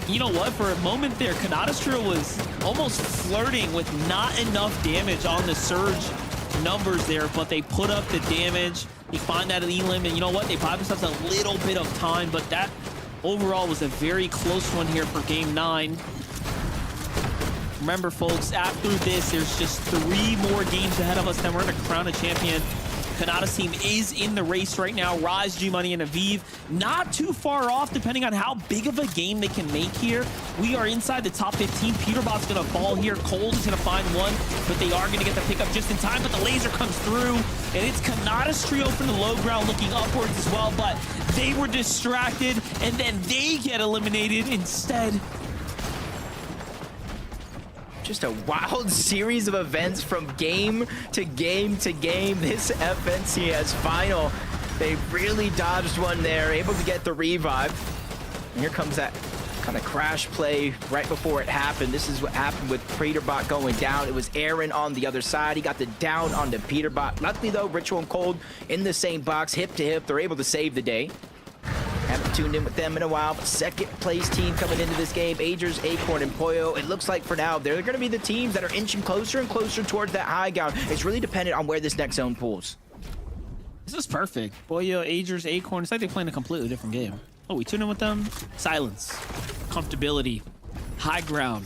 You know what? For a moment there, Kanata's trio was almost flirting with not enough damage on the surge numbers there, but they put up the damage. You find that Elim, and you know what? They buy themselves a little bit of time, but that overall was a very close one here for game 9. Remember, folks, after this, there's just 3 more games ahead of us, then we're going to crown a champion. Kanata's team is in the race right now. Rise, G-Money, and Aviv not too far off, depending on how big of a game they can make here. We are inside the top 15. Peterbot's going to fall here. Cold is going to find one, but they are going to get the pickup just in time. But the laser comes through, and it's Kanata's trio from the low ground looking upwards as well, but they were distracted, and then they get eliminated instead. Just a wild series of events from game to game to game. This FNCS final, they really dodged one there, able to get the revive. And here comes that kind of crash play right before it happened. This is what happened with Peterbot going down. It was Aaron on the other side. He got the down onto Peterbot. Luckily though, Ritual and Cold in the same box, hip to hip. They're able to save the day. Haven't tuned in with them in a while, but second place team coming into this game, Agers, Acorn, and Pollo. It looks like for now, they're going to be the teams that are inching closer and closer towards that high ground. It's really dependent on where this next zone pulls. This is perfect. Pollo, Agers, Acorn, it's like they're playing a completely different game. Oh, we tune in with them? Silence, comfortability, high ground,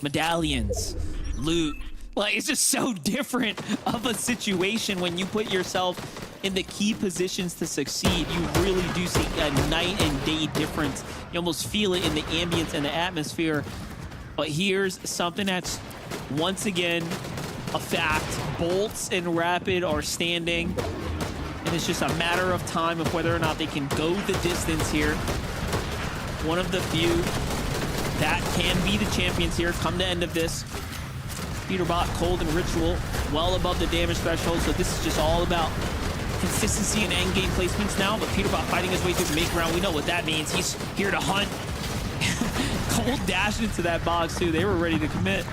medallions, loot. Like, it's just so different of a situation when you put yourself in the key positions to succeed. You really do see a night and day difference. You almost feel it in the ambience and the atmosphere. But here's something that's, once again, a fact. Bolts and Rapid are standing, and it's just a matter of time of whether or not they can go the distance here. One of the few that can be the champions here come the end of this. Peterbot, Cold, and Ritual well above the damage threshold, so this is just all about consistency and end game placements now. But Peterbot fighting his way through the make round. We know what that means. He's here to hunt. Cold dashed into that box too. They were ready to commit.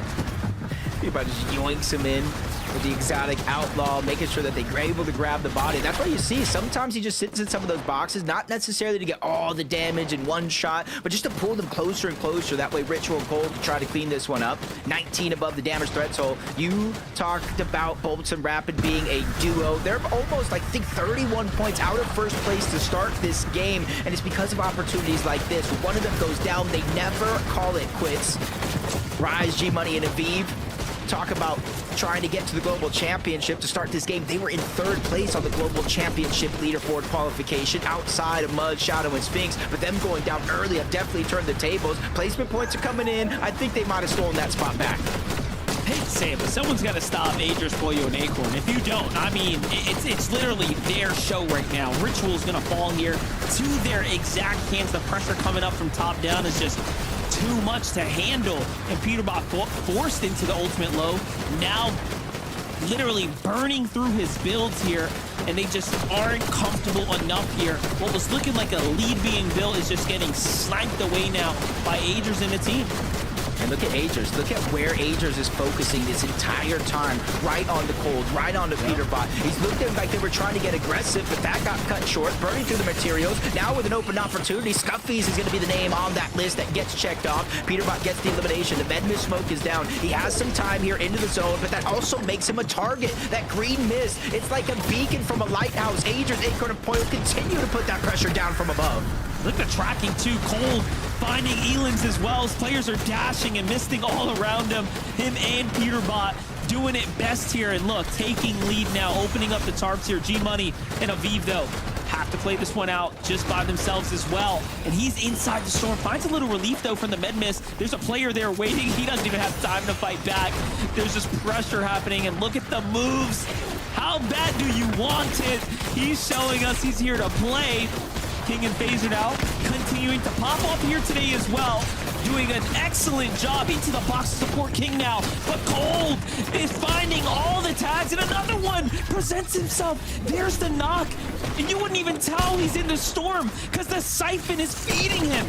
Peterbot just yoinks him in with the exotic outlaw, making sure that they're able to grab the body. That's why you see sometimes he just sits in some of those boxes, not necessarily to get all the damage in one shot, but just to pull them closer and closer. That way Ritual and Cold can try to clean this one up. 19 above the damage threshold. You talked about Bolts and Rapid being a duo. They're almost, like, I think 31 points out of first place to start this game, and it's because of opportunities like this. When one of them goes down, they never call it quits. Rise, G-Money, and Aviv talk about trying to get to the global championship to start this game. They were in 3rd place on the global championship leaderboard qualification outside of Mud, Shadow, and Sphinx, but them going down early have definitely turned the tables. Placement points are coming in. I think they might have stolen that spot back. I hate to say it, but someone's got to stop Agers, Pollo, and Acorn. If you don't, I mean, it's literally their show right now. Ritual's going to fall here to their exact hands. The pressure coming up from top down is just too much to handle, and Peterbot forced into the ultimate low, now literally burning through his builds here, and they just aren't comfortable enough here. What was looking like a lead being built is just getting slanked away now by Agers and the team. And look at Agers. Look at where Agers is focusing this entire time. Right on the Cold, right on the Peterbot. He's looking like they were trying to get aggressive, but that got cut short, burning through the materials. Now with an open opportunity, Scuffies is going to be the name on that list that gets checked off. Peterbot gets the elimination. The med mist smoke is down. He has some time here into the zone, but that also makes him a target. That green mist, it's like a beacon from a lighthouse. Agers, Acorn, and Pollo continue to put that pressure down from above. Look at the tracking too. Cold finding Elins as well. As players are dashing and misting all around him. Him and Peterbot doing it best here. And look, taking lead now, opening up the tarps here. G-Money and Aviv, though, have to play this one out just by themselves as well. And he's inside the storm. Finds a little relief, though, from the med mist. There's a player there waiting. He doesn't even have time to fight back. There's just pressure happening. And look at the moves. How bad do you want it? He's showing us he's here to play. King and Phaser now continuing to pop up here today as well, doing an excellent job into the box to support King now, but Cold is finding all the tags, and another one presents himself. There's the knock, and you wouldn't even tell he's in the storm because the siphon is feeding him.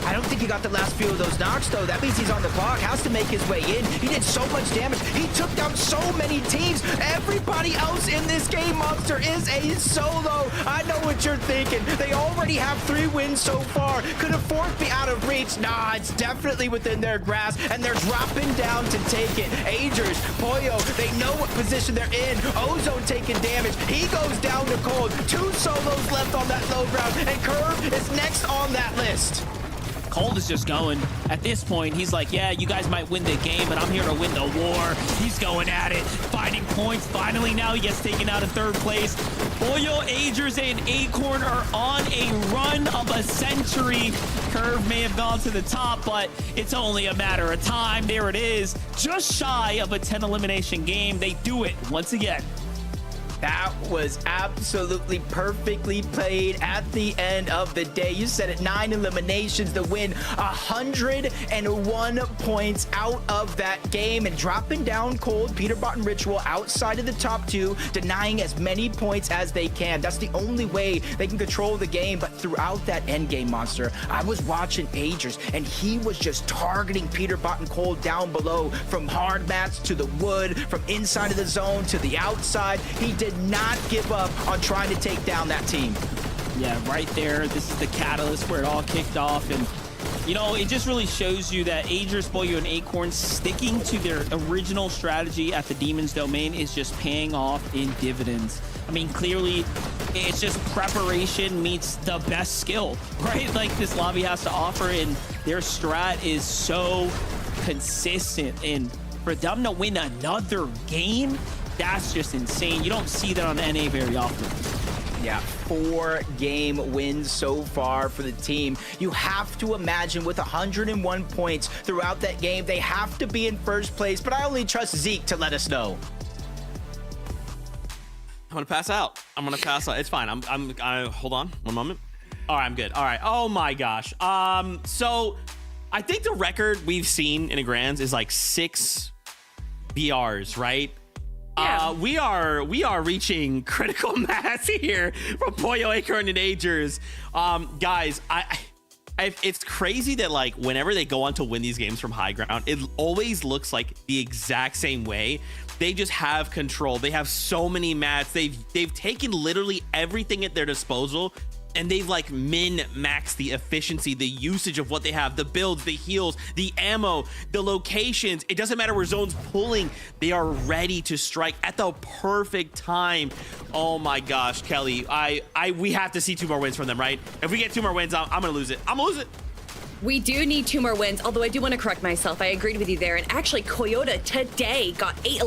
I don't think he got the last few of those knocks, though. That means he's on the clock, has to make his way in. He did so much damage. He took down so many teams. Everybody else in this game, Monster, is a solo. I know what you're thinking. They already have 3 wins so far. Could a 4th be out of reach? Nah, it's definitely within their grasp, and they're dropping down to take it. Agers, Pollo, they know what position they're in. Ozone taking damage. He goes down to cold. 2 solos left on that low ground, and Curve is next on that list. Cold is just going. At this point, he's like, yeah, you guys might win the game, but I'm here to win the war. He's going at it, finding points. Finally, now he gets taken out of 3rd place. Pollo, Agers, and Acorn are on a run of a century. Curve may have gone to the top, but it's only a matter of time. There it is, just shy of a 10 elimination game. They do it once again. That was absolutely perfectly played at the end of the day. You said it, 9 eliminations to win 101 points out of that game, and dropping down cold Peterbot and Ritual outside of the top 2, denying as many points as they can. That's the only way they can control the game. But throughout that end game, Monster, I was watching Agers, and he was just targeting Peterbot and Cold down below, from hard mats to the wood, from inside of the zone to the outside. He did not give up on trying to take down that team. Yeah, right there. This is the catalyst where it all kicked off. And, you know, it just really shows you that Agers, Pollo, and Acorn sticking to their original strategy at the Demon's Domain is just paying off in dividends. I mean, clearly, it's just preparation meets the best skill, right? Like this lobby has to offer, and their strat is so consistent. And for them to win another game, that's just insane. You don't see that on NA very often. Yeah, 4-game wins so far for the team. You have to imagine with 101 points throughout that game, they have to be in 1st place, but I only trust Zeke to let us know. I'm gonna pass out. It's fine. Hold on 1 moment. All right, I'm good. All right. Oh my gosh. So I think the record we've seen in a Grands is like 6 BRs, right? Yeah. We are reaching critical mass here from Pollo, Acorn, and Agers. Guys, it's crazy that like whenever they go on to win these games from high ground, it always looks like the exact same way. They just have control. They have so many mats. They've taken literally everything at their disposal, and they've like min-maxed the efficiency, the usage of what they have, the builds, the heals, the ammo, the locations. It doesn't matter where zone's pulling. They are ready to strike at the perfect time. Oh my gosh, Kelly, we have to see 2 more wins from them, right? If we get 2 more wins, I'm gonna lose it. I'm gonna lose it. We do need 2 more wins, although I do want to correct myself. I agreed with you there. And actually, Coyote today got 8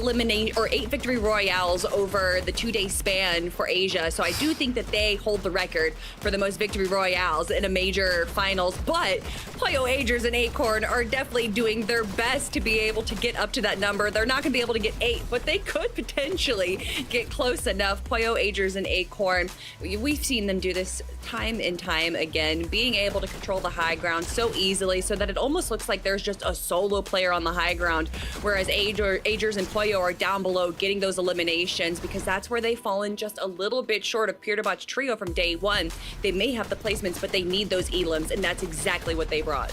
victory royales over the 2-day span for Asia. So I do think that they hold the record for the most victory royales in a major finals. But Pollo, Agers, and Acorn are definitely doing their best to be able to get up to that number. They're not going to be able to get 8, but they could potentially get close enough. Pollo, Agers, and Acorn, we've seen them do this time and time again, being able to control the high ground so easily, so that it almost looks like there's just a solo player on the high ground, whereas Agers and Pollo are down below getting those eliminations, because that's where they've fallen just a little bit short of Peterbot's trio from day 1. They may have the placements, but they need those elims, and that's exactly what they brought.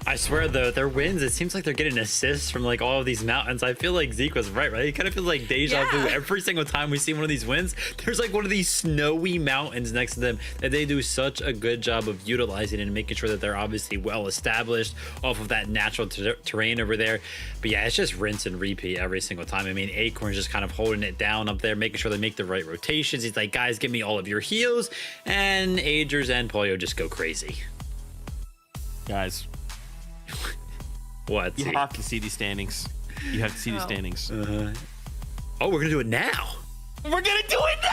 I swear, though, their wins, it seems like they're getting assists from like all of these mountains. I feel like Zeke was right? It kind of feels like deja vu. Every single time we see one of these wins, there's like one of these snowy mountains next to them that they do such a good job of utilizing and making sure that they're obviously well established off of that natural terrain over there. But yeah, it's just rinse and repeat every single time. I mean, Acorn's just kind of holding it down up there, making sure they make the right rotations. He's like, guys, give me all of your heals. And Agers and Pollo just go crazy. Guys, what? You have to see these standings. You have to see these standings. Oh, we're gonna do it now. We're gonna do it now.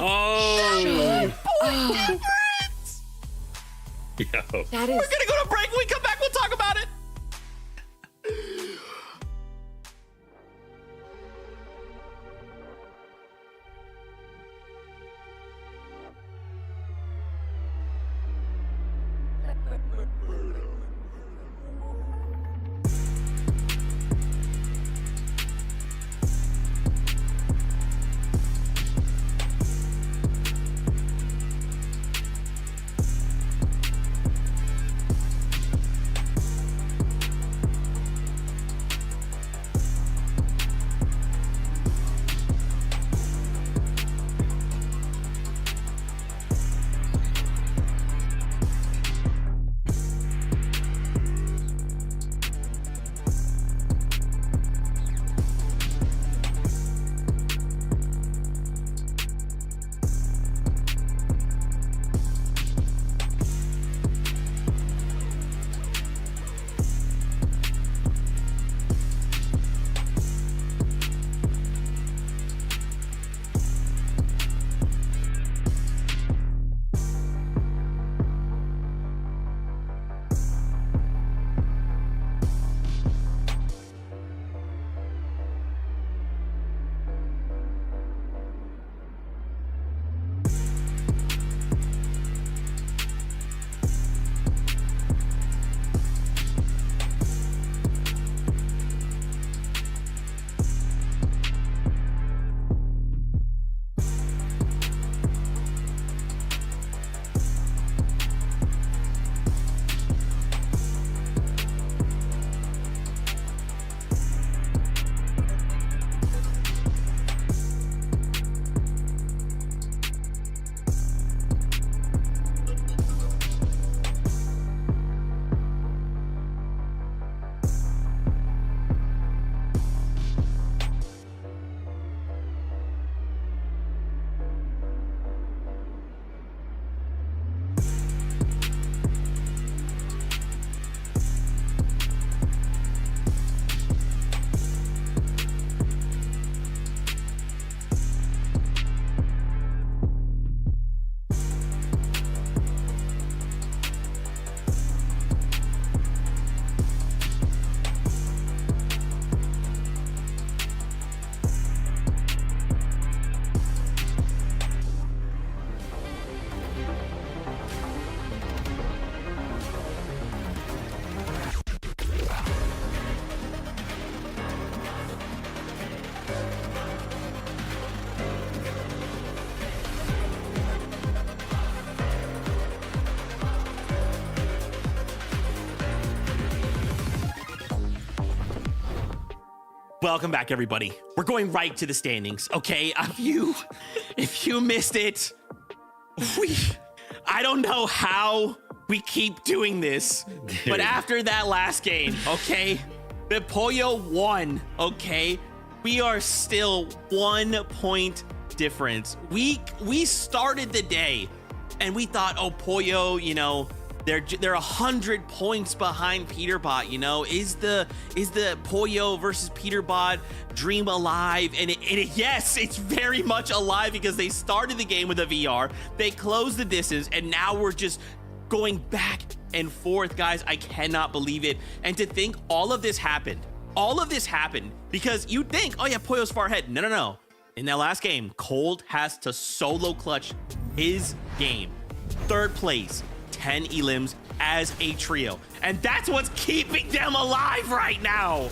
Oh. Yo. That is. We're gonna go to break. When we come back, we'll talk about it. Welcome back, everybody. We're going right to the standings, okay? If you missed it, I don't know how we keep doing this, but after that last game, okay, the Pollo won, okay? We are still 1 point difference. We started the day and we thought, oh, Pollo, you know, they're 100 points behind Peterbot, you know. Is the Pollo versus Peterbot dream alive? And yes, it's very much alive because they started the game with a VR, they closed the distance, and now we're just going back and forth, guys. I cannot believe it. And to think all of this happened because you'd think, oh yeah, Pollo's far ahead. No. In that last game, Cold has to solo clutch his game. 3rd place, 10 elims as a trio. And that's what's keeping them alive right now.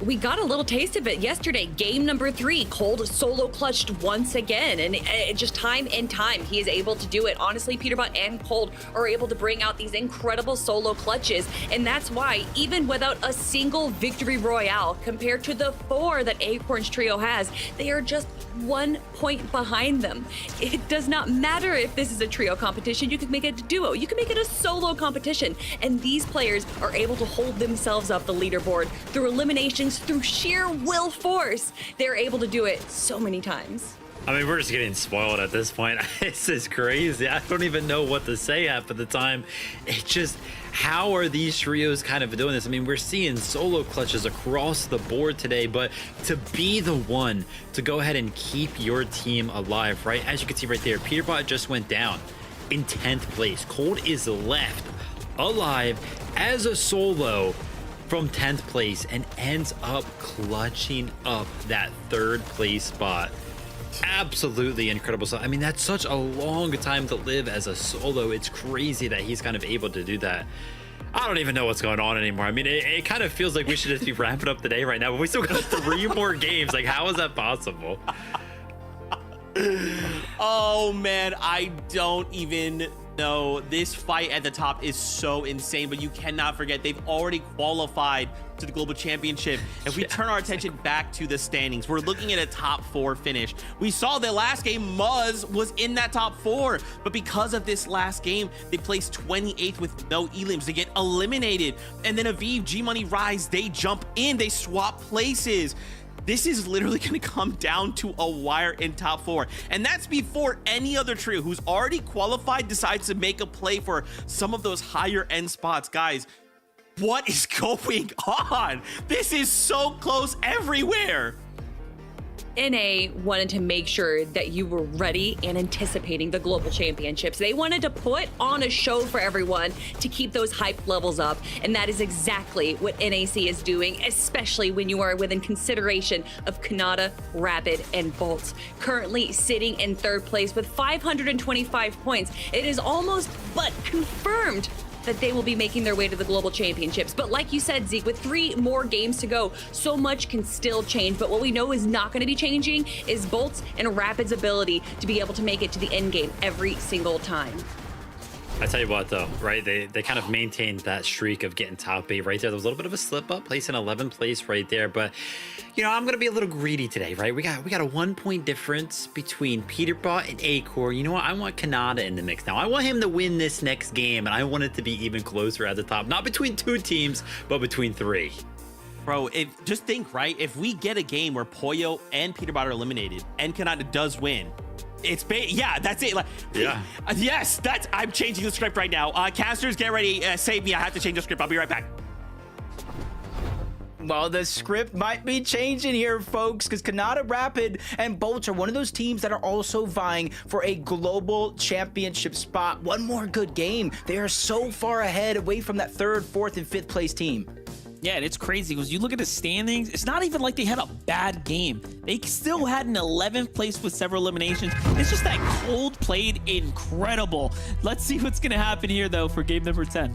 We got a little taste of it yesterday. Game number 3, Cold solo clutched once again, and just time and time he is able to do it. Honestly, Peterbot and Cold are able to bring out these incredible solo clutches, and that's why even without a single victory royale compared to the 4 that Acorn's trio has, they are just 1 point behind them. It does not matter if this is a trio competition. You can make it a duo, you can make it a solo competition, and these players are able to hold themselves up the leaderboard through eliminations, through sheer will force. They're able to do it so many times. I mean, we're just getting spoiled at this point. This is crazy. I don't even know what to say half of the time. It just, how are these trios kind of doing this? I mean, we're seeing solo clutches across the board today, but to be the one to go ahead and keep your team alive, right? As you can see right there, Peterbot just went down in 10th place. Cold is left alive as a solo from 10th place and ends up clutching up that 3rd place spot. Absolutely incredible. So I mean, that's such a long time to live as a solo. It's crazy that he's kind of able to do that. I don't even know what's going on anymore. I mean, it kind of feels like we should just be wrapping up the day right now, but we still got 3 more games. Like, how is that possible? Oh man, I don't even know. This fight at the top is so insane, but you cannot forget they've already qualified to the global championship. If we turn our attention back to the standings, we're looking at a top 4 finish. We saw the last game Muzz was in that top 4, but because of this last game, they placed 28th with no elims. They get eliminated, and then Aviv, G Money, Rise, they jump in, they swap places. This is literally going to come down to a wire in top 4. And that's before any other trio who's already qualified decides to make a play for some of those higher end spots. Guys, what is going on? This is so close everywhere. NA wanted to make sure that you were ready and anticipating the global championships. They wanted to put on a show for everyone to keep those hype levels up, and that is exactly what NAC is doing, especially when you are within consideration of Kanata, Rapid, and Bolts. Currently sitting in 3rd place with 525 points. It is almost but confirmed that they will be making their way to the global championships. But like you said, Zeke, with 3 more games to go, so much can still change. But what we know is not going to be changing is Bolt's and Rapid's ability to be able to make it to the end game every single time. I tell you what, though, right? They kind of maintained that streak of getting top 8 right there. There was a little bit of a slip up, placing 11th place right there. But, you know, I'm going to be a little greedy today, right? We got a 1 point difference between Peterbot and Acorn. You know what? I want Kanata in the mix now. I want him to win this next game, and I want it to be even closer at the top. Not between 2 teams, but between 3. Bro, just think, right? If we get a game where Pollo and Peterbot are eliminated and Kanata does win, yeah, that's it. Like, yeah. Yes, I'm changing the script right now. Casters, get ready. Save me. I have to change the script. I'll be right back. Well, the script might be changing here, folks, because Kanata, Rapid, and Bolts are one of those teams that are also vying for a global championship spot. One more good game. They are so far ahead, away from that 3rd, 4th, and 5th place team. Yeah, and it's crazy because you look at the standings, it's not even like they had a bad game. They still had an 11th place with several eliminations. It's just that Cold played incredible. Let's see what's going to happen here, though, for game number 10.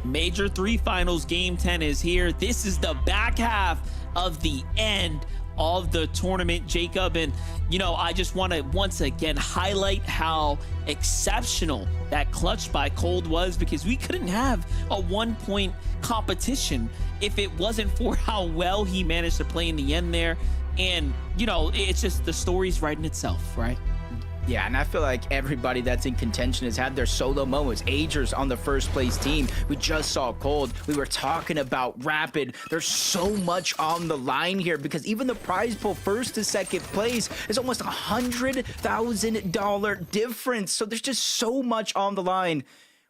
Major 3 finals game 10 is here. This is the back half of the end of the tournament, Jacob. And, you know, I just want to once again highlight how exceptional that clutch by Cold was, because we couldn't have a 1-point competition if it wasn't for how well he managed to play in the end there. And, you know, it's just the story's writing itself, right? Yeah, and I feel like everybody that's in contention has had their solo moments. Agers on the first place team. We just saw Cold. We were talking about Rapid. There's so much on the line here, because even the prize pool first to second place is almost $100,000 difference. So there's just so much on the line,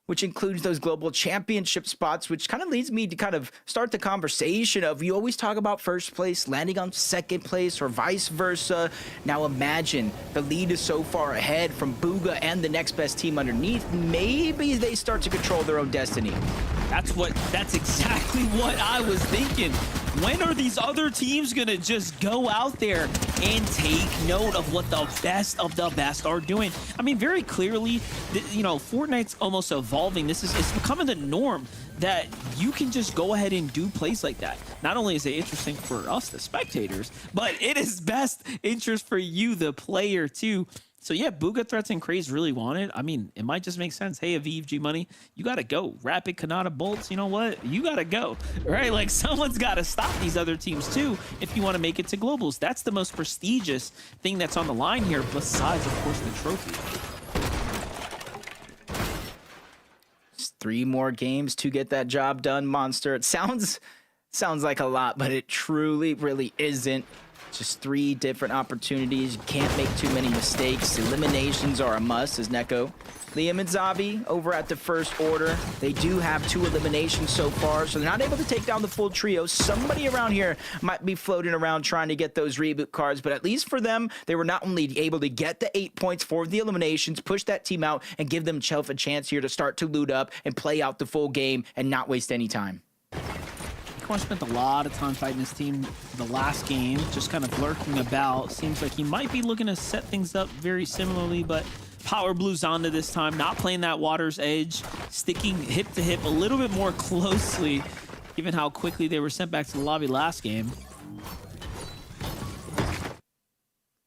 which includes those global championship spots, which kind of leads me to kind of start the conversation of, you always talk about first place landing on second place or vice versa. Now imagine the lead is so far ahead from Bugha and the next best team underneath. Maybe they start to control their own destiny. That's exactly what I was thinking. When are these other teams gonna just go out there and take note of what the best of the best are doing? I mean, very clearly, you know, Fortnite's almost evolving. It's becoming the norm that you can just go ahead and do plays like that. Not only is it interesting for us, the spectators, but it is best interest for you, the player, too. So yeah, Bugha Threats and Craze really want it. I mean, it might just make sense. Hey, Aviv, G Money, you gotta go. Rapid, Kanata, Bolts, you know what? You gotta go, right? Like, someone's gotta stop these other teams too if you want to make it to globals. That's the most prestigious thing that's on the line here, besides, of course, the trophy. Just 3 more games to get that job done, Monster. It sounds like a lot, but it truly, really isn't. Just 3 different opportunities. You can't make too many mistakes. Eliminations are a must, as Neko. Liam and Zabi over at the first order. They do have 2 eliminations so far, so they're not able to take down the full trio. Somebody around here might be floating around trying to get those reboot cards, but at least for them, they were not only able to get the 8 points for the eliminations, push that team out, and give themselves a chance here to start to loot up and play out the full game and not waste any time. Quan spent a lot of time fighting his team the last game, just kind of lurking about. Seems like he might be looking to set things up very similarly, but Power Blue Zonda this time, not playing that Water's Edge, sticking hip to hip a little bit more closely, given how quickly they were sent back to the lobby last game.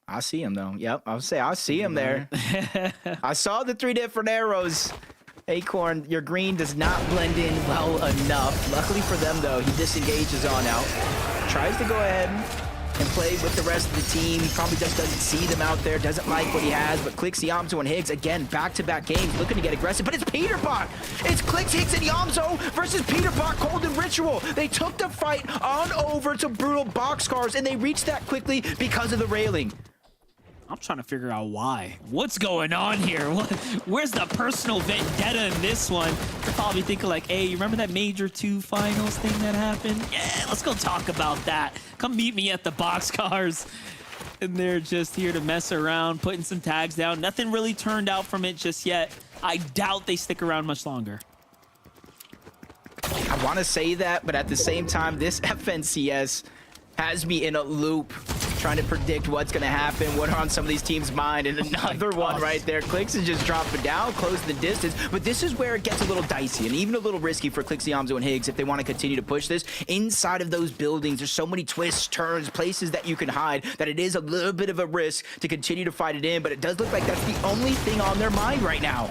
I see him, though. Yep, I would say I see him there. I saw the 3 different arrows. Acorn, your green does not blend in well enough. Luckily for them, though, he disengages on out. Tries to go ahead and play with the rest of the team. He probably just doesn't see them out there, doesn't like what he has, but Clix, Yamzo, and Higgs, again, back-to-back games, looking to get aggressive, but it's Peterbot! It's Clix, Higgs, and Yamzo versus Peterbot, Cold, and Ritual. They took the fight on over to Brutal Boxcars, and they reached that quickly because of the railing. I'm trying to figure out why. What's going on here? Where's the personal vendetta in this one? You're probably thinking like, hey, you remember that Major 2 finals thing that happened? Yeah, let's go talk about that. Come meet me at the Boxcars. And they're just here to mess around, putting some tags down. Nothing really turned out from it just yet. I doubt they stick around much longer. I want to say that, but at the same time, this FNCS has me in a loop, trying to predict what's going to happen, what are on some of these teams' mind, and another one right there. Clix is just dropping down, closing the distance, but this is where it gets a little dicey and even a little risky for Clix, Yamzo, and Higgs if they want to continue to push this. Inside of those buildings, there's so many twists, turns, places that you can hide that it is a little bit of a risk to continue to fight it in, but it does look like that's the only thing on their mind right now.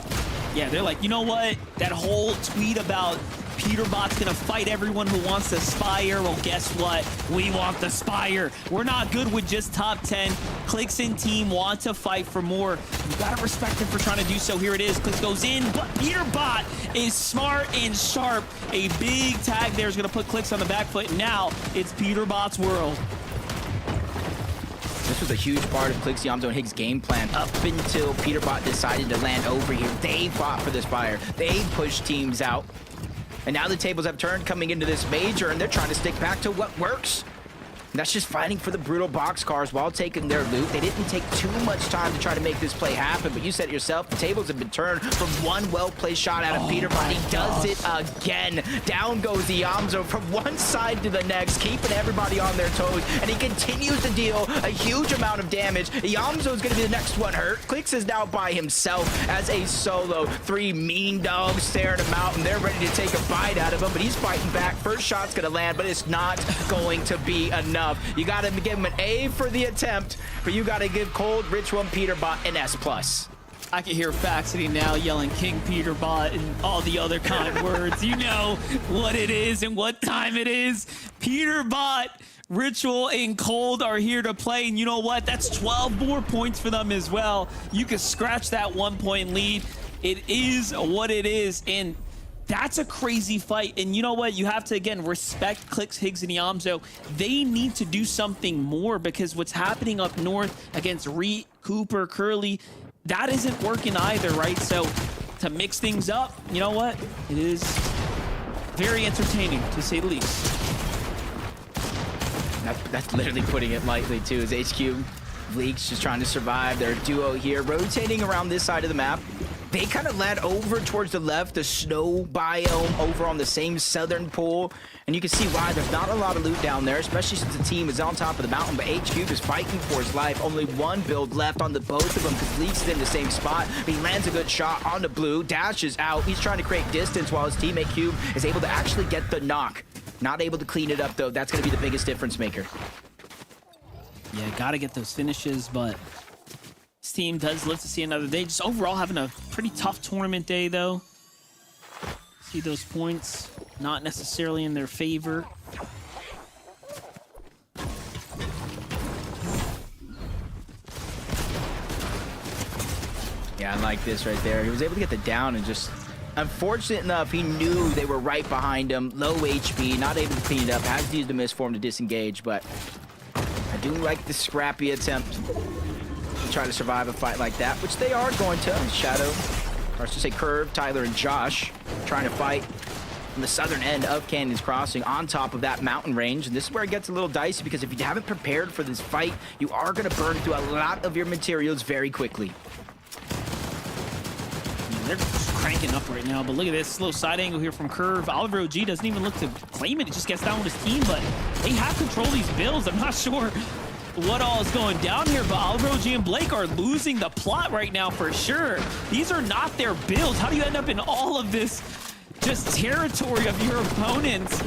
Yeah, they're like, you know what? That whole tweet about Peterbot's gonna fight everyone who wants the Spire. Well, guess what? We want the Spire. We're not good with just top 10. Clix and team want to fight for more. You gotta respect him for trying to do so. Here it is. Clix goes in, but Peterbot is smart and sharp. A big tag there is gonna put Clix on the back foot. Now it's Peterbot's world. This was a huge part of Clix, Yamzo, and Higgs' game plan up until Peterbot decided to land over here. They fought for the Spire. They pushed teams out. And now the tables have turned coming into this major, and they're trying to stick back to what works. And that's just fighting for the Brutal Boxcars while taking their loot. They didn't take too much time to try to make this play happen, but you said it yourself, the tables have been turned from one well-placed shot out of Peterbot. He does it again. Down goes the Yamzo from one side to the next, keeping everybody on their toes, and he continues to deal a huge amount of damage. Yamzo is going to be the next one hurt. Clix is now by himself as a solo. 3 mean dogs staring him out, and they're ready to take a bite out of him, but he's fighting back. First shot's going to land, but it's not going to be enough. enough. You got to give him an A for the attempt, but you got to give Cold, Ritual, and Peterbot an S+. I can hear Faxity now yelling King Peterbot and all the other kind words. You know what it is and what time it is. Peterbot, Ritual, and Cold are here to play. And you know what? That's 12 more points for them as well. You can scratch that 1-point lead. It is what it is. And that's a crazy fight. And you know what? You have to, again, respect Clix, Higgs, and Yamzo. They need to do something more because what's happening up north against Reet, Cooper, Curly, that isn't working either, right? So to mix things up, you know what? It is very entertaining, to say the least. That's literally putting it lightly, too, as HQ Leaks just trying to survive. Their duo here, rotating around this side of the map. They kind of led over towards the left, the snow biome over on the same southern pole. And you can see why there's not a lot of loot down there, especially since the team is on top of the mountain. But HQ is fighting for his life. Only one build left on the both of them because Leaks is in the same spot. But he lands a good shot on the blue, dashes out. He's trying to create distance while his teammate Cube is able to actually get the knock. Not able to clean it up, though. That's going to be the biggest difference maker. Yeah, got to get those finishes, but this team does live to see another day. Just overall having a pretty tough tournament day, though. See those points not necessarily in their favor. Yeah, I like this right there. He was able to get the down and just... Unfortunate enough, he knew they were right behind him. Low HP, not able to clean it up. Has to use the misform to disengage, but I do like the scrappy attempt to try to survive a fight like that, which they are going to. Shadow, or I should say Curve, Tyler, and Josh trying to fight on the southern end of Canyon's Crossing on top of that mountain range. And this is where it gets a little dicey because if you haven't prepared for this fight, you are going to burn through a lot of your materials very quickly. They're just cranking up right now, but look at this slow side angle here from Curve. Oliver OG doesn't even look to claim it. It just gets down with his team, but they have control of these builds. I'm not sure what all is going down here, but Oliver OG and Blake are losing the plot right now for sure. These are not their builds. How do you end up in all of this just territory of your opponents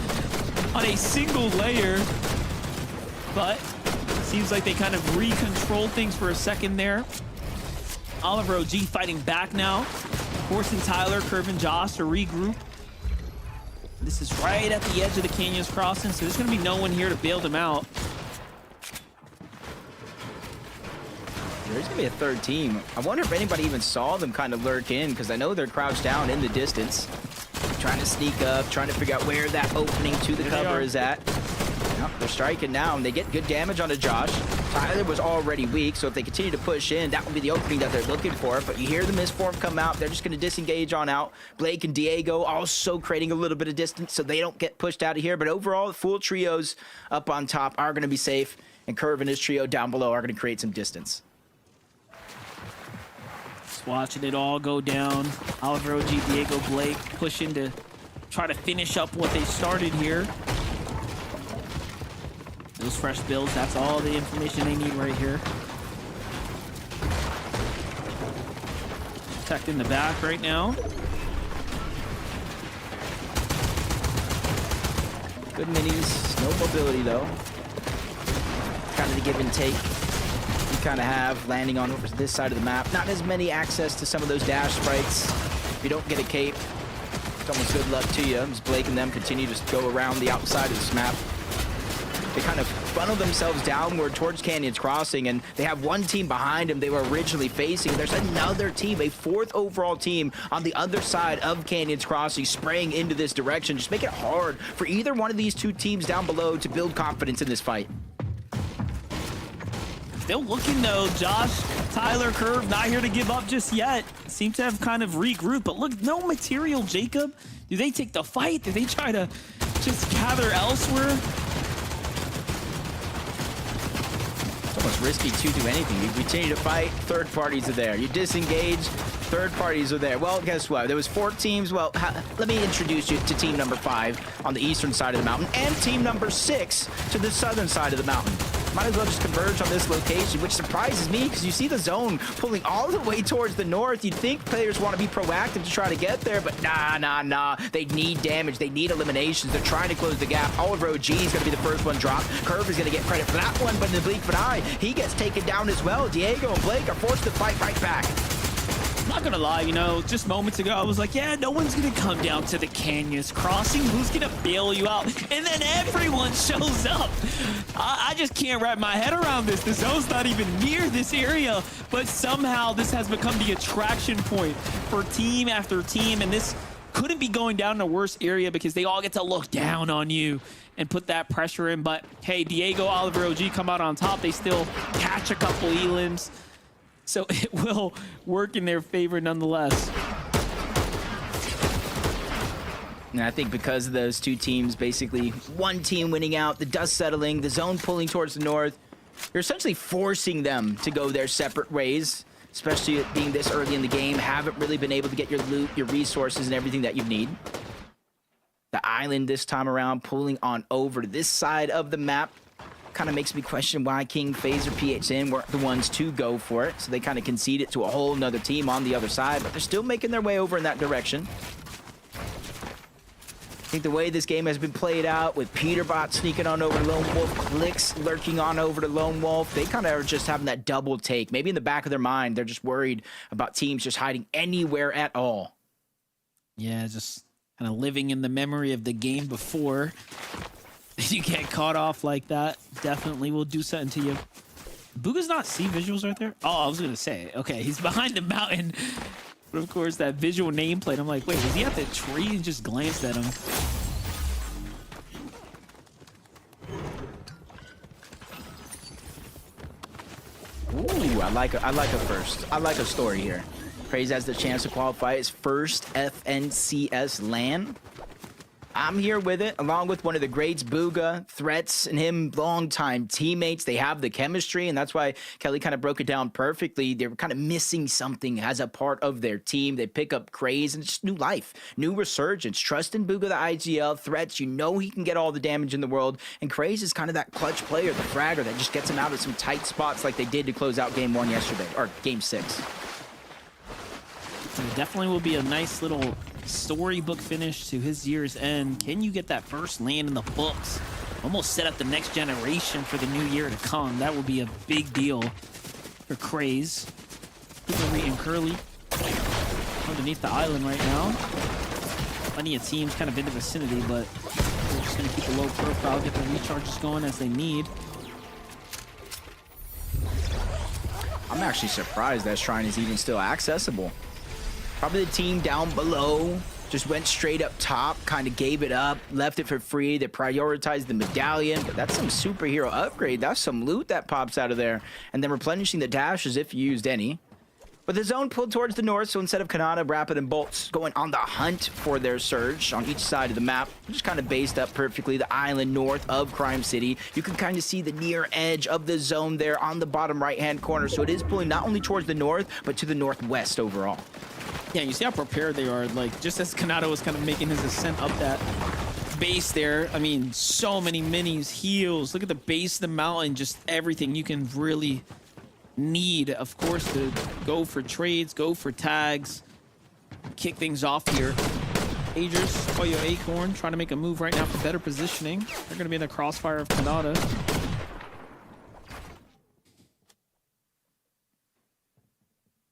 on a single layer? But seems like they kind of re-control things for a second there. Oliver OG fighting back now. Forcing Tyler, Curve, and Josh to regroup. This is right at the edge of the Canyon's Crossing, so there's going to be no one here to bail them out. There's going to be a third team. I wonder if anybody even saw them kind of lurk in, because I know they're crouched down in the distance. Trying to sneak up, trying to figure out where that opening to the cover is at. Yep, they're striking now, and they get good damage onto Josh. Tyler was already weak, so if they continue to push in, that will be the opening that they're looking for. But you hear the misform come out. They're just going to disengage on out. Blake and Diego also creating a little bit of distance so they don't get pushed out of here. But overall, the full trios up on top are going to be safe, and Curve and his trio down below are going to create some distance. Just watching it all go down. Oliver OG, Diego, Blake pushing to try to finish up what they started here. Those fresh builds, that's all the information they need right here. Protecting the back right now. Good minis, no mobility though. Kind of the give and take you kind of have landing on this side of the map. Not as many access to some of those dash sprites. If you don't get a cape, it's almost good luck to you. As Blake and them continue to go around the outside of this map. They kind of funnel themselves downward towards Canyon's Crossing, and they have one team behind them they were originally facing. There's another team, a fourth overall team on the other side of Canyon's Crossing, spraying into this direction. Just make it hard for either one of these two teams down below to build confidence in this fight. Still looking though, Josh, Tyler, Curve, not here to give up just yet. Seem to have kind of regrouped, but look, no material, Jacob. Do they take the fight? Do they try to just gather elsewhere? Almost risky to do anything. You continue to fight, third parties are there. You disengage, third parties are there. Well, guess what? There was 4 teams. Well, let me introduce you to team number 5 on the eastern side of the mountain and team number 6 to the southern side of the mountain. might as well just converge on this location, which surprises me because you see the zone pulling all the way towards the north. You'd think players want to be proactive to try to get there, but nah. They need damage. They need eliminations. They're trying to close the gap. Oliver OG is going to be the first one dropped. Curve is going to get credit for that one, but in the blink of an eye, he gets taken down as well. Diego and Blake are forced to fight right back. I'm not gonna lie, you know, just moments ago, I was like, yeah, no one's gonna come down to the canyons crossing. Who's gonna bail you out? And then everyone shows up. I just can't wrap my head around this. The zone's not even near this area, but somehow this has become the attraction point for team after team, and this couldn't be going down in a worse area because they all get to look down on you and put that pressure in. But hey, Diego, Oliver OG come out on top. They still catch a couple elims. So it will work in their favor nonetheless. And I think because of those two teams, basically one team winning out, the dust settling, the zone pulling towards the north, you're essentially forcing them to go their separate ways, especially it being this early in the game. Haven't really been able to get your loot, your resources, and everything that you need. The island this time around pulling on over to this side of the map. Kind of makes me question why King, FaZe, or PHN weren't the ones to go for it. So they kind of concede it to a whole nother team on the other side, but they're still making their way over in that direction. I think the way this game has been played out with Peterbot sneaking on over to Lone Wolf, Clix lurking on over to Lone Wolf, they kind of are just having that double take. Maybe in the back of their mind, they're just worried about teams just hiding anywhere at all. Yeah, just kind of living in the memory of the game before. You get caught off like that, definitely will do something to you. Booga's not see visuals right there? Oh, I was gonna say, okay, he's behind the mountain. But of course, that visual nameplate, I'm like, wait, was he at the tree and just glanced at him? Ooh, I like a first. I like a story here. Craze has the chance to qualify his first FNCS LAN. I'm here with it, along with one of the greats, Booga, Threats, and him, longtime teammates. They have the chemistry, and that's why Kelly kind of broke it down perfectly. They were kind of missing something as a part of their team. They pick up Craze, and it's just new life, new resurgence. Trust in Booga, the IGL. Threats, you know he can get all the damage in the world, and Craze is kind of that clutch player, the fragger that just gets him out of some tight spots like they did to close out Game 1 yesterday, or Game 6. It definitely will be a nice little storybook finish to his year's end. Can you get that first land in the books? Almost set up the next generation for the new year to come. That will be a big deal for Craze. Hickory and Curly underneath the island right now. Plenty of teams kind of in the vicinity, but they're just going to keep a low profile, get the recharges going as they need. I'm actually surprised that Shrine is even still accessible. Probably the team down below just went straight up top, kind of gave it up, left it for free. They prioritized the medallion, but that's some superhero upgrade. That's some loot that pops out of there. And then replenishing the dashes if you used any. But the zone pulled towards the north, so instead of Kanata, Rapid, and Bolts going on the hunt for their surge on each side of the map, just kind of based up perfectly the island north of Crime City. You can kind of see the near edge of the zone there on the bottom right-hand corner, so it is pulling not only towards the north, but to the northwest overall. Yeah, you see how prepared they are. Like, just as Kanata was kind of making his ascent up that base there, I mean, so many minis, heals. Look at the base of the mountain, just everything you can really need, of course, to go for trades, go for tags, kick things off here. Agers, Pollo, Acorn, trying to make a move right now for better positioning. They're going to be in the crossfire of Kanata.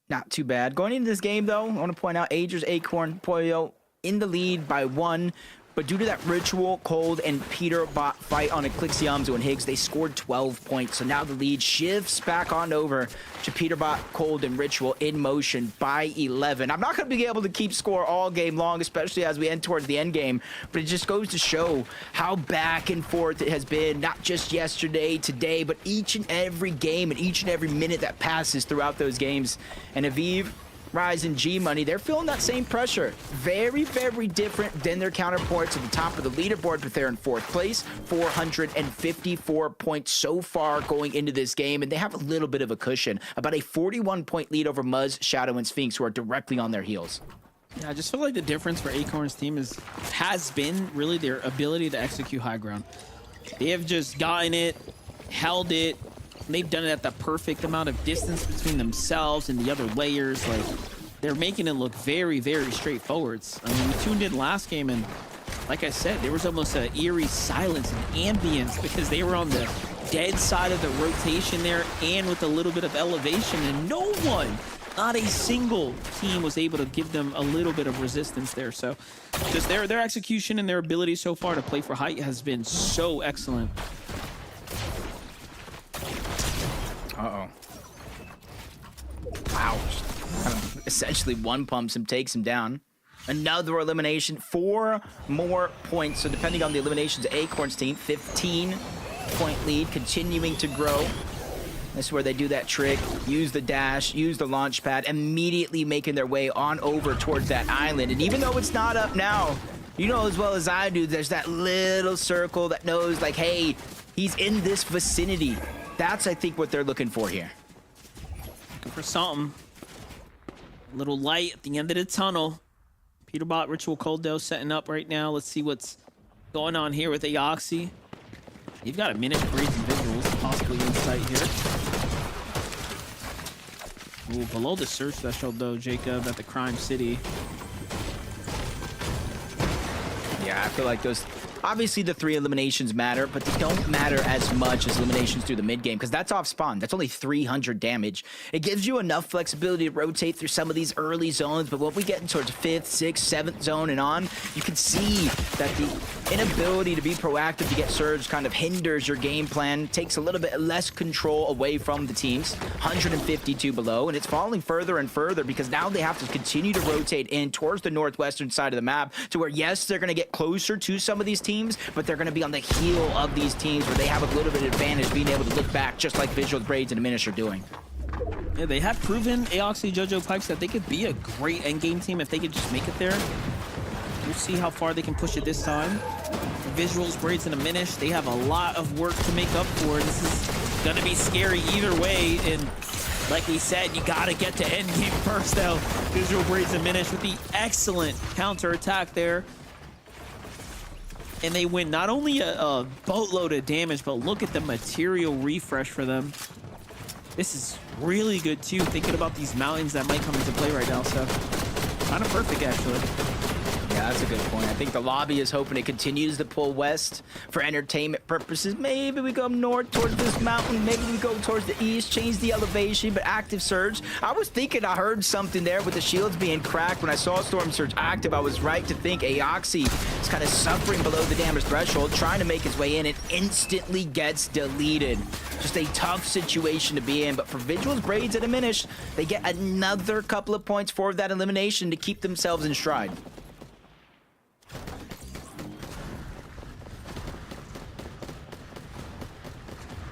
Not too bad. Going into this game, though, I want to point out Agers, Acorn, Pollo in the lead by 1. But due to that Ritual, Cold, and Peterbot fight on Eclipse, Yamzu, and Higgs, they scored 12 points. So now the lead shifts back on over to Peterbot, Cold, and Ritual in motion by 11. I'm not going to be able to keep score all game long, especially as we end towards the end game. But it just goes to show how back and forth it has been, not just yesterday, today, but each and every game and each and every minute that passes throughout those games. And Aviv, Rise, and G-Money, they're feeling that same pressure. Very, very different than their counterparts at the top of the leaderboard, but they're in 4th place. 454 points so far going into this game, and they have a little bit of a cushion. About a 41-point lead over Muzz, Shadow, and Sphinx, who are directly on their heels. Yeah, I just feel like the difference for Acorn's team has been really their ability to execute high ground. They have just gotten it held it. They've done it at the perfect amount of distance between themselves and the other layers. Like, they're making it look very, very straightforward. I mean, we tuned in last game, and like I said, there was almost an eerie silence and ambience because they were on the dead side of the rotation there and with a little bit of elevation, and no one, not a single team was able to give them a little bit of resistance there. So just their execution and their ability so far to play for height has been so excellent. Uh-oh. Wow. Kind of essentially one pumps him, takes him down. Another elimination, 4 more points. So depending on the eliminations, Acorn's team, 15-point lead, continuing to grow. This is where they do that trick, use the dash, use the launch pad, immediately making their way on over towards that island. And even though it's not up now, you know as well as I do, there's that little circle that knows, like, hey, he's in this vicinity. That's, I think, what they're looking for here. Looking for something. A little light at the end of the tunnel. Peterbot, Ritual Coldo setting up right now. Let's see what's going on here with Aoxy. You've got a minute to breathe some visuals, possibly insight here. Ooh, below the search threshold though, Jacob, at the Crime City. Yeah, I feel like those... Obviously, the 3 eliminations matter, but they don't matter as much as eliminations through the mid-game, because that's off spawn. That's only 300 damage. It gives you enough flexibility to rotate through some of these early zones, but when we get towards 5th, 6th, 7th zone and on, you can see that the inability to be proactive to get surge kind of hinders your game plan, takes a little bit less control away from the teams. 152 below, and it's falling further and further because now they have to continue to rotate in towards the northwestern side of the map to where, yes, they're going to get closer to some of these teams, but they're going to be on the heel of these teams where they have a little bit of advantage being able to look back, just like Visual Braids and Diminish are doing. Yeah, they have proven, Aoxy, JoJo Pipes, that they could be a great endgame team if they could just make it there. We'll see how far they can push it this time. Visuals, Braids, and Diminish, they have a lot of work to make up for. This is going to be scary either way, and like we said, you got to get to endgame first, though. Visual, Braids, and Diminish with the excellent counter-attack there. And they win not only a boatload of damage, but look at the material refresh for them. This is really good, too, thinking about these mountains that might come into play right now. So, kind of perfect, actually. Yeah, that's a good point. I think the lobby is hoping it continues to pull west for entertainment purposes. Maybe we go north towards this mountain. Maybe we go towards the east, change the elevation, but active surge. I was thinking I heard something there with the shields being cracked. When I saw Storm Surge active, I was right to think Aoxy is kind of suffering below the damage threshold, trying to make his way in. It instantly gets deleted. Just a tough situation to be in, but for Visuals, Braids, and Diminish, they get another couple of points for that elimination to keep themselves in stride.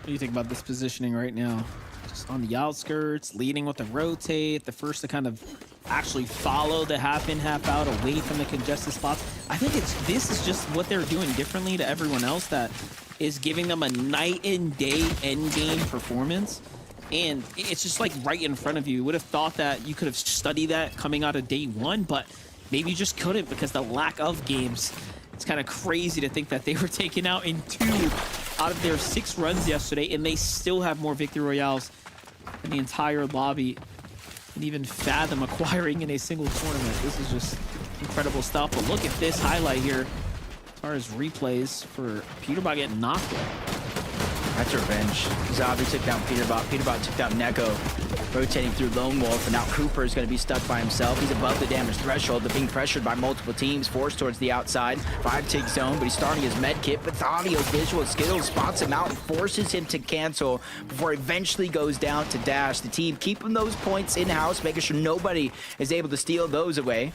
What do you think about this positioning right now? Just on the outskirts, leading with the rotate, the first to kind of actually follow the half in, half out away from the congested spots. I think this is just what they're doing differently to everyone else that is giving them a night and day end game performance. And it's just like right in front of you. You would have thought that you could have studied that coming out of day 1, but maybe you just couldn't because the lack of games. It's kind of crazy to think that they were taken out in 2 out of their 6 runs yesterday, and they still have more victory royales than the entire lobby can even fathom acquiring in a single tournament. This is just incredible stuff. But look at this highlight here as far as replays for Peterbot getting knocked out. That's revenge. Zombie took down Peterbot. Peterbot took down Neko, rotating through Lone Wolf, and now Cooper is going to be stuck by himself. He's above the damage threshold, but being pressured by multiple teams, forced towards the outside. 5-tick zone, but he's starting his med kit, but the audio visual skills spots him out and forces him to cancel before eventually goes down to dash. The team keeping those points in-house, making sure nobody is able to steal those away.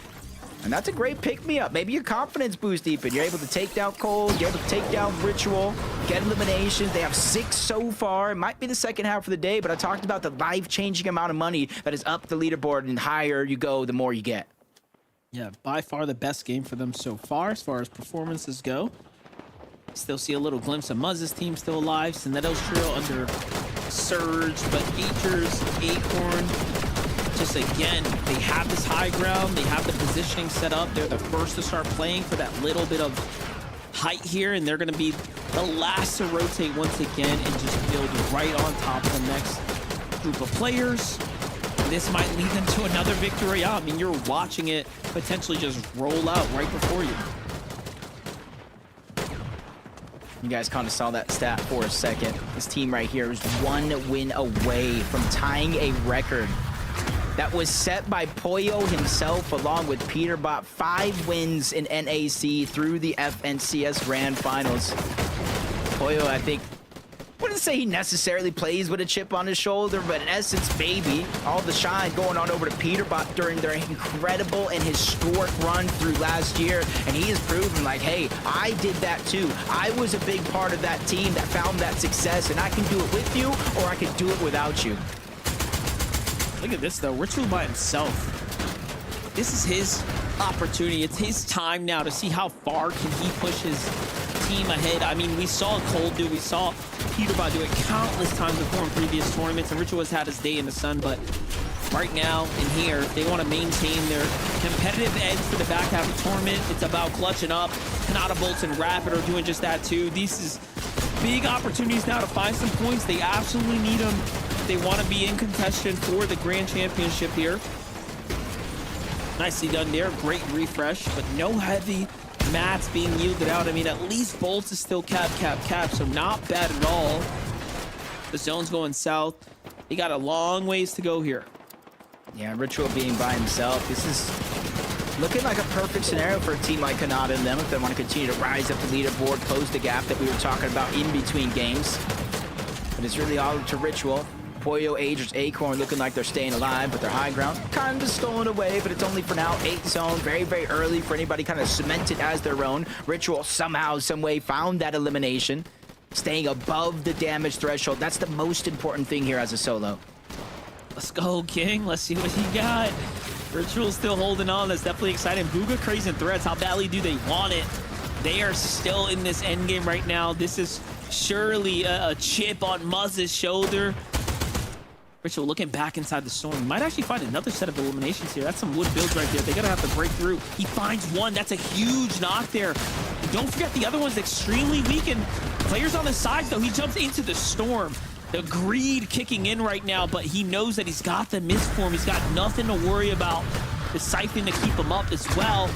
And that's a great pick-me-up. Maybe your confidence boost deepen. You're able to take down Cold, you're able to take down Ritual, get eliminations. They have 6 so far. It might be the second half of the day, but I talked about the life-changing amount of money that is up the leaderboard, and higher you go, the more you get. Yeah, by far the best game for them so far as performances go. Still see a little glimpse of Muzz's team still alive. Sineto's trio under Surge, but Features, Acorn, just again, they have this high ground, they have the positioning set up, they're the first to start playing for that little bit of height here, and they're going to be the last to rotate once again and just build right on top of the next group of players. And this might lead them to another victory. I mean, you're watching it potentially just roll out right before you. You guys kind of saw that stat for a second. This team right here is 1 win away from tying a record that was set by Pollo himself along with Peterbot. 5 wins in NAC through the FNCS Grand Finals. Pollo, I think, wouldn't say he necessarily plays with a chip on his shoulder, but in essence, baby, all the shine going on over to Peterbot during their incredible and historic run through last year. And he has proven like, hey, I did that too. I was a big part of that team that found that success, and I can do it with you or I can do it without you. Look at this, though. Ritual by himself. This is his opportunity. It's his time now to see how far can he push his team ahead. I mean, we saw Cole do, we saw Peterbot do it countless times before in previous tournaments, and Ritual has had his day in the sun, but right now in here, they want to maintain their competitive edge for the back half of the tournament. It's about clutching up. Kanata Bolts and Rapid are doing just that too. These is big opportunities now to find some points. They absolutely need them. They want to be in contention for the Grand Championship here. Nicely done there. Great refresh, but no heavy mats being yielded out. I mean, at least Bolts is still cap, so not bad at all. The zone's going south. They got a long ways to go here. Yeah, Ritual being by himself. This is looking like a perfect scenario for a team like Kanata and them if they want to continue to rise up the leaderboard, close the gap that we were talking about in between games. But it's really all up to Ritual. Pollo, Agers, Acorn looking like they're staying alive, but their high ground kind of stolen away, but it's only for now. 8 zone, very, very early for anybody kind of cemented as their own. Ritual somehow, some way found that elimination, staying above the damage threshold. That's the most important thing here as a solo. Let's go, King. Let's see what he got. Ritual's still holding on. That's definitely exciting. Booga, Craze, and Threats. How badly do they want it? They are still in this end game right now. This is surely a chip on Muzz's shoulder. Ritual looking back inside the storm. Might actually find another set of eliminations here. That's some wood builds right there. They're gonna have to break through. He finds one. That's a huge knock there. And don't forget the other one's extremely weak. And players on the sides, though, he jumps into the storm. The greed kicking in right now, but he knows that he's got the mist form. He's got nothing to worry about. The siphon to keep him up as well.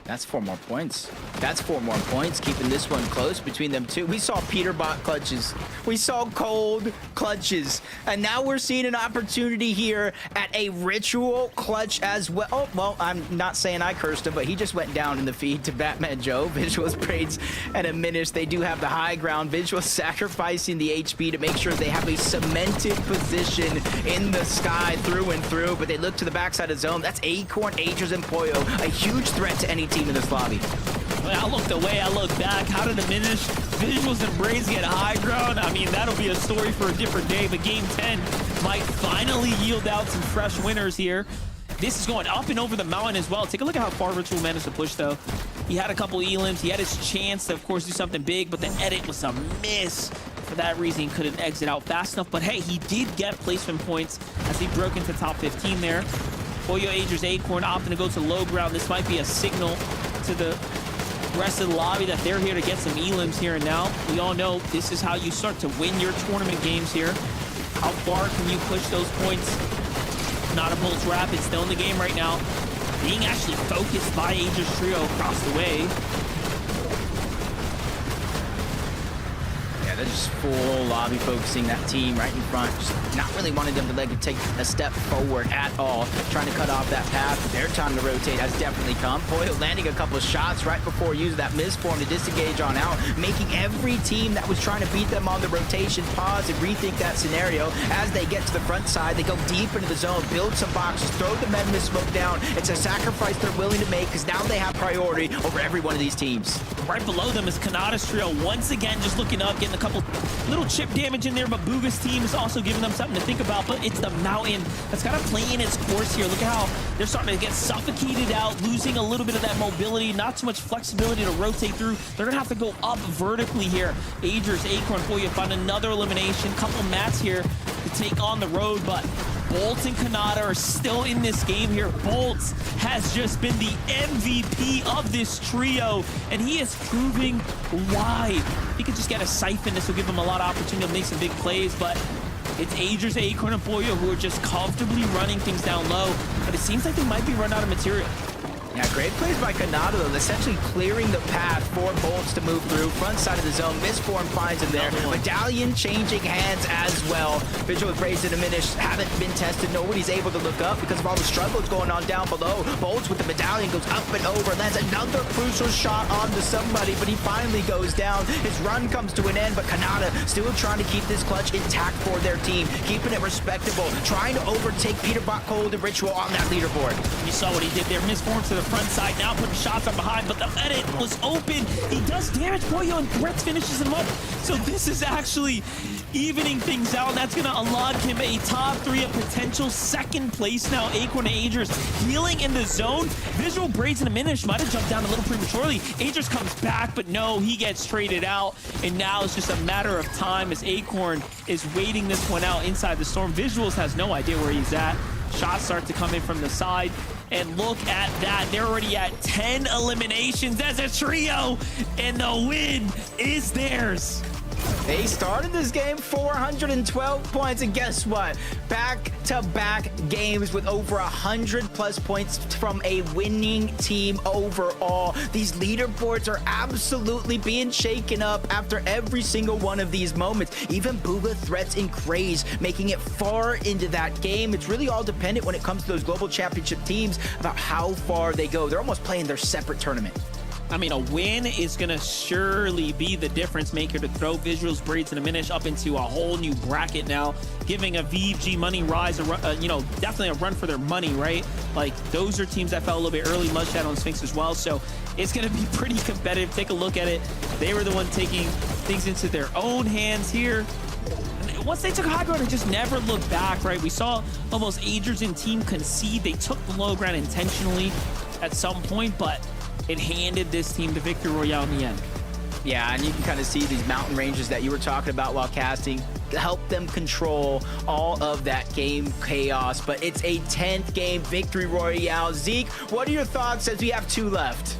That's 4 more points. That's 4 more points, keeping this one close between them two. We saw Peterbot clutches. We saw Cold clutches. And now we're seeing an opportunity here at a Ritual clutch as well. Oh, well, I'm not saying I cursed him, but he just went down in the feed to Batman Joe. Visual's braids and a menace. They do have the high ground. Visual sacrificing the HP to make sure they have a cemented position in the sky through and through, but they look to the backside of zone. That's Acorn, Agers, and Pollo. A huge threat to any team in this lobby. Well, I looked away, I looked back. How did diminish Visuals and Braids get high ground? I mean, that'll be a story for a different day, but game 10 might finally yield out some fresh winners here. This is going up and over the mountain as well. Take a look at how far Ritual managed to push, though. He had a couple elims. He had his chance to, of course, do something big, but the edit was a miss. For that reason, he couldn't exit out fast enough. But hey, he did get placement points as he broke into top 15 there. Pollo, Agers, Acorn opting to go to low ground. This might be a signal to the rest of the lobby that they're here to get some elims here and now. We all know this is how you start to win your tournament games here. How far can you push those points? Not a Bolts Rapid still in the game right now. Being actually focused by Agers Trio across the way. They're just full lobby focusing that team right in front. Just not really wanting them to take a step forward at all. Trying to cut off that path. Their time to rotate has definitely come. Pollo landing a couple shots right before using that misform to disengage on out, making every team that was trying to beat them on the rotation pause and rethink that scenario. As they get to the front side, they go deep into the zone, build some boxes, throw the Medicine Smoke down. It's a sacrifice they're willing to make because now they have priority over every one of these teams. Right below them is Kanata's Trio once again just looking up, getting a couple little chip damage in there, but Booga's team is also giving them something to think about. But it's the mountain that's kind of playing its course here. Look at how they're starting to get suffocated out, losing a little bit of that mobility, not too much flexibility to rotate through. They're gonna have to go up vertically here. Agers, Acorn, Pollo find another elimination, couple mats here to take on the road, but Bolts and Kanata are still in this game here. Bolts has just been the MVP of this trio, and he is proving why. He could just get a siphon. This will give him a lot of opportunity to make some big plays, but it's Agers, Acorn, and Pollo who are just comfortably running things down low, but it seems like they might be run out of material. Yeah, great plays by Kanata, though, essentially clearing the path for Bolts to move through. Front side of the zone, Misform finds him there. Medallion changing hands as well. Visual Braids and Diminish haven't been tested. Nobody's able to look up because of all the struggles going on down below. Bolts with the Medallion goes up and over. That's another crucial shot onto somebody, but he finally goes down. His run comes to an end, but Kanata still trying to keep this clutch intact for their team, keeping it respectable, trying to overtake Peterbot, Cold, and Ritual on that leaderboard. You saw what he did there. Misform to the front side, now putting shots on behind, but the edit was open. He does damage Pollo, and Threats finishes him up. So this is actually evening things out. That's going to unlock him a top 3 of potential second place now. Acorn and Agers healing in the zone. Visual Braids and Diminish might have jumped down a little prematurely. Agers comes back, but no, he gets traded out, and now it's just a matter of time as Acorn is waiting this one out inside the storm. Visuals has no idea where he's at. Shots start to come in from the side. And look at that. They're already at 10 eliminations as a trio, and the win is theirs. They started this game 412 points, and guess what? Back-to-back games with over 100+ points from a winning team overall. These leaderboards are absolutely being shaken up after every single one of these moments. Even Booga, Threats, and Craze making it far into that game. It's really all dependent when it comes to those global championship teams about how far they go. They're almost playing their separate tournament. I mean, a win is going to surely be the difference maker to throw Visuals, Braids, and Diminish up into a whole new bracket now, giving a VG Money Rise, definitely a run for their money, right? Like, those are teams that fell a little bit early, Mudshadow and Sphinx as well, so it's going to be pretty competitive. Take a look at it. They were the one taking things into their own hands here. Once they took high ground, they just never looked back, right? We saw almost Agers and team concede. They took the low ground intentionally at some point, but it handed this team the victory royale in the end. Yeah, and you can kind of see these mountain ranges that you were talking about while casting help them control all of that game chaos. But it's a 10th game victory royale. Zeke, what are your thoughts as we have 2 left?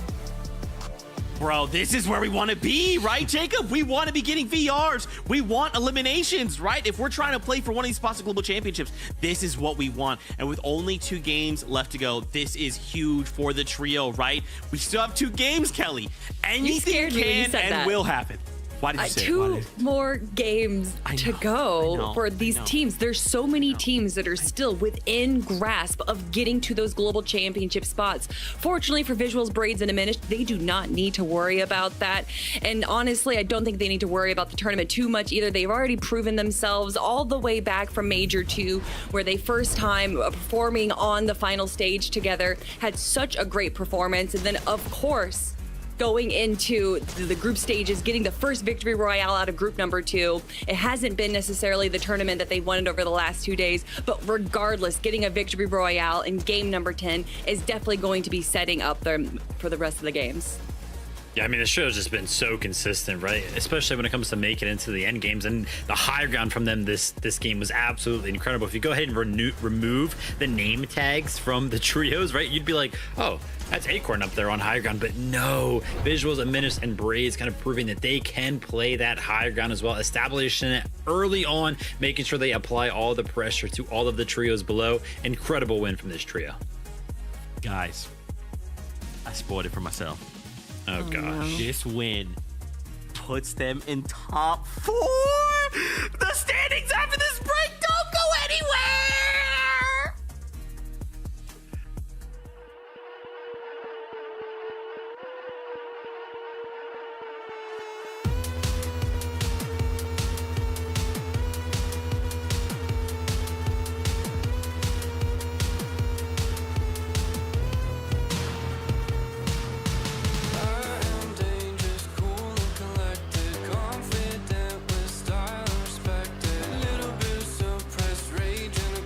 Bro, this is where we want to be, right, Jacob? We want to be getting VRs. We want eliminations, right? If we're trying to play for one of these spots of global championships, this is what we want. And with only 2 games left to go, this is huge for the trio, right? We still have 2 games, Kelly. Anything can and will happen. Why did you say 2 more games to go for these teams. There's so many teams that are still within grasp of getting to those global championship spots. Fortunately for Visuals, Braids, and Diminish, they do not need to worry about that. And honestly, I don't think they need to worry about the tournament too much either. They've already proven themselves all the way back from Major 2, where they first time performing on the final stage together, had such a great performance. And then, of course, going into the group stages, getting the first victory royale out of group number 2. It hasn't been necessarily the tournament that they wanted over the last 2 days, but regardless, getting a victory royale in game number 10 is definitely going to be setting up them for the rest of the games. Yeah, I mean, the show's just been so consistent, right? Especially when it comes to making it into the end games, and the high ground from them this game was absolutely incredible. If you go ahead and remove the name tags from the trios, right, you'd be like, oh, that's Acorn up there on high ground. But no, Visuals, Diminish, and Braids kind of proving that they can play that high ground as well, establishing it early on, making sure they apply all the pressure to all of the trios below. Incredible win from this trio. Guys, I spoiled it for myself. Oh gosh. This win puts them in top 4. The standings after this break don't go anywhere. Confident with style and respect. A little bit of suppressed rage and a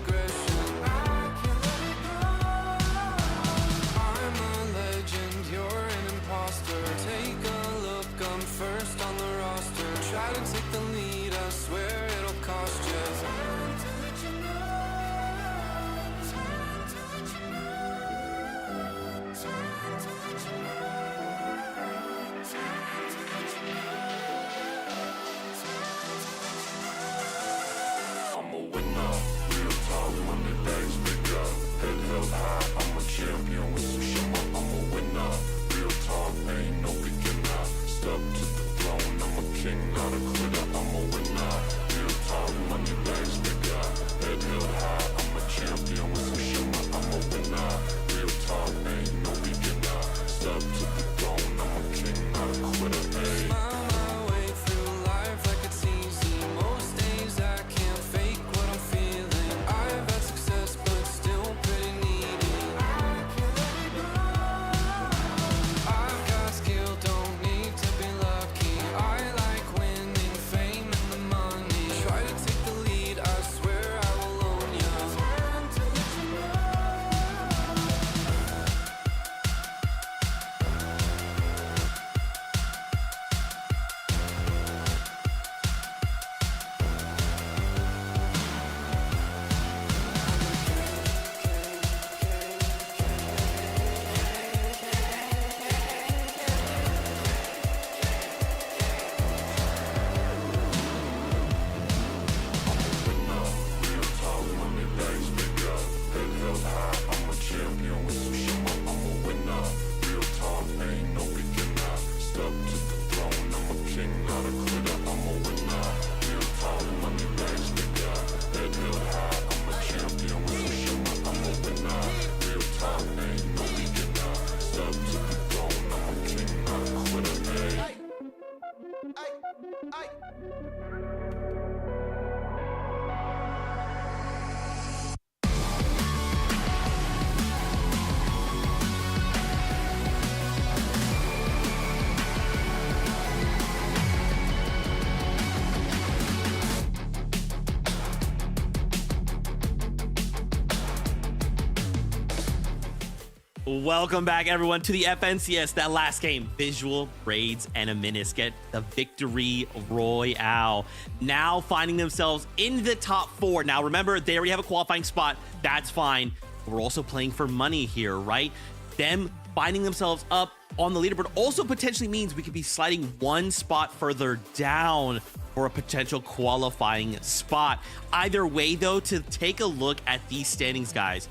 Welcome back, everyone, to the FNCS. That last game, Visual, Raids, and a Menace get the victory royale. Now finding themselves in the top 4. Now, remember, they already have a qualifying spot. That's fine. We're also playing for money here, right? Them finding themselves up on the leaderboard also potentially means we could be sliding one spot further down for a potential qualifying spot. Either way, though, to take a look at these standings, guys,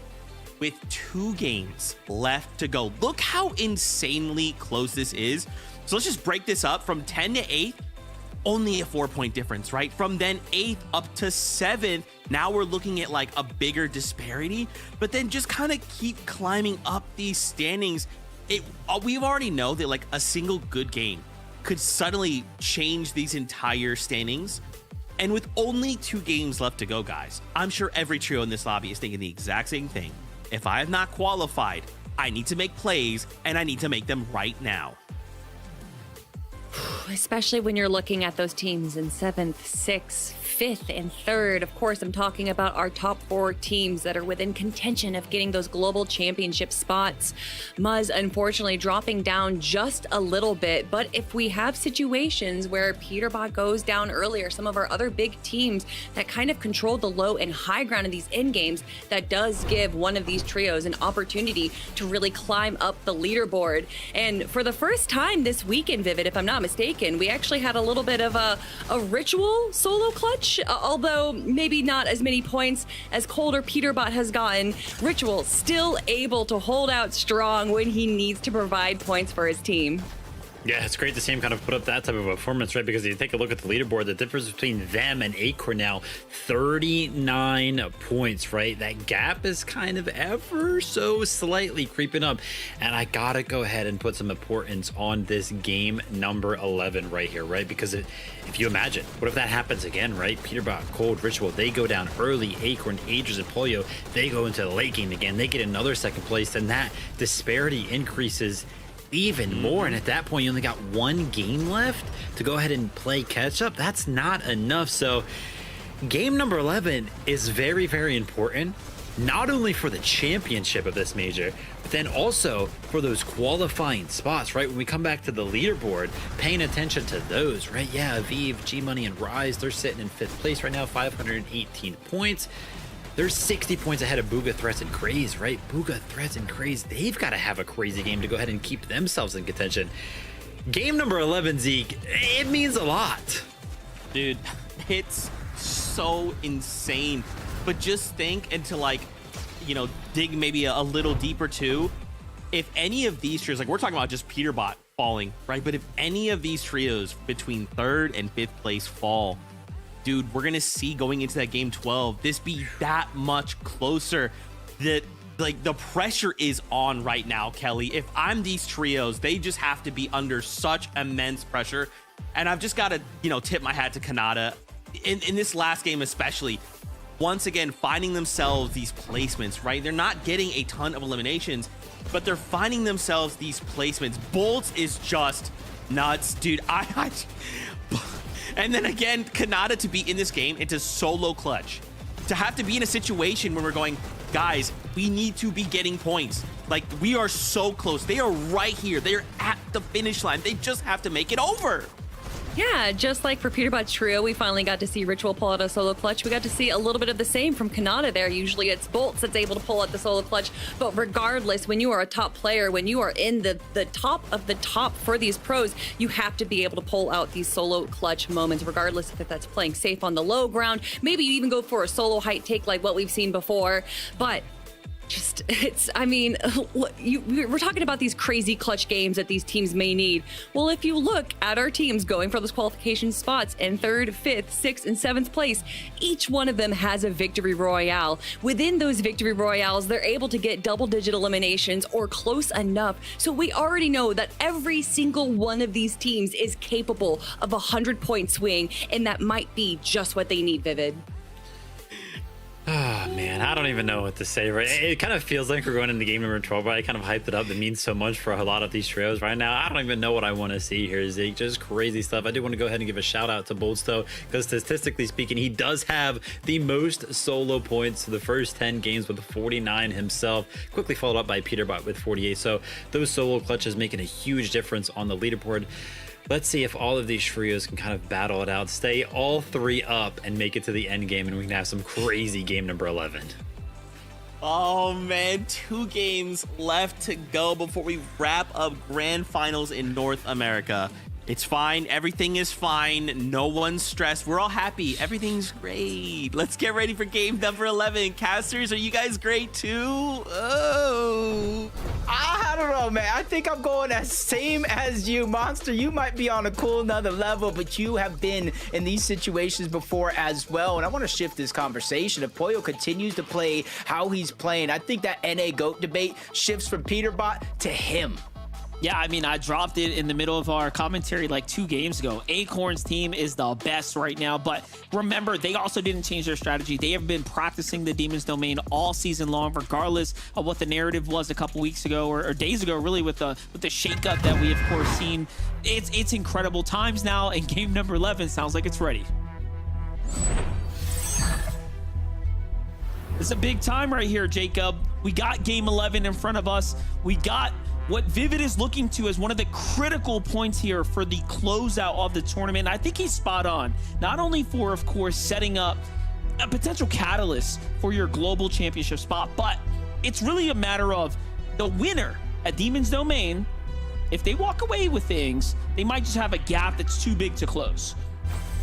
with 2 games left to go. Look how insanely close this is. So let's just break this up from 10 to 8th, only a 4-point difference, right? From then 8th up to 7th, now we're looking at like a bigger disparity, but then just kind of keep climbing up these standings. We've already know that like a single good game could suddenly change these entire standings. And with only 2 games left to go, guys, I'm sure every trio in this lobby is thinking the exact same thing. If I have not qualified, I need to make plays, and I need to make them right now. Especially when you're looking at those teams in 7th, 6th, 5th, and 3rd. Of course, I'm talking about our top 4 teams that are within contention of getting those global championship spots. Muzz, unfortunately, dropping down just a little bit. But if we have situations where Peterbot goes down earlier, some of our other big teams that kind of control the low and high ground in these end games, that does give one of these trios an opportunity to really climb up the leaderboard. And for the first time this weekend, Vivid, if I'm not mistaken, we actually had a little bit of a ritual solo clutch, although maybe not as many points as Colder Peterbot has gotten. Ritual still able to hold out strong when he needs to provide points for his team. Yeah, it's great to see him kind of put up that type of performance, right? Because if you take a look at the leaderboard, the difference between them and Acorn now, 39 points, right? That gap is kind of ever so slightly creeping up. And I gotta go ahead and put some importance on this game number 11 right here, right? Because if you imagine, what if that happens again, right? Peterbot, Cold, Ritual, they go down early. Acorn, Aegis, and Pollo, they go into the late game again. They get another 2nd place, and that disparity increases even more. And at that point, you only got 1 game left to go ahead and play catch up. That's not enough. So game number 11 is very, very important, not only for the championship of this major, but then also for those qualifying spots, right? When we come back to the leaderboard, paying attention to those, right? Yeah, Aviv, G Money, and Rise, they're sitting in 5th place right now, 518 points. They're 60 points ahead of Booga, Threats, and Craze, right? Booga, Threats, and Craze, they've got to have a crazy game to go ahead and keep themselves in contention. Game number 11, Zeke, it means a lot. Dude, it's so insane. But just think, and to like, you know, dig maybe a little deeper too. If any of these trios, like we're talking about just Peterbot falling, right? But if any of these trios between 3rd and 5th place fall, dude, we're gonna see going into that game 12 this be that much closer. That like the pressure is on right now, Kelly. If I'm these trios, they just have to be under such immense pressure. And I've just got to, you know, tip my hat to Kanata in this last game, especially once again finding themselves these placements, right? They're not getting a ton of eliminations, but they're finding themselves these placements. Bolts is just nuts, dude. And then again, Kanata to be in this game into solo clutch, to have to be in a situation where we're going, guys, we need to be getting points. Like, we are so close. They are right here. They are at the finish line. They just have to make it over. Yeah, just like for Peterbot's trio, we finally got to see Ritual pull out a solo clutch. We got to see a little bit of the same from Kanata there. Usually it's Bolts that's able to pull out the solo clutch. But regardless, when you are a top player, when you are in the top of the top for these pros, you have to be able to pull out these solo clutch moments, regardless if that's playing safe on the low ground. Maybe you even go for a solo height take like what we've seen before. But I mean, we're talking about these crazy clutch games that these teams may need. Well, if you look at our teams going for those qualification spots in 3rd, 5th, 6th, and 7th place, each one of them has a victory royale. Within those victory royales, they're able to get double-digit eliminations or close enough. So we already know that every single one of these teams is capable of a 100-point swing, and that might be just what they need, Vivid. Oh, man, I don't even know what to say. Right, it kind of feels like we're going into game number 12, but I kind of hyped it up. It means so much for a lot of these trios right now. I don't even know what I want to see here, Zeke. Just crazy stuff. I do want to go ahead and give a shout out to Bolts, though, because statistically speaking, he does have the most solo points to the first 10 games with 49 himself, quickly followed up by Peterbot with 48. So those solo clutches making a huge difference on the leaderboard. Let's see if all of these trios can kind of battle it out, stay all 3 up, and make it to the end game, and we can have some crazy game number 11. Oh man, 2 games left to go before we wrap up grand finals in North America. It's fine. Everything is fine. No one's stressed. We're all happy. Everything's great. Let's get ready for game number 11. Casters, are you guys great too? Oh. I don't know, man. I think I'm going as same as you, Monster. You might be on a cool another level, but you have been in these situations before as well. And I want to shift this conversation. If Pollo continues to play how he's playing, I think that NA GOAT debate shifts from Peterbot to him. Yeah, I mean, I dropped it in the middle of our commentary like 2 games ago. Acorn's team is the best right now, but remember, they also didn't change their strategy. They have been practicing the Demon's Domain all season long, regardless of what the narrative was a couple weeks ago or days ago, really, with the shakeup that we, of course, seen. It's incredible times now, and game number 11 sounds like it's ready. It's a big time right here, Jacob. We got game 11 in front of us. We got what Vivid is looking to as one of the critical points here for the closeout of the tournament. I think he's spot on, not only for, of course, setting up a potential catalyst for your global championship spot, but it's really a matter of the winner at Demon's Domain. If they walk away with things, they might just have a gap that's too big to close.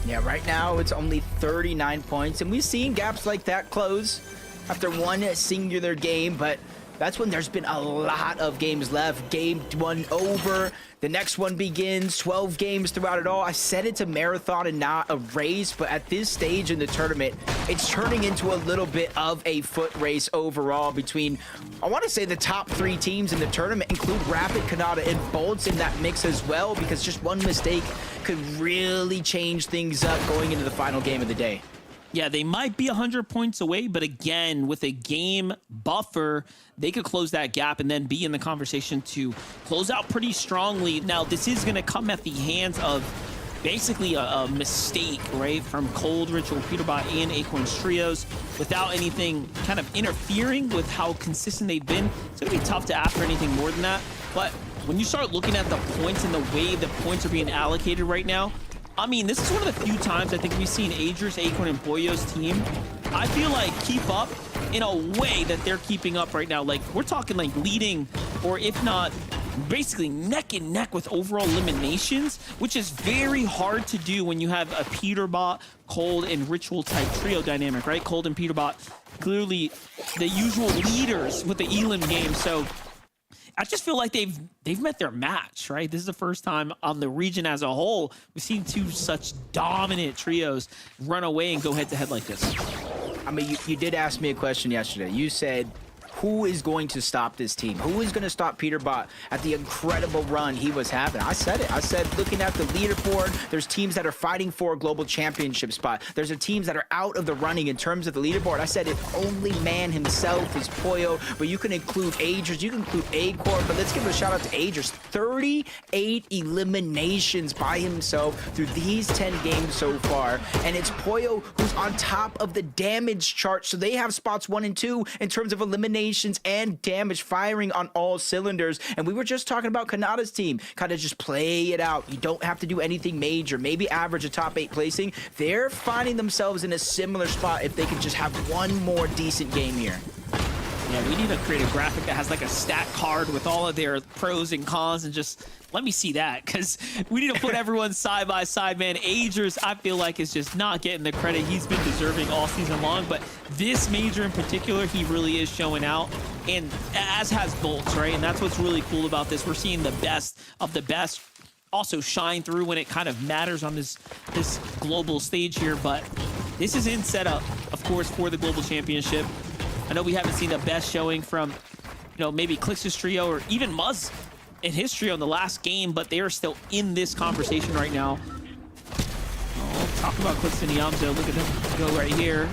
Yeah, right now it's only 39 points, and we've seen gaps like that close after one singular game, but that's when there's been a lot of games left. Game 1 over, the next one begins, 12 games throughout it all. I said it's a marathon and not a race, but at this stage in the tournament, it's turning into a little bit of a foot race overall between, I want to say, the top 3 teams in the tournament include Rapid, Kanata, and Bolts in that mix as well, because just one mistake could really change things up going into the final game of the day. Yeah, they might be 100 points away, but again, with a game buffer, they could close that gap and then be in the conversation to close out pretty strongly. Now, this is going to come at the hands of basically a mistake, right, from Cold, Ritual, Peterbot, and Acorn's trios without anything kind of interfering with how consistent they've been. It's going to be tough to ask for anything more than that, but when you start looking at the points and the way the points are being allocated right now, I mean, this is one of the few times I think we've seen Aegis, Acorn, and Pollo's team, I feel like, keep up in a way that they're keeping up right now. Like, we're talking like leading, or if not, basically neck and neck with overall eliminations, which is very hard to do when you have a Peterbot, Cold, and Ritual type trio dynamic, right? Cold and Peterbot, clearly the usual leaders with the Elim game. So I just feel like they've met their match, right? This is the first time on the region as a whole we've seen 2 such dominant trios run away and go head-to-head like this. I mean, you did ask me a question yesterday. You said, who is going to stop this team? Who is going to stop Peterbot at the incredible run he was having? I said it. I said, looking at the leaderboard, there's teams that are fighting for a global championship spot. There's teams that are out of the running in terms of the leaderboard. I said it, only man himself is Pollo, but you can include Aegis, you can include Acorn, but let's give a shout out to Aegis. 38 eliminations by himself through these 10 games so far, and it's Pollo who's on top of the damage chart, so they have spots 1 and 2 in terms of elimination and damage, firing on all cylinders. And we were just talking about Kanata's team, kind of just play it out. You don't have to do anything major, maybe average a top 8 placing. They're finding themselves in a similar spot if they could just have one more decent game here. Yeah, we need to create a graphic that has like a stat card with all of their pros and cons, and just let me see that, because we need to put everyone side by side, man. Aegis, I feel like, is just not getting the credit he's been deserving all season long, but this major in particular, he really is showing out. and as has Bolts, right? And that's what's really cool about this. We're seeing the best of the best also shine through when it kind of matters on this global stage here. But this is in setup, of course, for the global championship. I know we haven't seen the best showing from, maybe Clix's trio or even Muzz in his trio in the last game, but they are still in this conversation right now. Oh, talk about Clix and Yamzo. Look at them go right here.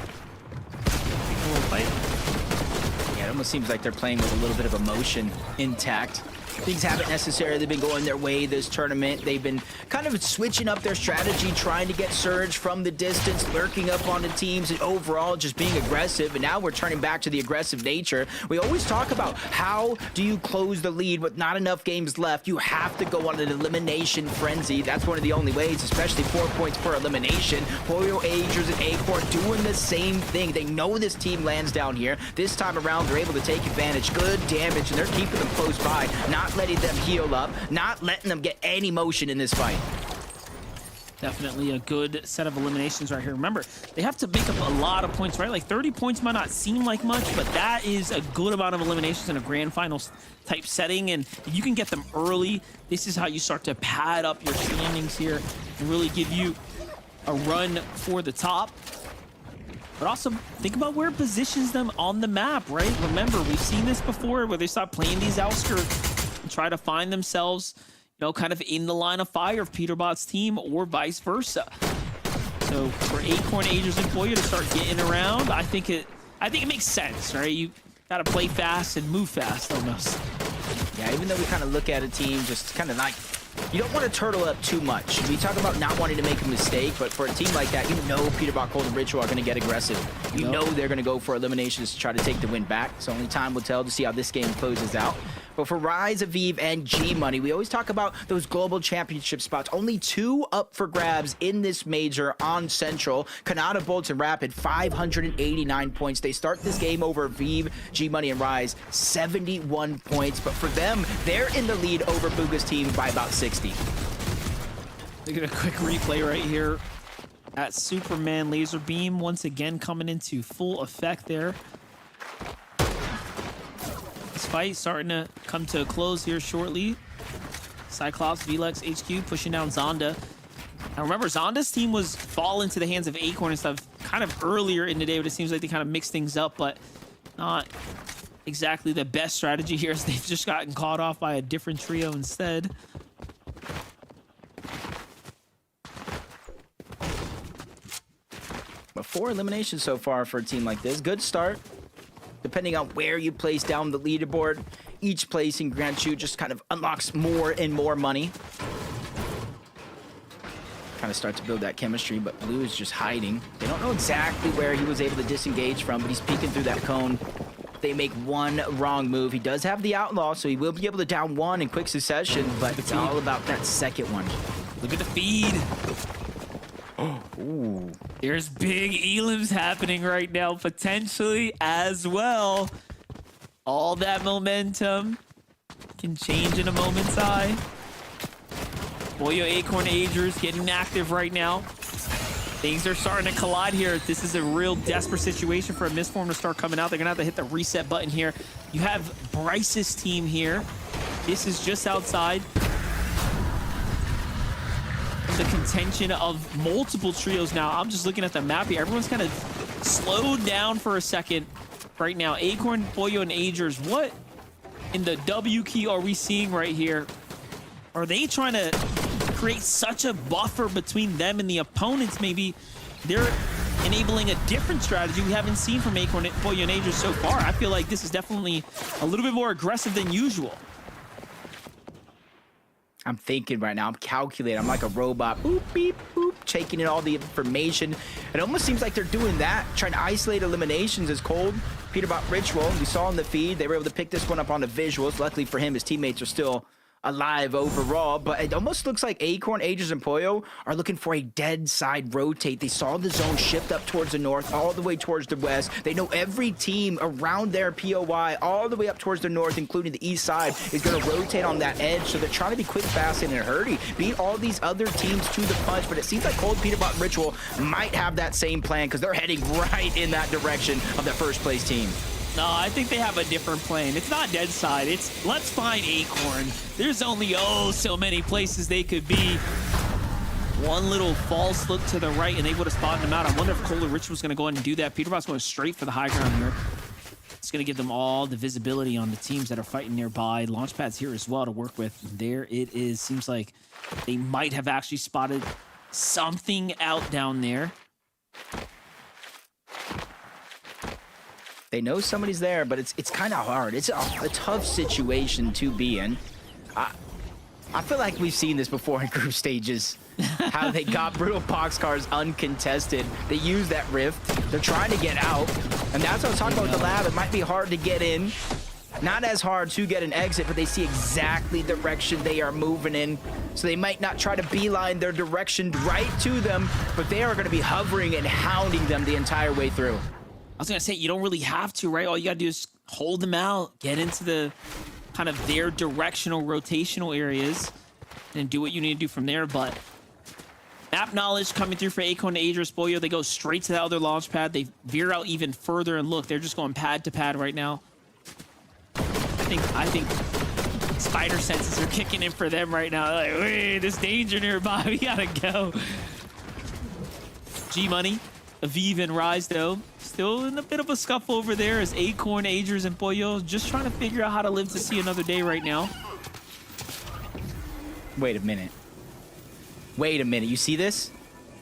Taking a little fight. Yeah, it almost seems like they're playing with a little bit of emotion intact. Things haven't necessarily been going their way this tournament. They've been kind of switching up their strategy, trying to get Surge from the distance, lurking up on the teams, and overall just being aggressive. And now we're turning back to the aggressive nature. We always talk about how do you close the lead with not enough games left. You have to go on an elimination frenzy. That's one of the only ways, especially 4 points per elimination. Pollo, Agers, and Acorn doing the same thing. They know this team lands down here. This time around, they're able to take advantage. Good damage, and they're keeping them close by. Not letting them heal up, not letting them get any motion in this fight. Definitely a good set of eliminations right here. Remember, they have to make up a lot of points, right? Like 30 points might not seem like much, but that is a good amount of eliminations in a grand finals type setting. And if you can get them early, this is how you start to pad up your standings here and really give you a run for the top. But also, think about where it positions them on the map, right? Remember, we've seen this before where they start playing these outskirts and try to find themselves, kind of in the line of fire of Peterbot's team or vice versa. So for Acorn, Agers, and Pollo to start getting around, I think it makes sense, right? You got to play fast and move fast almost. Yeah, even though we kind of look at a team just kind of like, you don't want to turtle up too much. We talk about not wanting to make a mistake, but for a team like that, Peterbot, Cold, and Ritual are going to get aggressive. You know they're going to go for eliminations to try to take the win back. So only time will tell to see how this game closes out. But for Rise, Aviv, and G-Money, we always talk about those global championship spots. Only 2 up for grabs in this major on Central. Kanata, Bolts, and Rapid, 589 points. They start this game over Aviv, G-Money, and Rise, 71 points. But for them, they're in the lead over Bugha's team by about 60. Look at a quick replay right here at Superman Laser Beam once again coming into full effect there. This fight starting to come to a close here shortly. Cyclops, VLEX, HQ pushing down Zonda. Now remember, Zonda's team was fall into the hands of Acorn and stuff kind of earlier in the day, but it seems like they kind of mixed things up, but not exactly the best strategy here as they've just gotten caught off by a different trio instead. But 4 eliminations so far for a team like this. Good start. Depending on where you place down the leaderboard, each placing grants you just kind of unlocks more and more money. Kind of start to build that chemistry, but Blue is just hiding. They don't know exactly where he was able to disengage from, but he's peeking through that cone. They make one wrong move. He does have the Outlaw, so he will be able to down 1 in quick succession, but it's all about that second one. Look at the feed. Ooh. There's big elims happening right now, potentially as well. All that momentum can change in a moment's eye. Pollo, Acorn, Agers getting active right now. Things are starting to collide here. This is a real desperate situation for a Mistform to start coming out. They're gonna have to hit the reset button here. You have Bryce's team here. This is just outside the contention of multiple trios now. I'm just looking at the map here. Everyone's kind of slowed down for a second right now. Acorn, Pollo, and Agers, what in the W key are we seeing right here? Are they trying to create such a buffer between them and the opponents? Maybe they're enabling a different strategy we haven't seen from Acorn, Pollo, and Agers so far. I feel like this is definitely a little bit more aggressive than usual. I'm thinking right now. I'm calculating. I'm like a robot. Boop, beep, boop, taking in all the information. It almost seems like they're doing that, trying to isolate eliminations as Cold. Peterbot Ritual, we saw in the feed. They were able to pick this one up on the visuals. Luckily for him, his teammates are still alive overall, but it almost looks like Acorn, Agers, and Pollo are looking for a dead side rotate. They saw the zone shift up towards the north, all the way towards the west. They know every team around their POI, all the way up towards the north, including the east side, is going to rotate on that edge. So they're trying to be quick, fast, and in a hurry. Beat all these other teams to the punch, but it seems like Cold, Peterbot, and Ritual might have that same plan because they're heading right in that direction of the first place team. No, I think they have a different plan. It's not dead side. It's let's find Acorn. There's only so many places they could be. One little false look to the right, and they would have spotted him out. I wonder if Cole or Rich was going to go ahead and do that. Peterbot's going straight for the high ground here. It's going to give them all the visibility on the teams that are fighting nearby. Launchpad's here as well to work with. There it is. Seems like they might have actually spotted something out down there. They know somebody's there, but it's kind of hard. It's a tough situation to be in. I feel like we've seen this before in group stages. How they got Brutal Boxcars uncontested. They use that rift. They're trying to get out. And that's what I was talking about with the lab. It might be hard to get in. Not as hard to get an exit, but they see exactly the direction they are moving in. So they might not try to beeline their direction right to them, but they are going to be hovering and hounding them the entire way through. I was going to say, you don't really have to, right? All you got to do is hold them out, get into the kind of their directional, rotational areas, and do what you need to do from there. But map knowledge coming through for Acorn and Aegis Pollo. They go straight to the other launch pad. They veer out even further, and look, they're just going pad to pad right now. I think spider senses are kicking in for them right now. They're like, wait, there's danger nearby. We gotta go. G-Money, Aviv, and Rise, though, still in a bit of a scuffle over there as Acorn, Aegis, and Pollo just trying to figure out how to live to see another day right now. Wait a minute. Wait a minute. You see this?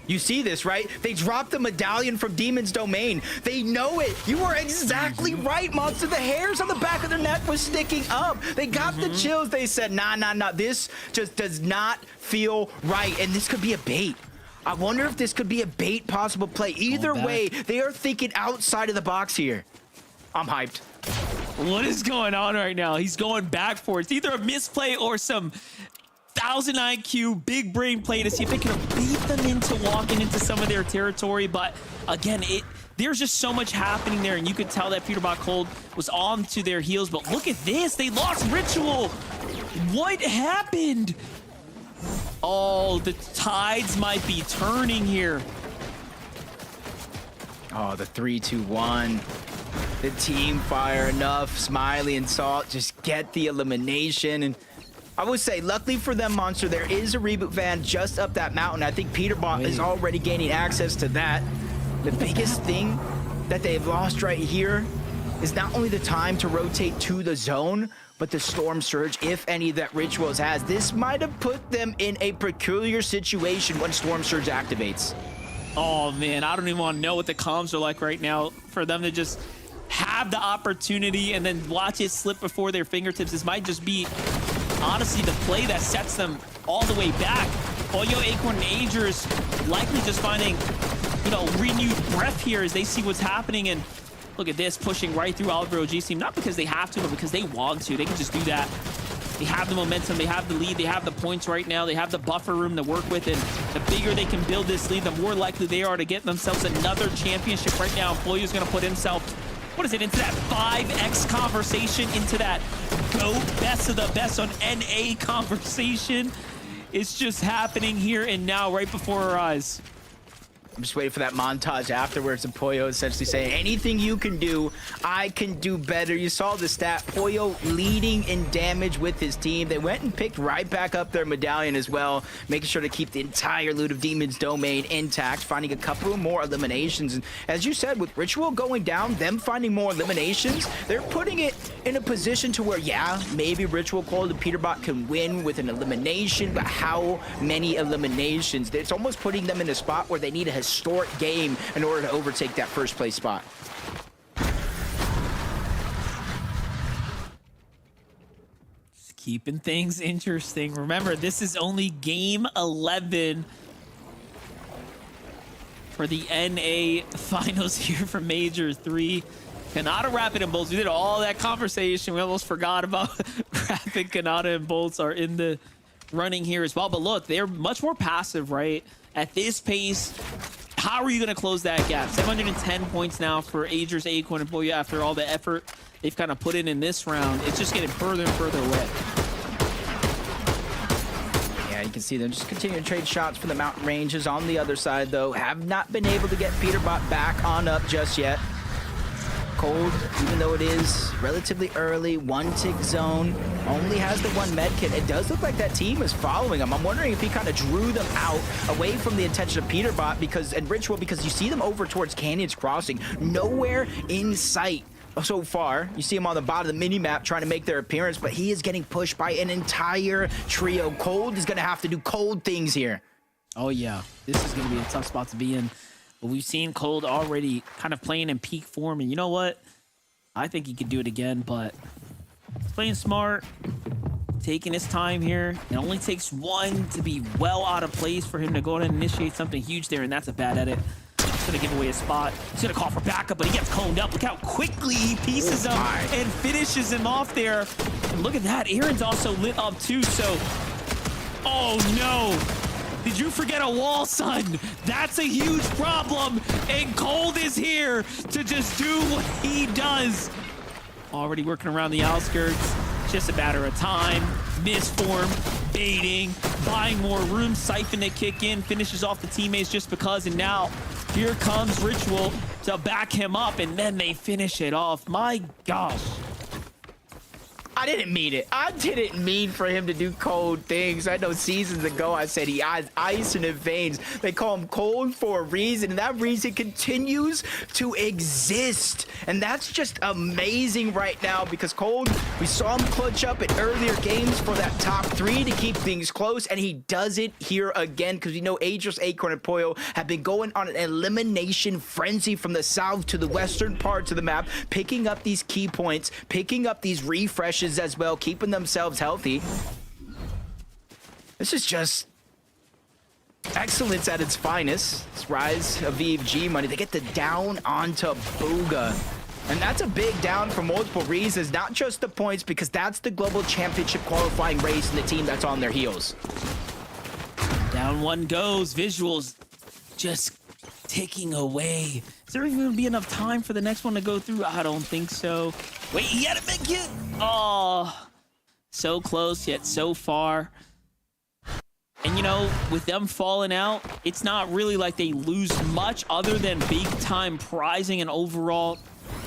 You see this, right? They dropped the medallion from Demon's Domain. They know it. You are exactly right, Monster. The hairs on the back of their neck was sticking up. They got the chills. They said, nah. This just does not feel right. And this could be a bait. I wonder if this could be a bait possible play. Either way, they are thinking outside of the box here. I'm hyped. What is going on right now? He's going back for it. It's either a misplay or some 1000 IQ big brain play to see if they can beat them into walking into some of their territory. But again, there's just so much happening there, and you could tell that Peterbot Cold was on to their heels. But look at this. They lost Ritual. What happened? Oh, the tides might be turning here. Oh, the 3-2-1. The team fire enough. Smiley and Salt just get the elimination. And I would say, luckily for them, Monster, there is a reboot van just up that mountain. I think Peterbot is already gaining access to that. The biggest thing that they've lost right here is not only the time to rotate to the zone, but the Storm Surge, if any, that Rituals has. This might have put them in a peculiar situation when Storm Surge activates. Oh, man, I don't even want to know what the comms are like right now for them to just have the opportunity and then watch it slip before their fingertips. This might just be, honestly, the play that sets them all the way back. Pollo, Acorn, and Aegis likely just finding, renewed breath here as they see what's happening. And look at this, pushing right through Oliver OG's team, not because they have to, but because they want to. They can just do that. They have the momentum, they have the lead, they have the points right now, they have the buffer room to work with, and the bigger they can build this lead, the more likely they are to get themselves another championship right now. Pollo's gonna put himself, into that 5x conversation, into that GOAT best of the best on NA conversation. It's just happening here and now, right before our eyes. I'm just waiting for that montage afterwards of Pollo essentially saying, anything you can do, I can do better. You saw the stat, Pollo leading in damage with his team. They went and picked right back up their medallion as well, making sure to keep the entire loot of Demon's Domain intact, finding a couple more eliminations. And as you said, with Ritual going down, them finding more eliminations, they're putting it in a position to where, yeah, maybe Ritual Cold and Peterbot can win with an elimination, but how many eliminations? It's almost putting them in a spot where they need a historic game in order to overtake that first place spot. Just keeping things interesting. Remember, this is only game 11 for the NA finals here for Major 3. Kanata, Rapid, and Bolts. We did all that conversation. We almost forgot about Rapid, Kanata, and Bolts are in the running here as well. But look, they're much more passive, right? At this pace, how are you going to close that gap? 710 points now for Aegis, Acorn, and Pollo after all the effort they've kind of put in this round. It's just getting further and further away. Yeah, you can see them just continuing to trade shots for the mountain ranges. On the other side, though, have not been able to get Peterbot back on up just yet. Cold, even though it is relatively early, one tick zone, only has the one med kit. It does look like that team is following him. I'm wondering if he kind of drew them out away from the attention of Peterbot and Ritual, because you see them over towards Canyon's Crossing, nowhere in sight. So far, you see him on the bottom of the mini-map trying to make their appearance, but he is getting pushed by an entire trio. Cold is going to have to do cold things here. Oh, yeah. This is going to be a tough spot to be in. But we've seen Cold already kind of playing in peak form. And you know what? I think he could do it again, but he's playing smart, taking his time here. It only takes one to be well out of place for him to go and initiate something huge there, and that's a bad edit. He's going to give away a spot. He's going to call for backup, but he gets coned up. Look how quickly he pieces him and finishes him off there. And look at that. Aaron's also lit up too, so... Oh, no. Did you forget a wall, son? That's a huge problem, and Cold is here to just do what he does. Already working around the outskirts. Just a matter of time. Misform, baiting, buying more room, Siphon to kick in, finishes off the teammates just because, and now here comes Ritual to back him up, and then they finish it off. My gosh. I didn't mean it. I didn't mean for him to do cold things. I know seasons ago I said he has ice in his veins. They call him cold for a reason, and that reason continues to exist. And that's just amazing right now, because Cold, we saw him clutch up in earlier games for that top 3 to keep things close, and he does it here again, because we know Aegis, Acorn, and Pollo have been going on an elimination frenzy from the south to the western parts of the map, picking up these key points, picking up these refreshes as well, keeping themselves healthy. This is just excellence at its finest. It's Rise of VFG money. They get the down onto Booga. And that's a big down for multiple reasons, not just the points, because that's the global championship qualifying race and the team that's on their heels. Down one goes. Visuals just ticking away. Is there even going to be enough time for the next one to go through? I don't think so. Wait, he had a big hit. Oh, so close yet so far. And you know, with them falling out, it's not really like they lose much other than big time prizing and overall,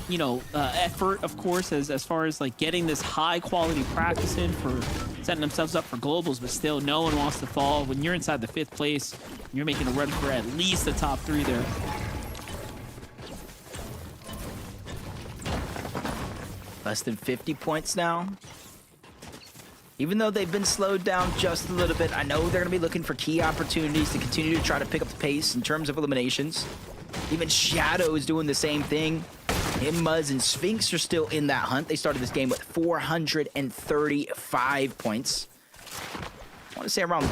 you know, effort, of course, as far as like getting this high quality practice in for setting themselves up for globals. But still, no one wants to fall. When you're inside the 5th place, you're making a run for at least the top 3 there. Less than 50 points now. Even though they've been slowed down just a little bit, I know they're going to be looking for key opportunities to continue to try to pick up the pace in terms of eliminations. Even Shadow is doing the same thing. Him, Muzz, and Sphinx are still in that hunt. They started this game with 435 points. I want to say around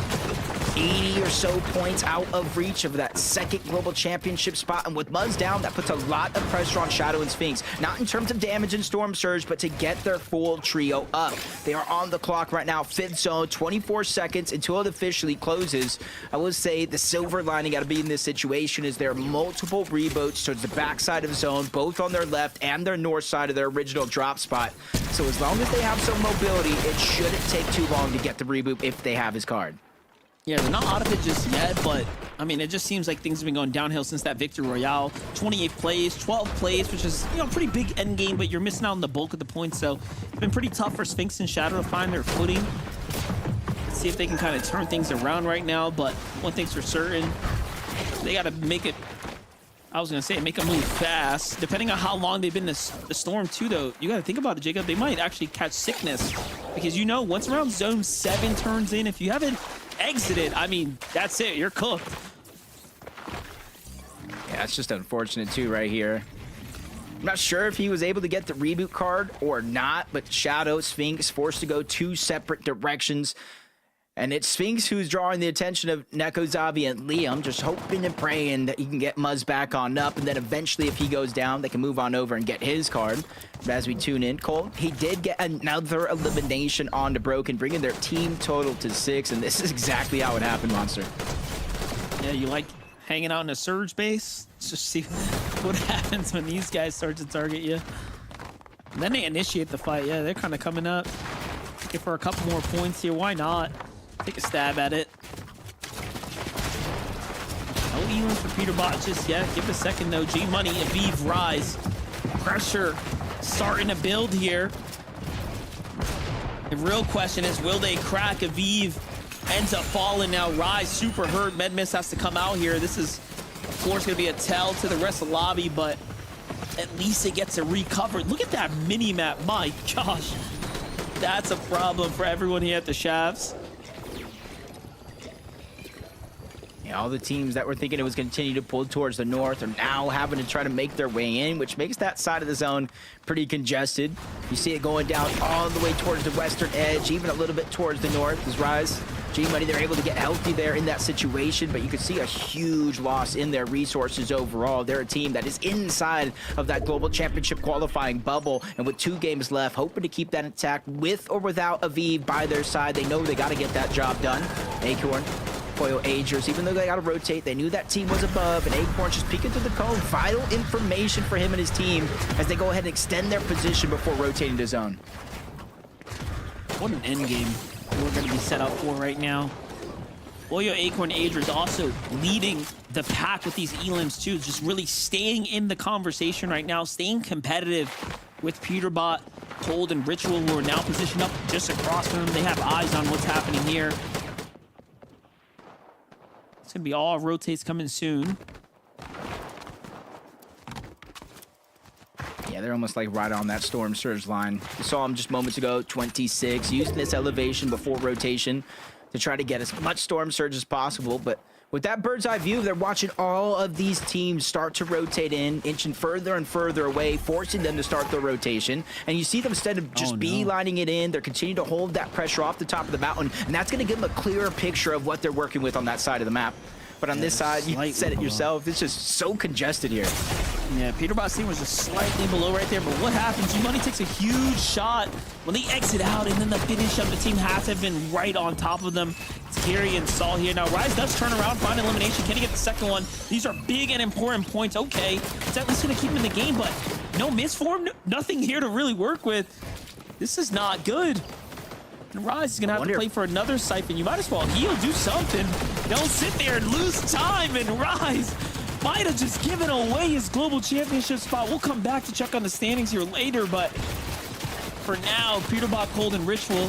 80 or so points out of reach of that 2nd global championship spot. And with Muzz down, that puts a lot of pressure on Shadow and Sphinx. Not in terms of damage and Storm Surge, but to get their full trio up. They are on the clock right now, 5th zone, 24 seconds until it officially closes. I will say the silver lining got to be in this situation is there are multiple reboats towards the backside of zone, both on their left and their north side of their original drop spot. So as long as they have some mobility, it shouldn't take too long to get the reboot if they have his card. Yeah, they're not out of it just yet, but I mean, it just seems like things have been going downhill since that Victory Royale. 28 plays, 12 plays, which is, you know, pretty big end game, but you're missing out on the bulk of the points. So it's been pretty tough for Sphinx and Shadow to find their footing. Let's see if they can kind of turn things around right now, but one thing's for certain, they got to make it, I was going to say, make a move fast. Depending on how long they've been in the storm too, though, you got to think about it, Jacob. They might actually catch sickness because, you know, once around zone 7 turns in, if you haven't exited, I mean, that's it. You're cooked. Yeah, it's just unfortunate too right here. I'm not sure if he was able to get the reboot card or not, but Shadow, Sphinx forced to go 2 separate directions. And it's Sphinx who's drawing the attention of Neko, Zavi, and Liam, just hoping and praying that he can get Muzz back on up, and then eventually if he goes down, they can move on over and get his card. But as we tune in, Cole, he did get another elimination onto Broken, bringing their team total to 6, and this is exactly how it happened, Monster. Yeah, you like hanging out in a surge base? Let's just see what happens when these guys start to target you. And then they initiate the fight. Yeah, they're kind of coming up. Looking for a couple more points here. Why not? Take a stab at it. No Ewan for Peterbot just yet. Give it a second though. G Money, Aviv, Rise. pressure starting to build here. The real question is, will they crack? Aviv ends up falling now. Rise super hurt. Medmis has to come out here. This is, of course, going to be a tell to the rest of the lobby, but at least it gets it recovered. Look at that mini-map. My gosh. That's a problem for everyone here at the Shavs. Yeah, all the teams that were thinking it was going to continue to pull towards the north are now having to try to make their way in, which makes that side of the zone pretty congested. You see it going down all the way towards the western edge, even a little bit towards the north as Rise, G-Money, they're able to get healthy there in that situation, but you can see a huge loss in their resources overall. They're a team that is inside of that global championship qualifying bubble, and with 2 games left, hoping to keep that intact with or without Aviv by their side. They know they got to get that job done. Acorn, Pollo, Agers, even though they got to rotate, they knew that team was above, and Acorn just peeking through the cone. Vital information for him and his team as they go ahead and extend their position before rotating to zone. What an end game we're going to be set up for right now. Pollo, Acorn, Agers also leading the pack with these elims too, just really staying in the conversation right now, staying competitive with Peterbot, Cold, and Ritual, who are now positioned up just across from them. They have eyes on what's happening here. It's gonna be all rotates coming soon. Yeah, they're almost like right on that Storm Surge line. We saw him just moments ago, 26, using this elevation before rotation to try to get as much Storm Surge as possible. But with that bird's eye view, they're watching all of these teams start to rotate in, inching further and further away, forcing them to start their rotation. And you see them, instead of just beelining it in, they're continuing to hold that pressure off the top of the mountain, and that's going to give them a clearer picture of what they're working with on that side of the map. But on this side, you said it yourself, it's just so congested here. Yeah, Peterbot's team was just slightly below right there, but what happens? G-Money takes a huge shot when they exit out, and then the finish of the team has to have been right on top of them. It's Gary and Saul here. Now, Rise does turn around, find elimination. Can he get the second one? These are big and important points. Okay, it's at least going to keep him in the game, but no misform, nothing here to really work with. This is not good. And Rise is going to have to play for another siphon. You might as well heal, do something. Don't sit there and lose time, and Rise might have just given away his global championship spot. We'll come back to check on the standings here later, but for now, Peterbot, Cold, and Ritual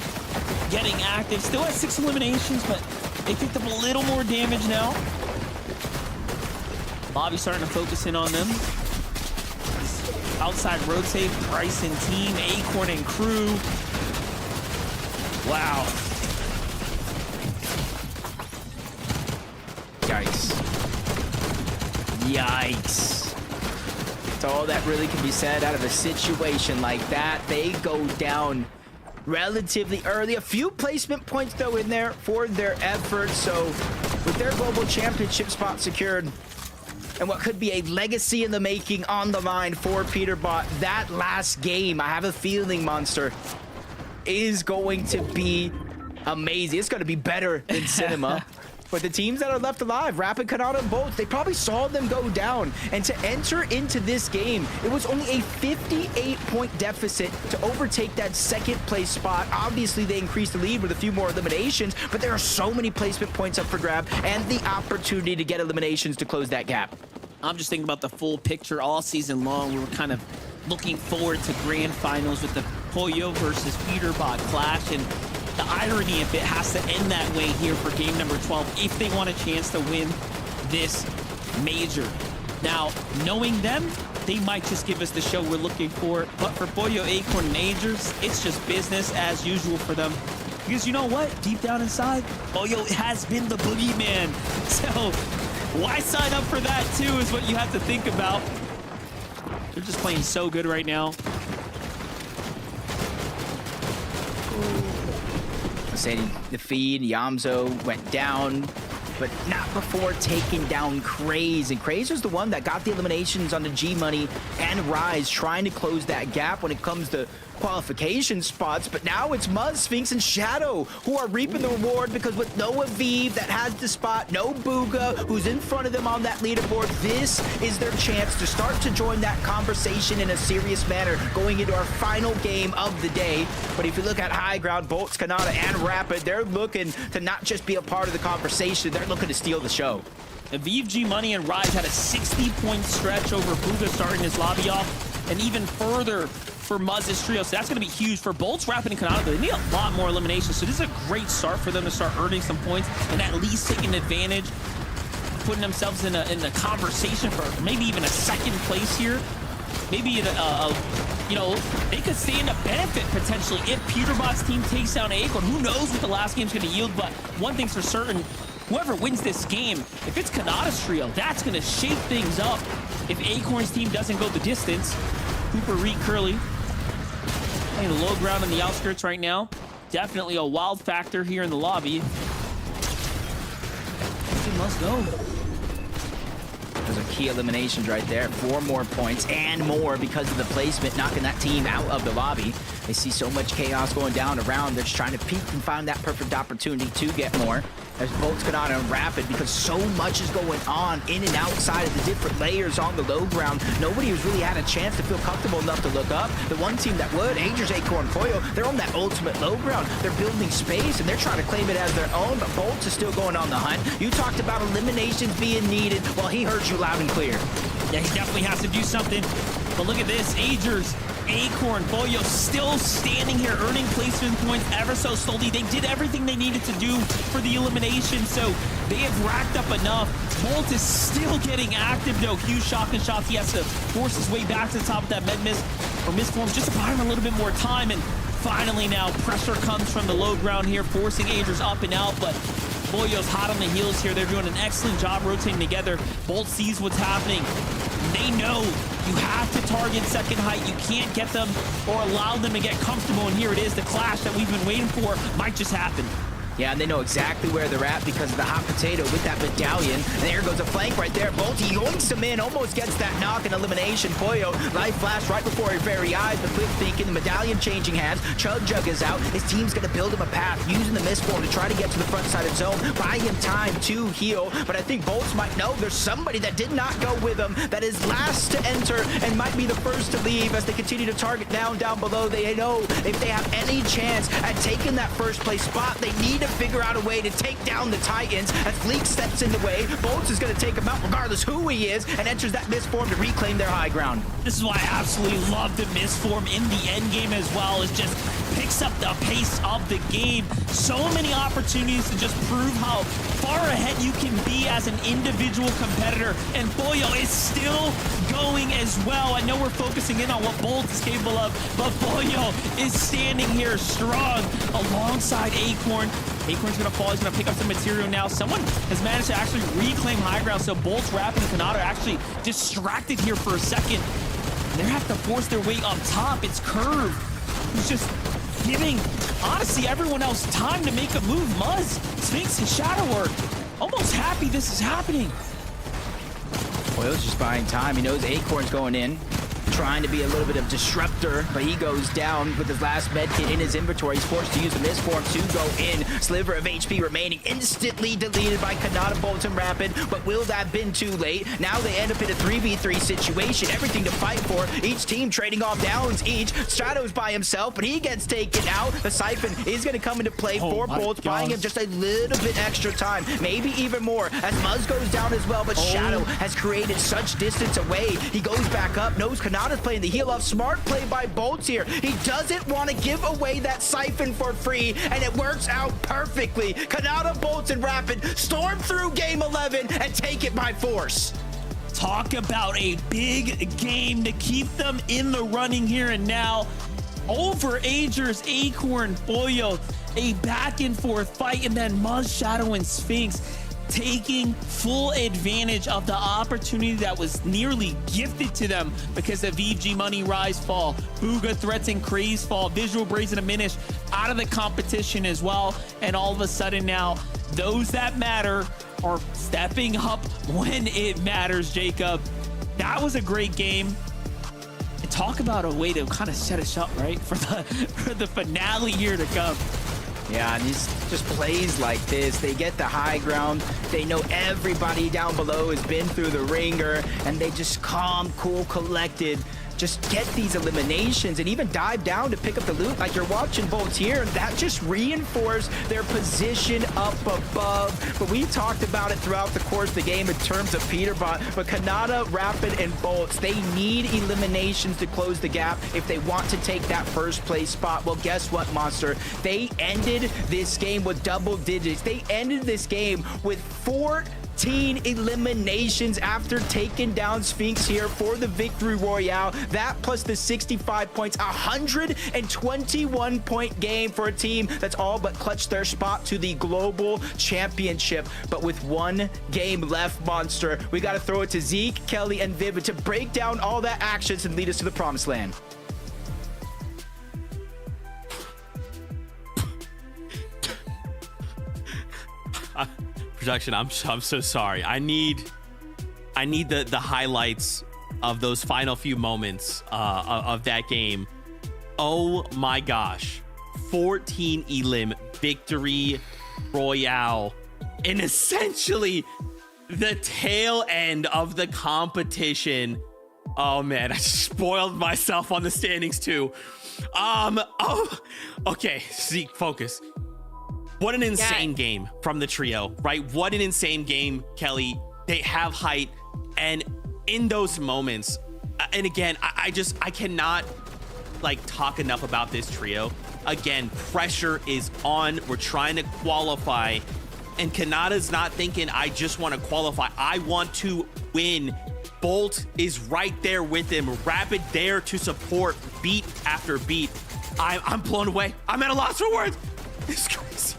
getting active. Still has 6 eliminations, but they picked up a little more damage now. Bobby starting to focus in on them. Outside rotate, Bryce and team, Acorn and crew. Wow. Yikes. Yikes. That's all that really can be said out of a situation like that. They go down relatively early. A few placement points, though, in there for their efforts. So with their global championship spot secured and what could be a legacy in the making on the line for Peterbot, that last game, I have a feeling, Monster, is going to be amazing. It's going to be better than cinema. But the teams that are left alive, Rapid, Kanata, and Bolts, they probably saw them go down. And to enter into this game, it was only a 58-point deficit to overtake that second place spot. Obviously, they increased the lead with a few more eliminations, but there are so many placement points up for grab and the opportunity to get eliminations to close that gap. I'm just thinking about the full picture all season long. We were kind of looking forward to grand finals with the Pollo versus Peterbot clash, and the irony of it has to end that way here for game number 12 if they want a chance to win this major. Now, knowing them, they might just give us the show we're looking for, but for Pollo, Acorn, and Agers, it's just business as usual for them. Because you know what? Deep down inside, Pollo has been the boogeyman. So why sign up for that too is what you have to think about. They're just playing so good right now. Saying the feed, Yamzo went down, but not before taking down Craze. And Craze was the one that got the eliminations on the G-Money and Rise, trying to close that gap when it comes to qualification spots. But now it's Muzz, Sphinx, and Shadow who are reaping the reward, because with no Aviv that has the spot, no Booga who's in front of them on that leaderboard, this is their chance to start to join that conversation in a serious manner going into our final game of the day. But if you look at high ground, Bolts, Kanata, and Rapid, they're looking to not just be a part of the conversation, they're looking to steal the show. Aviv, G-Money, and Rise had a 60-point stretch over Booga starting his lobby off. and even further for Muzz's trio. So that's going to be huge for Bolts, Rapid, and Kanata. They need a lot more eliminations. So this is a great start for them to start earning some points and at least taking advantage, putting themselves in a conversation for maybe even a second place here. Maybe you know, they could stand to benefit potentially if Peterbot's team takes down Acorn. Who knows what the last game's going to yield, but one thing's for certain, whoever wins this game, if it's Kanata's trio, that's going to shake things up. If Acorn's team doesn't go the distance, Cooper, Reed, Curly playing the low ground on the outskirts right now. Definitely a wild factor here in the lobby. It must go. Those are key eliminations right there. 4 more points and more because of the placement, knocking that team out of the lobby. They see so much chaos going down around. They're just trying to peek and find that perfect opportunity to get more. There's Bolts, Kanata, and Rapid because so much is going on in and outside of the different layers on the low ground. Nobody has really had a chance to feel comfortable enough to look up. The one team that would, Agers, Acorn, Pollo, they're on that ultimate low ground. They're building space and they're trying to claim it as their own, but Bolts is still going on the hunt. You talked about eliminations being needed. Well, he heard you loud and clear. Yeah, he definitely has to do something. But look at this, Agers, Acorn, Pollo still standing here, earning placement points ever so slowly. They did everything they needed to do for the elimination, so they have racked up enough. Bolt is still getting active, though. Huge shotgun shots. He has to force his way back to the top of that med miss or misforms just to buy him a little bit more time. And finally now, pressure comes from the low ground here, forcing Agers up and out, but Pollo's hot on the heels here. They're doing an excellent job rotating together. Bolt sees what's happening. They know you have to target second height. You can't get them or allow them to get comfortable. And here it is, the clash that we've been waiting for might just happen. Yeah, and they know exactly where they're at because of the hot potato with that medallion. And there goes a flank right there. Bolty yoinks him in, almost gets that knock and elimination. Pollo, life flash right before his very eyes, but quick thinking, the medallion changing hands. Chug Jug is out. His team's going to build him a path, using the misform to try to get to the front side of zone, buy him time to heal. But I think Bolts might know there's somebody that did not go with him, that is last to enter and might be the first to leave as they continue to target down below. They know if they have any chance at taking that first place spot, they need to figure out a way to take down the Titans. As Fleek steps in the way, Bolts is going to take him out regardless who he is and enters that misform to reclaim their high ground. This is why I absolutely love the misform in the end game as well. It just picks up the pace of the game. So many opportunities to just prove how far ahead you can be as an individual competitor. And Pollo is still going as well. I know we're focusing in on what Bolt is capable of, but Pollo is standing here strong alongside Acorn. Acorn's gonna fall, he's gonna pick up some material now. Someone has managed to actually reclaim high ground, so Bolts, Rapid, and Kanata are actually distracted here for a second. They have to force their way up top. It's Curve, who's just giving, honestly, everyone else time to make a move. Muzz, Sphinx, and Shadow Work. Almost happy this is happening. Pollo's just buying time. He knows Acorn's going in, trying to be a little bit of disruptor, but he goes down with his last med kit in his inventory. He's forced to use the misform to go in. Sliver of HP remaining, instantly deleted by Kanata, Bolt, and Rapid, but will that have been too late? Now they end up in a 3v3 situation, everything to fight for. Each team trading off downs each. Shadow's by himself, but he gets taken out. The Siphon is going to come into play for Bolts, buying him just a little bit extra time, maybe even more, as Muzz goes down as well, but Shadow has created such distance away. He goes back up, knows Kanata's playing the heal off. Smart play by Bolts here. He doesn't want to give away that Siphon for free, and it works out perfectly. Kanata, Bolts, and Rapid storm through game 11 and take it by force. Talk about a big game to keep them in the running here and now. Over Agers, Acorn, Pollo, a back and forth fight, and then Muzz, Shadow, and Sphinx taking full advantage of the opportunity that was nearly gifted to them because of VG Money Rise fall, Booga Threats and Craze fall, Visual Brazen Diminish out of the competition as well. And all of a sudden now, those that matter are stepping up when it matters, Jacob. That was a great game. And talk about a way to kind of set us up, right, for the finale here to come. Yeah, and these just plays like this, they get the high ground. They know everybody down below has been through the ringer, and they just calm, cool, collected, just get these eliminations and even dive down to pick up the loot like you're watching Bolts here. And that just reinforced their position up above. But we talked about it throughout the course of the game in terms of Peterbot. But Kanata, Rapid, and Bolts, they need eliminations to close the gap if they want to take that first place spot. Well, guess what, Monster? They ended this game with double digits. They ended this game with 14 eliminations after taking down Sphinx here for the victory royale. That plus the 65 points, 121 point game for a team that's all but clutched their spot to the global championship. But with one game left, Monster, we got to throw it to Zeke, Kelly, and Vivid to break down all that actions and lead us to the promised land. Production, I'm so sorry. I need the highlights of those final few moments of that game. Oh my gosh, 14 elim victory royale, and essentially the tail end of the competition. Oh man, I spoiled myself on the standings too. Okay, Zeke, focus. What an insane game from the trio, right? What an insane game, Kelly. They have height, and in those moments, and again, I cannot like talk enough about this trio. Again, pressure is on. We're trying to qualify, and Kanata's not thinking, I just want to qualify. I want to win. Bolt is right there with him. Rapid there to support beat after beat. I'm blown away. I'm at a loss for words. It's crazy.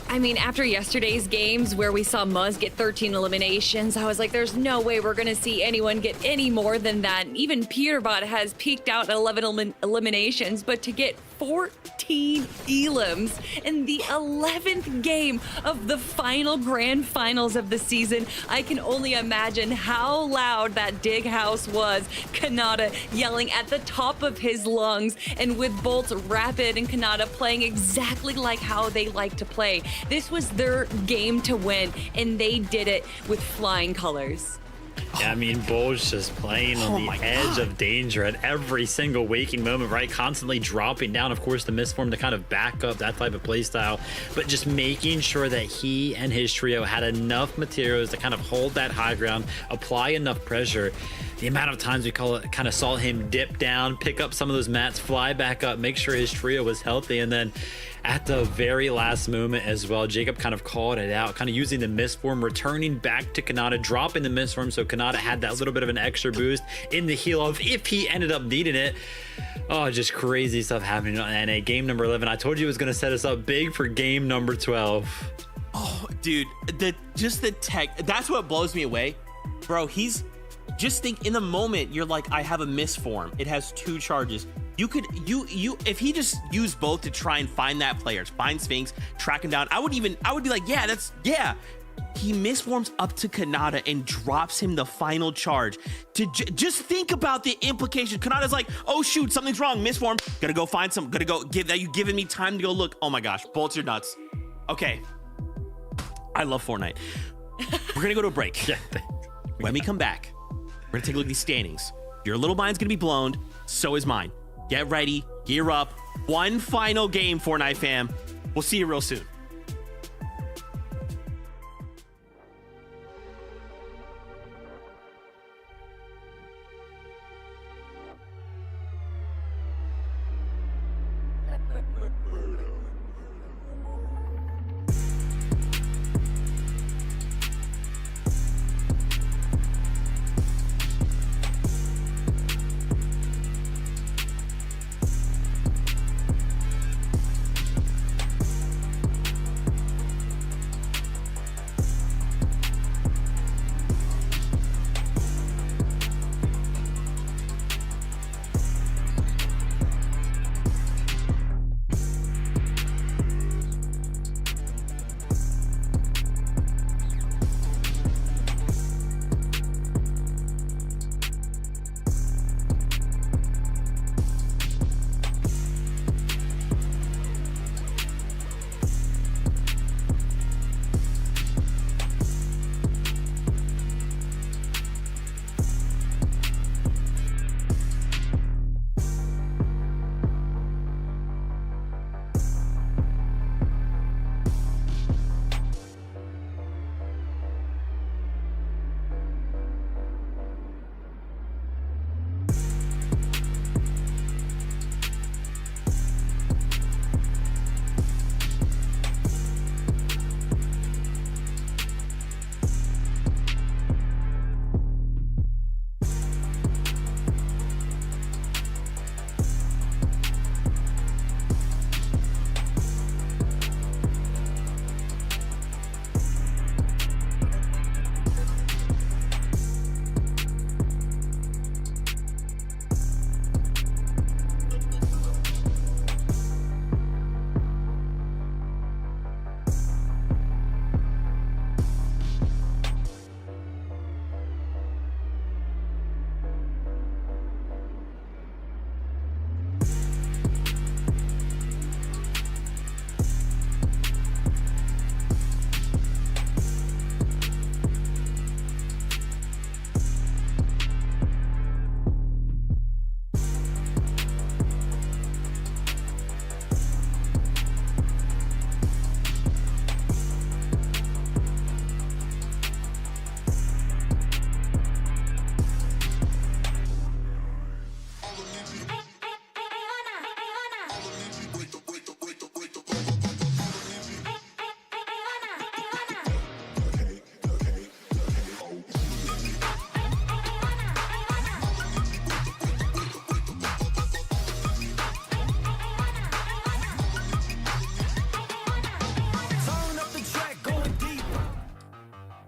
I mean, after yesterday's games where we saw Muzz get 13 eliminations, I was like, there's no way we're going to see anyone get any more than that. Even Peterbot has peaked out at 11 eliminations, but to get 14 elims in the 11th game of the final grand finals of the season, I can only imagine how loud that dig house was. Kanata yelling at the top of his lungs, and with Bolts, Rapid, and Kanata playing exactly like how they like to play. This was their game to win, and they did it with flying colors. Yeah, I mean, Bolt's just playing on the edge of danger at every single waking moment, right? Constantly dropping down, of course, the misform to kind of back up that type of play style, but just making sure that he and his trio had enough materials to kind of hold that high ground, apply enough pressure. The amount of times we kind of saw him dip down, pick up some of those mats, fly back up, make sure his trio was healthy, and then at the very last moment as well, Jacob kind of called it out, kind of using the misform, returning back to Kanata, dropping the misform so Kanata had that little bit of an extra boost in the heal of if he ended up needing it. Oh, just crazy stuff happening on NA. Game number 11. I told you it was going to set us up big for game number 12. Oh, dude, the tech, that's what blows me away. Bro, just think in the moment, you're like, I have a misform. It has 2 charges. You could, if he just used both to try and find that player, find Sphinx, track him down, I would be like, yeah. He misforms up to Kanata and drops him the final charge. To just think about the implication. Kanata's like, oh shoot, something's wrong, misform. Gotta go find some, you giving me time to go look. Oh my gosh, Bolts, you're nuts. Okay. I love Fortnite. We're gonna go to a break. Yeah. When we come back, we're gonna take a look at these standings. Your little mind's gonna be blown, so is mine. Get ready, gear up. One final game, Fortnite fam. We'll see you real soon.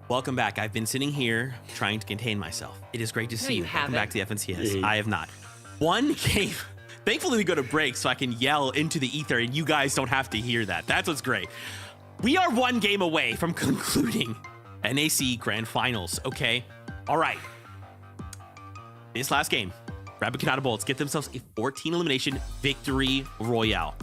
Welcome back. I've been sitting here trying to contain myself. It is great to see you you. Welcome haven't. back to the FNCS. I have not. One game. Thankfully, we go to break so I can yell into the ether and you guys don't have to hear that. That's what's great. We are one game away from concluding NAC Grand Finals, okay? All right. This last game, Rapid Canada Bolts get themselves a 14 elimination victory royale.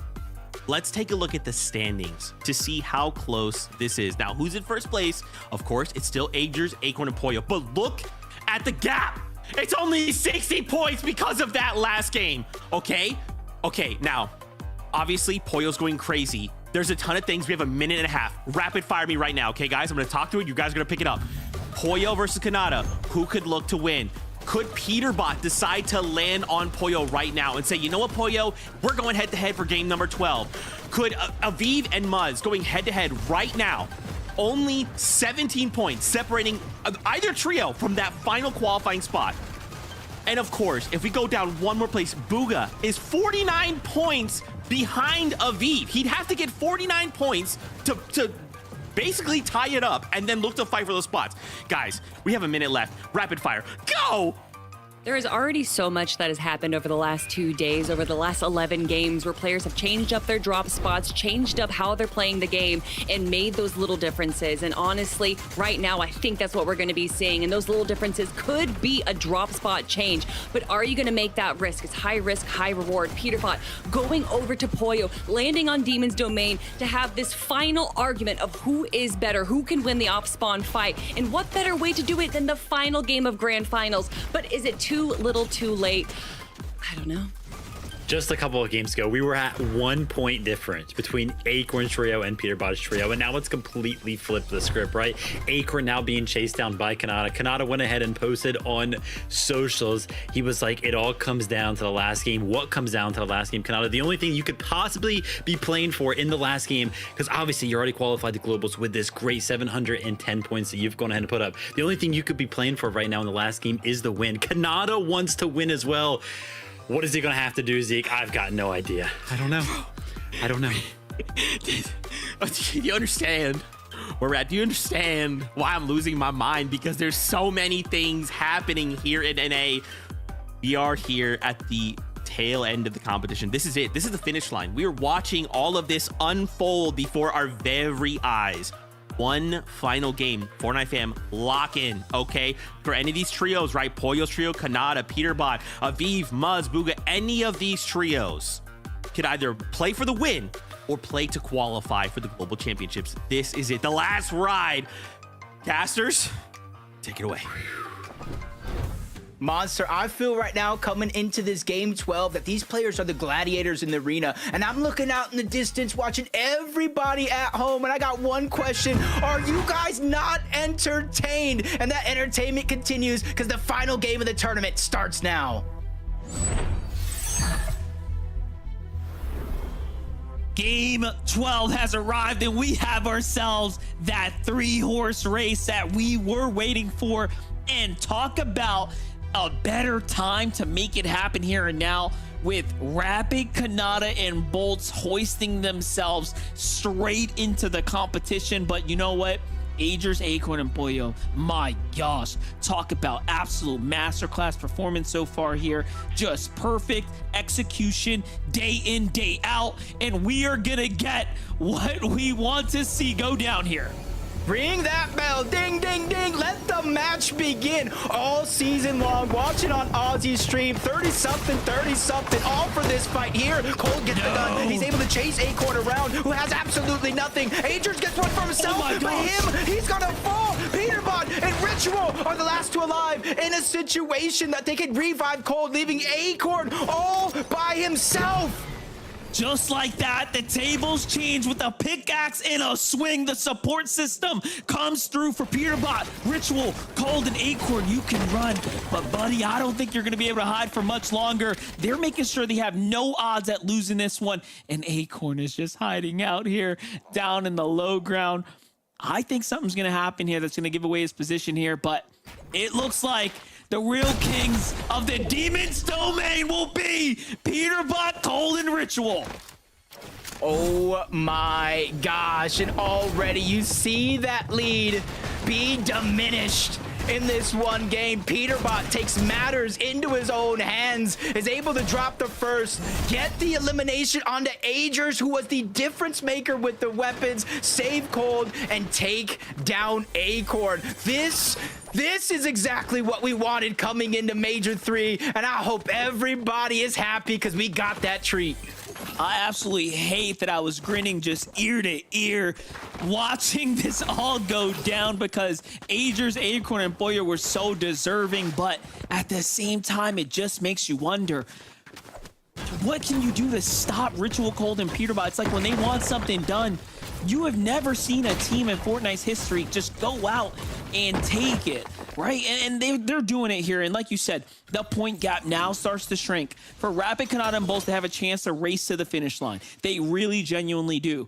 Let's take a look at the standings to see how close this is. Now, who's in first place? Of course, it's still Agers, Acorn, and Pollo. But look at the gap. It's only 60 points because of that last game. Okay? Okay, now, obviously, Pollo's going crazy. There's a ton of things. We have a minute and a half. Rapid fire me right now, okay, guys? I'm going to talk to it. You guys are going to pick it up. Pollo versus Canada. Who could look to win? Could Peterbot decide to land on Pollo right now and say, you know what, Pollo, we're going head-to-head for game number 12? Could Aviv and Muzz going head-to-head right now? Only 17 points separating either trio from that final qualifying spot. And of course, if we go down one more place, Booga is 49 points behind Aviv. He'd have to get 49 points to basically tie it up and then look to fight for those spots. Guys, we have a minute left. Rapid fire. Go! There is already so much that has happened over the last 2 days, over the last 11 games, where players have changed up their drop spots, changed up how they're playing the game, and made those little differences. And honestly, right now, I think that's what we're going to be seeing. And those little differences could be a drop spot change. But are you going to make that risk? It's high risk, high reward. Peterbot going over to Pollo, landing on Demon's Domain to have this final argument of who is better, who can win the off-spawn fight. And what better way to do it than the final game of Grand Finals? But is it too little too late? I don't know. Just a couple of games ago, we were at 1 point difference between Acorn Trio and Peterbot's Trio, and now it's completely flipped the script, right? Acorn now being chased down by Canada. Canada went ahead and posted on socials. He was like, it all comes down to the last game. What comes down to the last game, Canada? The only thing you could possibly be playing for in the last game, because obviously you're already qualified to globals with this great 710 points that you've gone ahead and put up. The only thing you could be playing for right now in the last game is the win. Canada wants to win as well. What is he going to have to do, Zeke? I've got no idea. I don't know. I don't know. Do you understand where we're at? Do you understand why I'm losing my mind? Because there's so many things happening here in NA. We are here at the tail end of the competition. This is it. This is the finish line. We are watching all of this unfold before our very eyes. One final game. Fortnite fam, lock in, okay? For any of these trios, right? Pollo's trio, Canada, Peterbot, Aviv, Muzz, Booga, any of these trios could either play for the win or play to qualify for the global championships. This is it. The last ride. Casters, take it away. Monster, I feel right now coming into this game 12 that these players are the gladiators in the arena, and I'm looking out in the distance watching everybody at home, and I got one question: are you guys not entertained? And that entertainment continues because the final game of the tournament starts now. Game 12 has arrived, and we have ourselves that 3-horse race that we were waiting for. And talk about a better time to make it happen here and now, with Rapid, Canada, and Bolts hoisting themselves straight into the competition. But you know what? Agers, Acorn, and Pollo, my gosh, talk about absolute masterclass performance so far here. Just perfect execution day in, day out, and we are gonna get what we want to see go down here. Ring that bell, ding, ding, ding. Let the match begin. All season long, watching on Aussie's stream, 30-something, all for this fight here. Cole gets the gun. He's able to chase Acorn around, who has absolutely nothing. Agers gets one for himself. But him, he's gonna fall. Peterbot and Ritual are the last two alive in a situation that they can revive Cole, leaving Acorn all by himself. Just like that, the tables change with a pickaxe and a swing. The support system comes through for Peterbot, Ritual, Cold, and Acorn. You can run, but buddy, I don't think you're going to be able to hide for much longer. They're making sure they have no odds at losing this one, and Acorn is just hiding out here down in the low ground. I think something's going to happen here that's going to give away his position here, but it looks like the real kings of the Demon's Domain will be Peterbot, Cold, and Ritual. Oh my gosh, and already you see that lead be diminished in this one game. Peterbot takes matters into his own hands, is able to drop the first, get the elimination onto Agers, who was the difference maker with the weapons, save Cold, and take down Acorn. This is exactly what we wanted coming into Major 3, and I hope everybody is happy because we got that treat. I absolutely hate that I was grinning just ear to ear watching this all go down because Agers, Acorn, and Pollo were so deserving, but at the same time, it just makes you wonder, what can you do to stop Ritual Cold and Peterbot? It's like when they want something done, you have never seen a team in Fortnite's history just go out and take it, right? And they're doing it here. And like you said, the point gap now starts to shrink for Rapid, Kanata, and Bolts to have a chance to race to the finish line. They really genuinely do.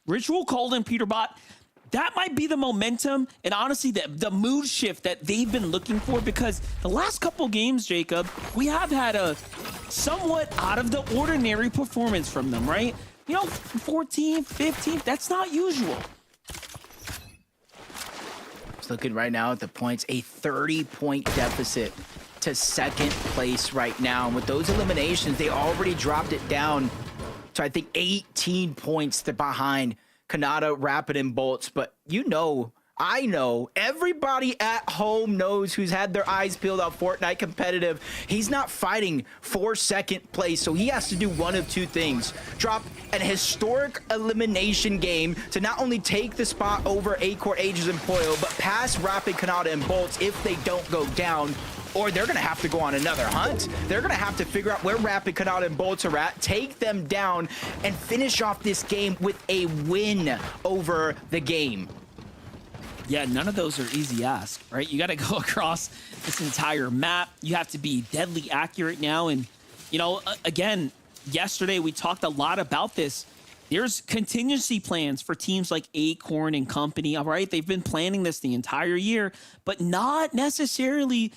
Ritual Cold and Peterbot, that might be the momentum and honestly the mood shift that they've been looking for, because the last couple games, Jacob, we have had a somewhat out of the ordinary performance from them, right? You know, 14, 15, that's not usual. Just looking right now at the points, a 30-point deficit to second place right now. And with those eliminations, they already dropped it down to, I think, 18 points to behind Kanata, Rapid, and Bolts. But you know, I know, everybody at home knows who's had their eyes peeled off Fortnite competitive. He's not fighting for second place, so he has to do one of two things. Drop an historic elimination game to not only take the spot over Acorn, Agers, and Pollo, but pass Rapid, Kanata, and Bolts if they don't go down, or they're going to have to go on another hunt. They're going to have to figure out where Rapid, Kanata, and Bolts are at, take them down, and finish off this game with a win over the game. Yeah, none of those are easy asks, right? You got to go across this entire map. You have to be deadly accurate now. And, you know, again, yesterday we talked a lot about this. There's contingency plans for teams like Acorn and company, all right? They've been planning this the entire year, but not necessarily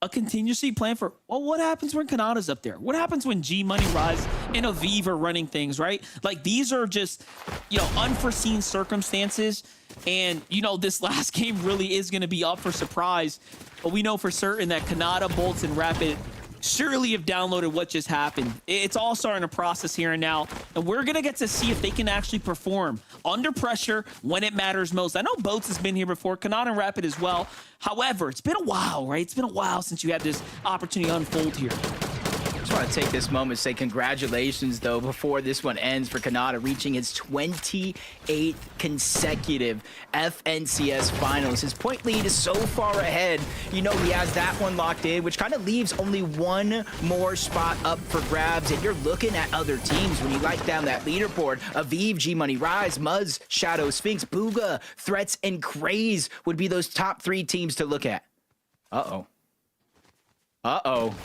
a contingency plan for, well, what happens when Kanata's up there? What happens when G Money Rise and Aviv are running things, right? Like, these are just, you know, unforeseen circumstances. And, you know, this last game really is going to be up for surprise. But we know for certain that Kanata, Bolts, and Rapid surely have downloaded what just happened. It's all starting to process here and now. And we're going to get to see if they can actually perform under pressure when it matters most. I know Bolts has been here before, Kanata and Rapid as well. However, it's been a while, right? It's been a while since you had this opportunity unfold here. I just want to take this moment to say congratulations, though, before this one ends, for Kanata reaching his 28th consecutive FNCS finals. His point lead is so far ahead. You know, he has that one locked in, which kind of leaves only one more spot up for grabs. And you're looking at other teams when you light down that leaderboard. Aviv, G Money Rise, Muzz, Shadow, Sphinx, Booga, Threats, and Craze would be those top three teams to look at. Uh-oh. Uh-oh.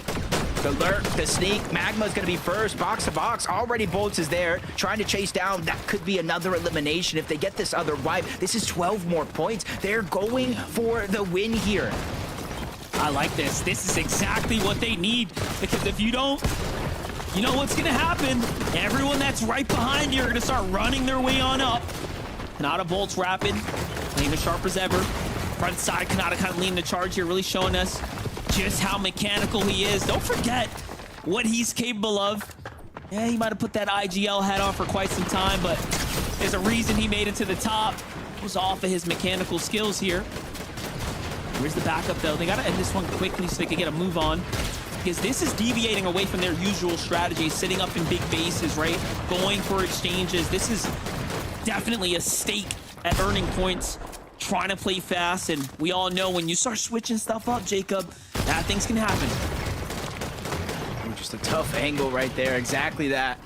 The lurk, the sneak, Magma's gonna be first, box to box, already Bolts is there, trying to chase down. That could be another elimination if they get this other wipe. This is 12 more points. They're going for the win here. I like this. This is exactly what they need, because if you don't, you know what's gonna happen. Everyone that's right behind you are gonna start running their way on up. Kanata, Bolts, Rapid, playing as sharp as ever. Front side, Kanata kind of leading the charge here, really showing us just how mechanical he is. Don't forget what he's capable of. Yeah, he might have put that IGL hat on for quite some time, but there's a reason he made it to the top. It was off of his mechanical skills here. Where's the backup, though? They got to end this one quickly so they can get a move on, because this is deviating away from their usual strategy, sitting up in big bases, right? Going for exchanges. This is definitely a stake at earning points, trying to play fast, and we all know when you start switching stuff up, Jacob, bad things can happen. Just a tough angle right there. Exactly that.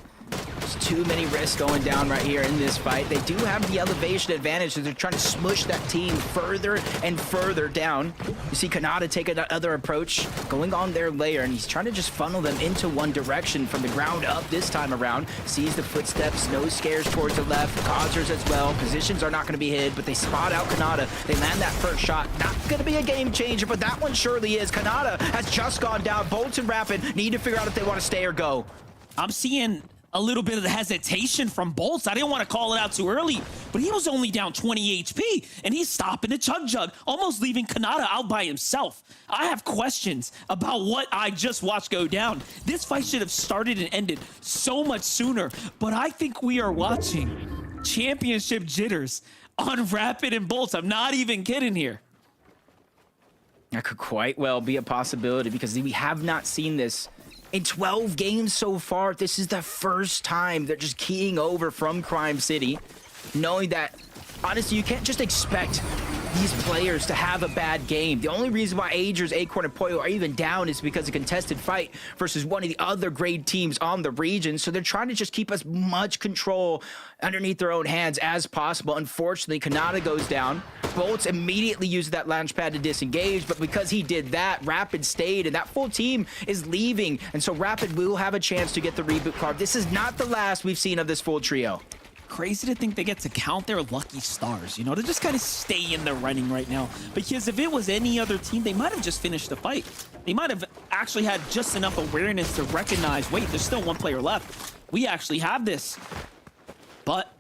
There's too many risks going down right here in this fight. They do have the elevation advantage, so they're trying to smush that team further and further down. You see Kanata take another approach, going on their layer, and he's trying to just funnel them into one direction from the ground up this time around. Sees the footsteps, no scares towards the left, causers as well. Positions are not going to be hid, but they spot out Kanata. They land that first shot. Not going to be a game changer, but that one surely is. Kanata has just gone down. Bolts and Rapid need to figure out if they want to stay or go. I'm seeing a little bit of the hesitation from Bolts. I didn't want to call it out too early, but he was only down 20 HP, and he's stopping the Chug Jug, almost leaving Kanata out by himself. I have questions about what I just watched go down. This fight should have started and ended so much sooner, but I think we are watching championship jitters on Rapid and Bolts. I'm not even kidding here. That could quite well be a possibility because we have not seen this in 12 games so far. This is the first time they're just keying over from Crime City, knowing that, honestly, you can't just expect these players to have a bad game. The only reason why Agers, Acorn, and Pollo are even down is because of contested fight versus one of the other grade teams on the region. So they're trying to just keep as much control underneath their own hands as possible. Unfortunately, Kanata goes down. Bolts immediately uses that launch pad to disengage, but because he did that, Rapid stayed, and that full team is leaving. And so Rapid will have a chance to get the reboot card. This is not the last we've seen of this full trio. Crazy to think they get to count their lucky stars, you know, to just kind of stay in the running right now. Because if it was any other team, they might have just finished the fight. They might have actually had just enough awareness to recognize, wait, there's still one player left. We actually have this. But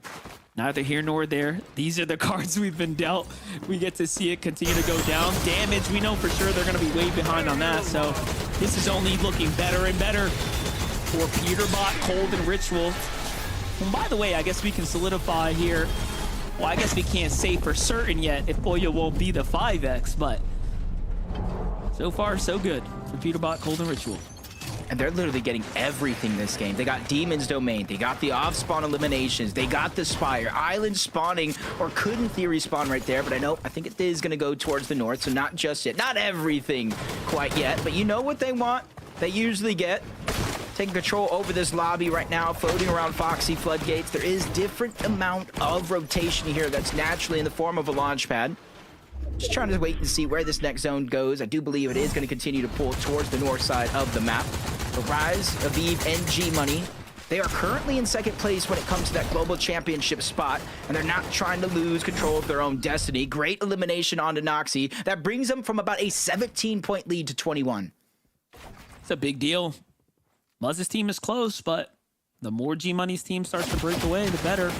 neither here nor there. These are the cards we've been dealt. We get to see it continue to go down. Damage, we know for sure they're going to be way behind on that. So this is only looking better and better for Peterbot, Cold, and Ritual. And by the way, I guess we can solidify here. Well, I guess we can't say for certain yet if Pollo won't be the 5X, but so far, so good for Peterbot, Cold, and Ritual. And they're literally getting everything this game. They got Demon's Domain. They got the off-spawn eliminations. They got the Spire. Island spawning, or could in theory spawn right there, but I think it is going to go towards the north, so not just yet. Not everything quite yet, but you know what they want. They usually get. Taking control over this lobby right now, floating around Foxy Floodgates. There is different amount of rotation here that's naturally in the form of a launch pad. Just trying to wait and see where this next zone goes. I do believe it is going to continue to pull towards the north side of the map. The Rise, Aviv, and G-Money, they are currently in second place when it comes to that global championship spot, and they're not trying to lose control of their own destiny. Great elimination onto Noxy. That brings them from about a 17-point lead to 21. It's a big deal. Muzz's team is close, but the more G-Money's team starts to break away, the better.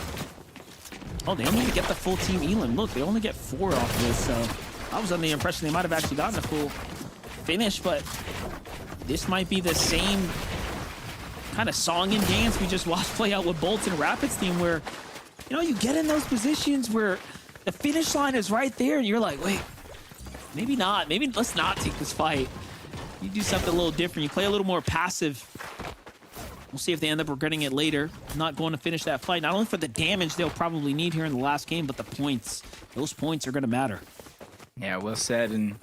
Oh, they only get the full team Elam. Look, they only get 4 off of this, so I was under the impression they might have actually gotten a full finish, but this might be the same kind of song and dance we just watched play out with Bolts and Rapids team where, you know, you get in those positions where the finish line is right there and you're like, wait, maybe not. Maybe let's not take this fight. You do something a little different. You play a little more passive. We'll see if they end up regretting it later. Not going to finish that fight. Not only for the damage they'll probably need here in the last game, but the points. Those points are going to matter. Yeah, well said. And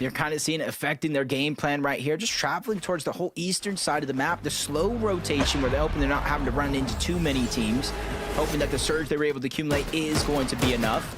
you're kind of seeing it affecting their game plan right here. Just traveling towards the whole eastern side of the map. The slow rotation where they're hoping they're not having to run into too many teams. Hoping that the surge they were able to accumulate is going to be enough.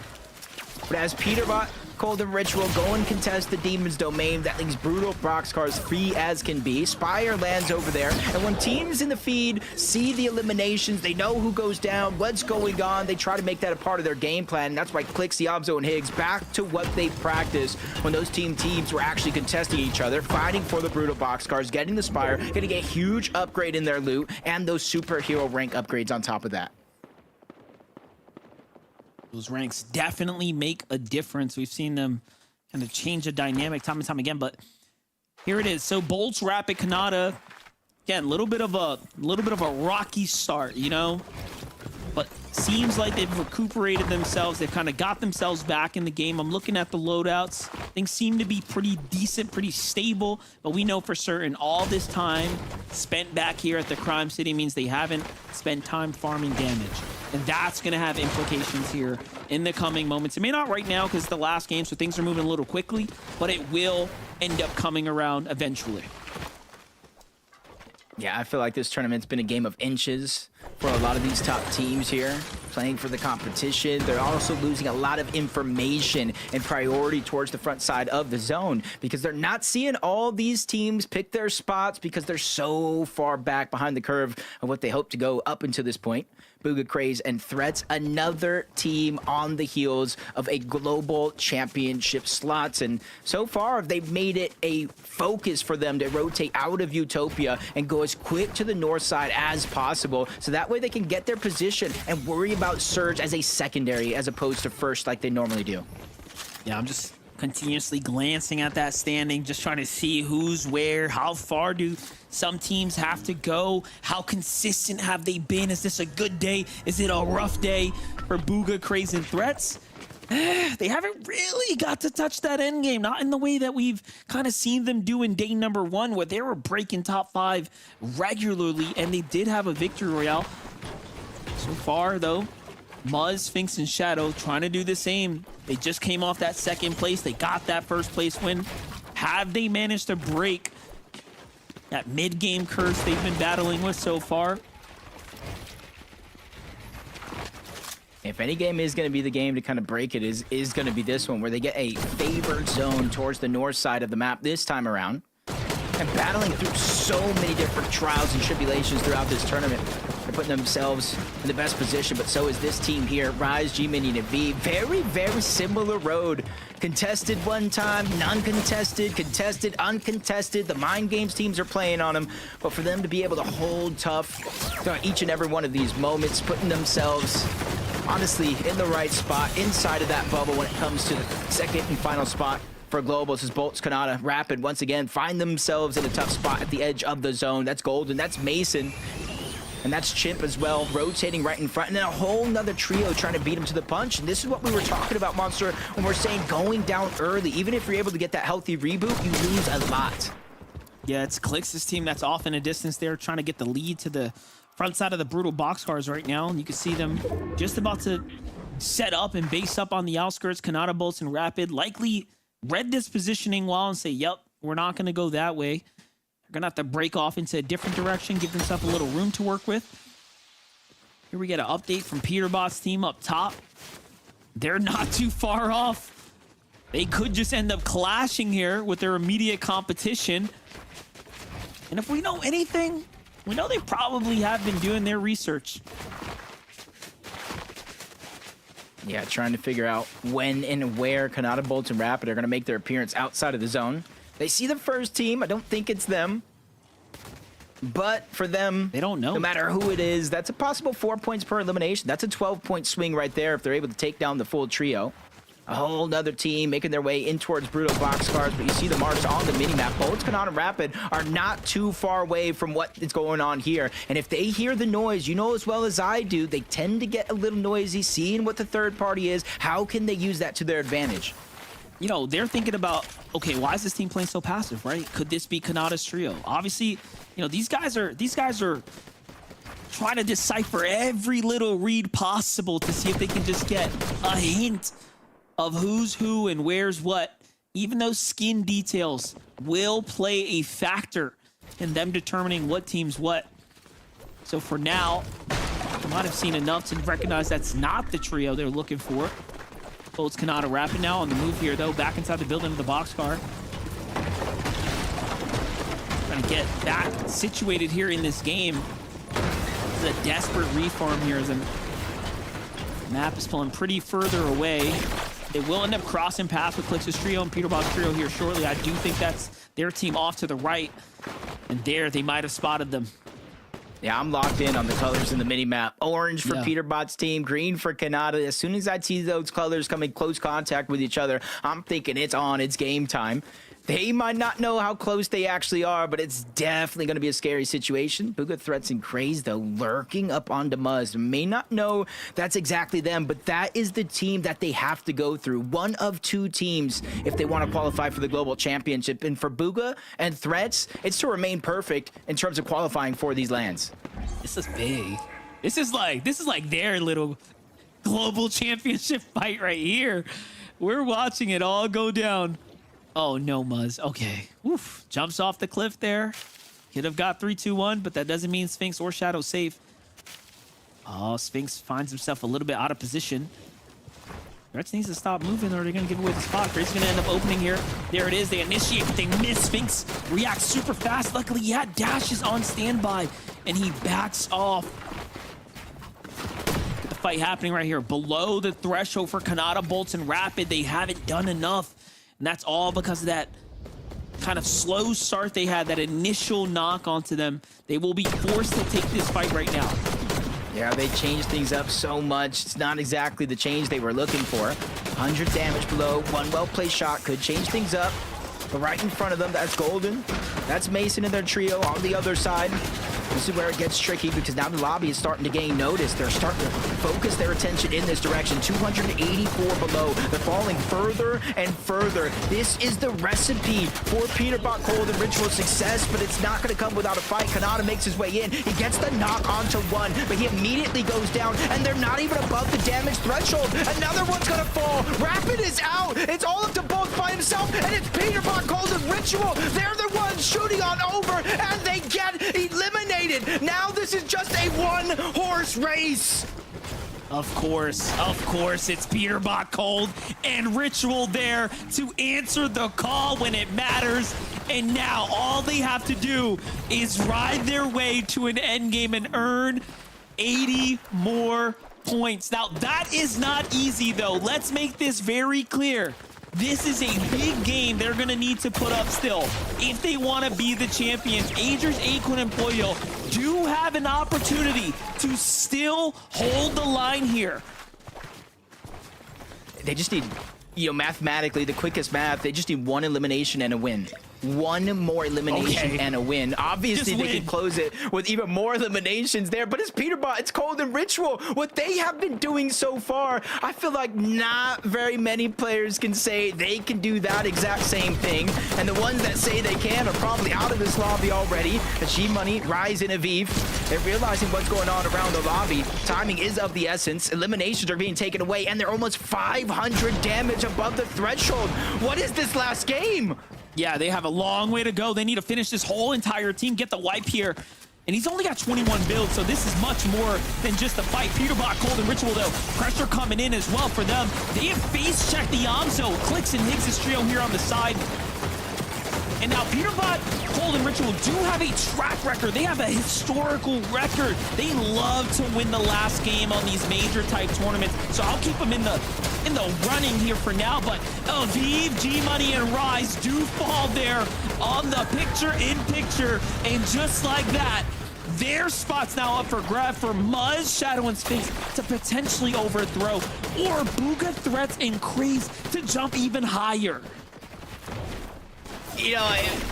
But as Peterbot, Cold, and Ritual go and contest the Demon's Domain, that leaves Brutal Boxcars free as can be. Spire lands over there, and when teams in the feed see the eliminations, they know who goes down, what's going on, they try to make that a part of their game plan, and that's why Clix, Diabzo, and Higgs back to what they practiced when those teams were actually contesting each other, fighting for the Brutal Boxcars, getting the Spire, getting a huge upgrade in their loot, and those superhero rank upgrades on top of that. Those ranks definitely make a difference. We've seen them kind of change the dynamic time and time again, but here it is. So Bolts, Rapid, Kanata, again, a little bit of a rocky start, you know, but seems like they've recuperated themselves. They've kind of got themselves back in the game. I'm looking at the loadouts. Things seem to be pretty decent, pretty stable, but we know for certain all this time spent back here at the Crime City means they haven't spent time farming damage. And that's going to have implications here in the coming moments. It may not right now because it's the last game, so things are moving a little quickly, but it will end up coming around eventually. Yeah, I feel like this tournament's been a game of inches for a lot of these top teams here, playing for the competition. They're also losing a lot of information and priority towards the front side of the zone because they're not seeing all these teams pick their spots because they're so far back behind the curve of what they hope to go up until this point. Booga Craze and Threats, another team on the heels of a global championship slots. And so far, they've made it a focus for them to rotate out of Utopia and go as quick to the north side as possible. So that way they can get their position and worry about Surge as a secondary as opposed to first like they normally do. Yeah, I'm just continuously glancing at that standing, just trying to see who's where, how far do some teams have to go, how consistent have they been, is this a good day, is it a rough day for Booga, Craze, and Threats? They haven't really got to touch that end game, not in the way that we've kind of seen them do in day number 1, where they were breaking top 5 regularly, and they did have a victory royale. So far, though, Muzz, Sphinx, and Shadow trying to do the same. They just came off that second place. They got that first place win. Have they managed to break that mid-game curse they've been battling with so far? If any game is going to be the game to kind of break it, is going to be this one, where they get a favored zone towards the north side of the map this time around. And battling through so many different trials and tribulations throughout this tournament. They're putting themselves in the best position, but so is this team here. Rise, G-Minion, and V. Very, very similar road. Contested one time, non-contested, contested, uncontested. The mind games teams are playing on them, but for them to be able to hold tough throughout each and every one of these moments, putting themselves honestly in the right spot, inside of that bubble when it comes to the second and final spot for Globals, as Bolts, Kanata, Rapid once again find themselves in a tough spot at the edge of the zone. That's Golden, that's Mason, and that's Chimp as well, rotating right in front, and then a whole nother trio trying to beat him to the punch. And this is what we were talking about, Monster, when we're saying going down early. Even if you're able to get that healthy reboot, you lose a lot. Yeah, it's Clix's team that's off in a distance there, trying to get the lead to the front side of the Brutal Boxcars right now. And you can see them just about to set up and base up on the outskirts. Kanata, Bolts, and Rapid likely read this positioning well and say, yep, we're not going to go that way. They're going to have to break off into a different direction, give themselves a little room to work with. Here we get an update from Peterbot's team up top. They're not too far off. They could just end up clashing here with their immediate competition. And if we know anything, we know they probably have been doing their research. Yeah, trying to figure out when and where Kanata, Bolts, and Rapid are going to make their appearance outside of the zone. They see the first team. I don't think it's them. But for them, they don't know. No matter who it is, that's a possible 4 points per elimination. That's a 12-point swing right there if they're able to take down the full trio. A whole nother team making their way in towards Brutal Boxcars, but you see the marks on the minimap. Bolts, Kanata, and Rapid are not too far away from what is going on here. And if they hear the noise, you know as well as I do, they tend to get a little noisy, seeing what the third party is. How can they use that to their advantage? You know, they're thinking about, okay, why is this team playing so passive, right? Could this be Kanata's trio? Obviously, you know, these guys are trying to decipher every little read possible to see if they can just get a hint of who's who and where's what. Even those skin details will play a factor in them determining what team's what. So for now, you might have seen enough to recognize that's not the trio they're looking for. Bolts, Kanata, Rapid now on the move here, though, back inside the building of the boxcar. Trying to get that situated here in this game. This is a desperate reform here as the map is pulling pretty further away. They will end up crossing paths with Clix's trio and Peterbot's trio here shortly. I do think that's their team off to the right. And there, they might have spotted them. Yeah, I'm locked in on the colors in the mini-map. Orange for Peterbot's team, green for Kanata. As soon as I see those colors come in close contact with each other, I'm thinking it's on, it's game time. They might not know how close they actually are, but it's definitely going to be a scary situation. Booga, Threats, and Craze, though, lurking up onto Muzz. May not know that's exactly them, but that is the team that they have to go through. One of two teams if they want to qualify for the Global Championship. And for Booga and Threats, it's to remain perfect in terms of qualifying for these lands. This is big. This is like their little Global Championship fight right here. We're watching it all go down. Oh, no, Muzz. Okay. Oof. Jumps off the cliff there. Could have got 3-2-1, but that doesn't mean Sphinx or Shadow safe. Oh, Sphinx finds himself a little bit out of position. Threats needs to stop moving or they're going to give away the spot. Crazy's going to end up opening here. There it is. They initiate, but they miss. Sphinx reacts super fast. Luckily, he had dashes on standby, and he backs off. fight happening right here. Below the threshold for Kanata, Bolts, and Rapid, they haven't done enough. And that's all because of that kind of slow start they had, that initial knock onto them. They will be forced to take this fight right now. Yeah, they changed things up so much. It's not exactly the change they were looking for. 100 damage below, one well-placed shot could change things up. But right in front of them, that's Golden. That's Mason in their trio on the other side. This is where it gets tricky because now the lobby is starting to gain notice. They're starting to focus their attention in this direction. 284 below. They're falling further and further. This is the recipe for Peterbot Cold and Ritual success, but it's not going to come without a fight. Kanata makes his way in. He gets the knock onto one, but he immediately goes down, and they're not even above the damage threshold. Another one's going to fall. Rapid is out. It's all up to both by himself, and it's Peterbot Cold and Ritual. They're the ones shooting on over, and they get eliminated. Now this is just a one-horse race. Of course, it's Peterbot Cold and Ritual there to answer the call when it matters. And now all they have to do is ride their way to an end game and earn 80 more points. Now, that is not easy, though. Let's make this very clear. This is a big game they're going to need to put up still if they want to be the champions. Agers, Aquin, and Pollo do have an opportunity to still hold the line here. They just need, mathematically, the quickest math, they just need one elimination and a win. One more elimination and a win. Obviously, they can close it with even more eliminations there, but it's Peterbot, it's Cold and Ritual. What they have been doing so far, I feel like not very many players can say they can do that exact same thing, and the ones that say they can are probably out of this lobby already. G-Money, Rise, and Aviv, they're realizing what's going on around the lobby. Timing is of the essence. Eliminations are being taken away, and they're almost 500 damage above the threshold. What is this last game? Yeah, they have a long way to go. They need to finish this whole entire team, get the wipe here. And he's only got 21 builds, so this is much more than just a fight. Peterbot, Cold, and Ritual, though, pressure coming in as well for them. They have face-checked the Yamso. Clix and Higgs' trio here on the side. And now Peterbot, Cold, and Ritual do have a track record. They have a historical record. They love to win the last game on these major type tournaments. So I'll keep them in the running here for now. But Aviv, G-Money, and Rise do fall there on the picture-in-picture. And just like that, their spot's now up for grab for Muzz, Shadow, and Sphinx to potentially overthrow. Or Bugha, Threats, and Craze to jump even higher.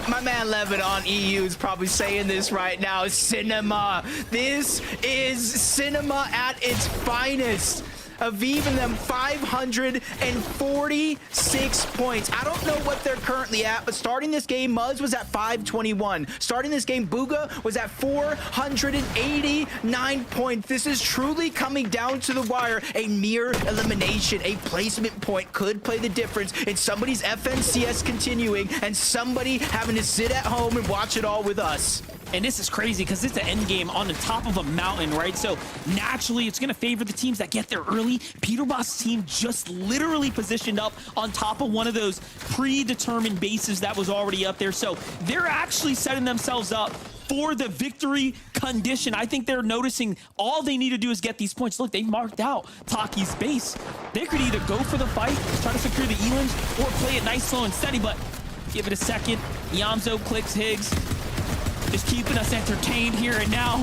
My man Levin on EU is probably saying this right now. Cinema. This is cinema at its finest. Aviv and them 546 points. I don't know what they're currently at, but starting this game, Muzz was at 521. Starting this game, Bugha was at 489 points. This is truly coming down to the wire. A mere elimination, a placement point could play the difference in somebody's FNCS continuing and somebody having to sit at home and watch it all with us. And this is crazy because it's an end game on the top of a mountain, right? So naturally, it's going to favor the teams that get there early. Peterbot's team just literally positioned up on top of one of those predetermined bases that was already up there. So they're actually setting themselves up for the victory condition. I think they're noticing all they need to do is get these points. Look, they marked out Taki's base. They could either go for the fight, try to secure the Elans, or play it nice, slow, and steady, but give it a second. Yamso, Clix, Higgs, just keeping us entertained here and now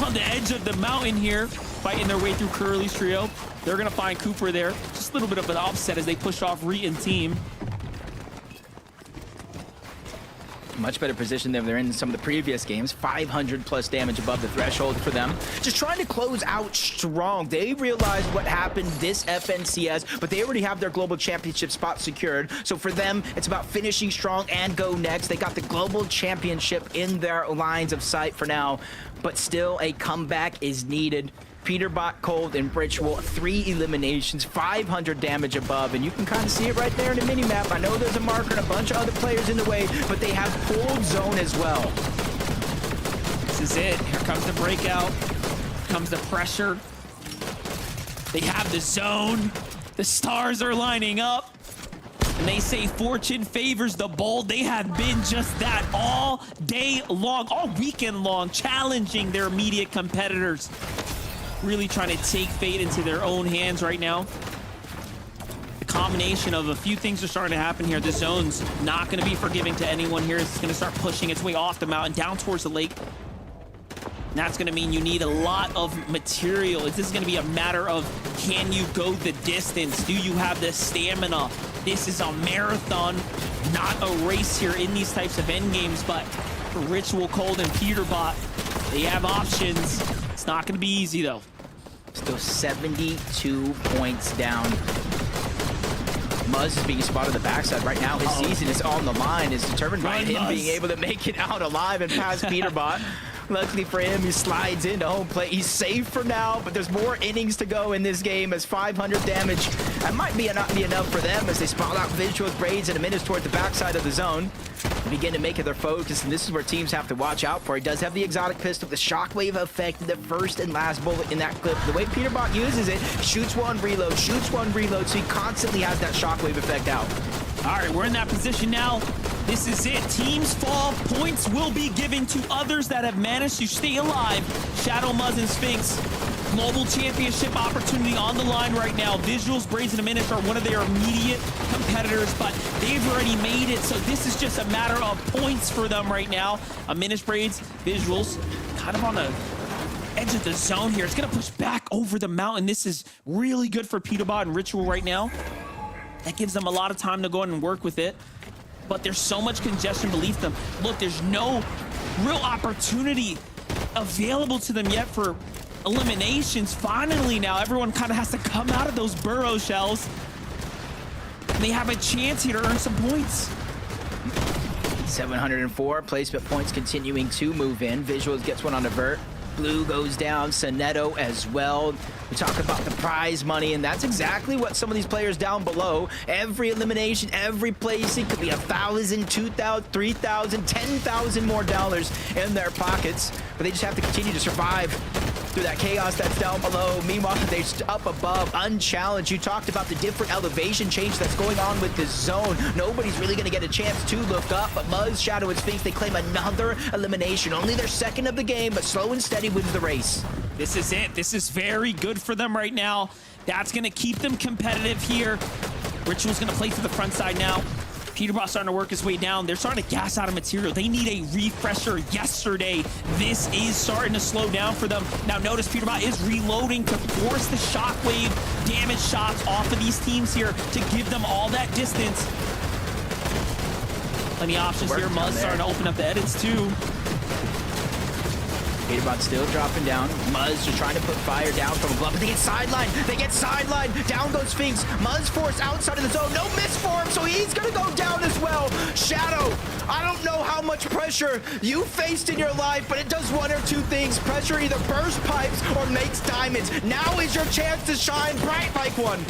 on the edge of the mountain here, fighting their way through Curly's trio. They're going to find Cooper there. Just a little bit of an offset as they push off Reet and team. Much better position than they're in some of the previous games. 500 plus damage above the threshold for them. Just trying to close out strong. They realized what happened this FNCS, but they already have their global championship spot secured. So for them, it's about finishing strong and go next. They got the global championship in their lines of sight for now, but still a comeback is needed. Peterbot, Cold, and Ritual, 3 eliminations, 500 damage above, and you can kind of see it right there in the mini-map. I know there's a marker and a bunch of other players in the way, but they have pulled zone as well. This is it. Here comes the breakout. Here comes the pressure. They have the zone. The stars are lining up. And they say fortune favors the bold. They have been just that all day long, all weekend long, challenging their immediate competitors. really trying to take fate into their own hands right now. The combination of a few things are starting to happen here. The zone's not going to be forgiving to anyone here. It's going to start pushing its way off the mountain down towards the lake. And that's going to mean you need a lot of material. This is going to be a matter of, can you go the distance? Do you have the stamina? This is a marathon, not a race here in these types of end games, but for Ritual, Cold, and Peterbot, they have options. It's not going to be easy, though. Still 72 points down. Muzz is being spotted on the backside right now. His season is on the line. Is determined by Run, him Muzz. being able to make it out alive and pass Peterbot. Luckily for him, he slides into home plate. He's safe for now, but there's more innings to go in this game as 500 damage. That might not be enough for them as they spot out Visual's Braids in a minute toward the backside of the zone. They begin to make it their focus, and this is where teams have to watch out for. He does have the exotic pistol, the shockwave effect, the first and last bullet in that clip. The way Peterbot uses it, shoots one, reload, so he constantly has that shockwave effect out. All right, we're in that position now. This is it. Teams fall. Points will be given to others that have managed to stay alive. Shadow, Muzz, and Sphinx. Global championship opportunity on the line right now. Visuals, Braids, and Minish are one of their immediate competitors, but they've already made it, so this is just a matter of points for them right now. Minish, Braids, Visuals, kind of on the edge of the zone here. It's going to push back over the mountain. This is really good for Peterbot and Ritual right now. That gives them a lot of time to go in and work with it. But there's so much congestion beneath them. Look, there's no real opportunity available to them yet for eliminations. Finally now, everyone kind of has to come out of those burrow shells. They have a chance here to earn some points. 704 placement points continuing to move in. Visuals gets one on the vert. Blue goes down, Sonetto as well. We talk about the prize money, and that's exactly what some of these players down below, every elimination, every placing could be 1,000, 2,000, 3,000, 10,000 more dollars in their pockets, but they just have to continue to survive through that chaos that's down below. Meanwhile, they're up above, unchallenged. You talked about the different elevation change that's going on with this zone. Nobody's really going to get a chance to look up, but Muzz, Shadow, and Sphinx, they claim another elimination. Only their second of the game, but slow and steady wins the race. This is it. This is very good for them right now. That's going to keep them competitive here. Ritual's going to play to the front side now. Peterbot's starting to work his way down. They're starting to gas out of material. They need a refresher yesterday. This is starting to slow down for them. Now notice Peterbot is reloading to force the shockwave damage shots off of these teams here to give them all that distance. Plenty of options here. Muzz starting to open up the edits too. Peterbot still dropping down. Muzz just trying to put fire down from above, but they get sidelined. Down goes Sphinx. Muzz forced outside of the zone. No miss for him, so he's going to go down as well. Shadow, I don't know how much pressure you faced in your life, but it does one or two things. Pressure either bursts pipes or makes diamonds. Now is your chance to shine bright like one.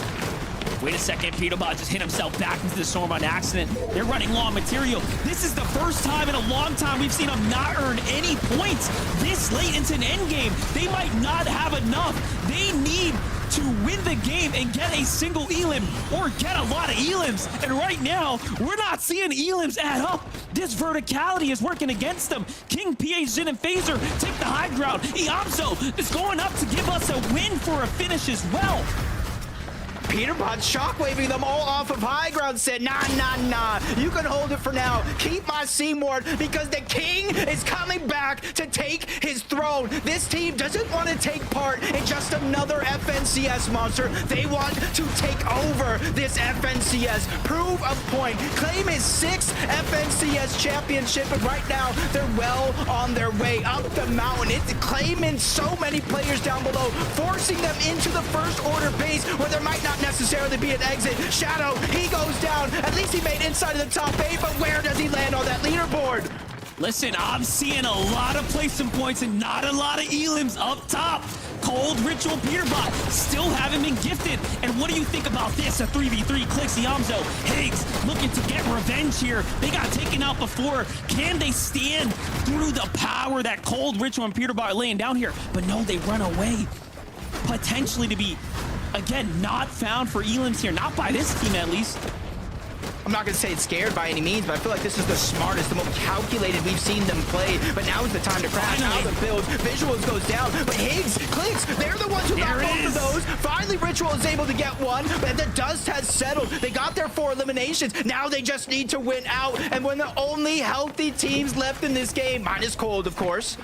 Wait a second, Peterbot just hit himself back into the storm on accident. They're running low on material. This is the first time in a long time we've seen them not earn any points this late into an endgame. They might not have enough. They need to win the game and get a single elim or get a lot of elims. And right now, we're not seeing elims add up. This verticality is working against them. King, PH, Jin, and Phaser take the high ground. Iamso is going up to give us a win for a finish as well. Peterbot shockwaving them all off of high ground, said, nah. You can hold it for now. Keep my C-Mord because the king is coming back to take his throne. This team doesn't want to take part in just another FNCS monster. They want to take over this FNCS. Prove a point. Claim his 6th FNCS championship, and right now they're well on their way up the mountain. It's claiming so many players down below, forcing them into the first order base where there might not necessarily be an exit. Shadow, he goes down. At least he made inside of the top 8, but where does he land on that leaderboard? Listen, I'm seeing a lot of placement points and not a lot of elims up top. Cold, Ritual, Peterbot still haven't been gifted. And what do you think about this? A 3v3, Clix, Iamso, Higgs looking to get revenge here. They got taken out before. Can they stand through the power that Cold, Ritual, and Peterbot are laying down here? But no, they run away. Potentially to be, again, not found for elims here. Not by this team, at least. I'm not going to say it's scared by any means, but I feel like this is the smartest, the most calculated we've seen them play. But now is the time to crash. Now the builds, Visuals goes down, but Higgs, Clix, they're the ones who got both of those. Finally, Ritual is able to get one, and the dust has settled. They got their 4 eliminations. Now they just need to win out, and when the only healthy teams left in this game, minus Cold, of course.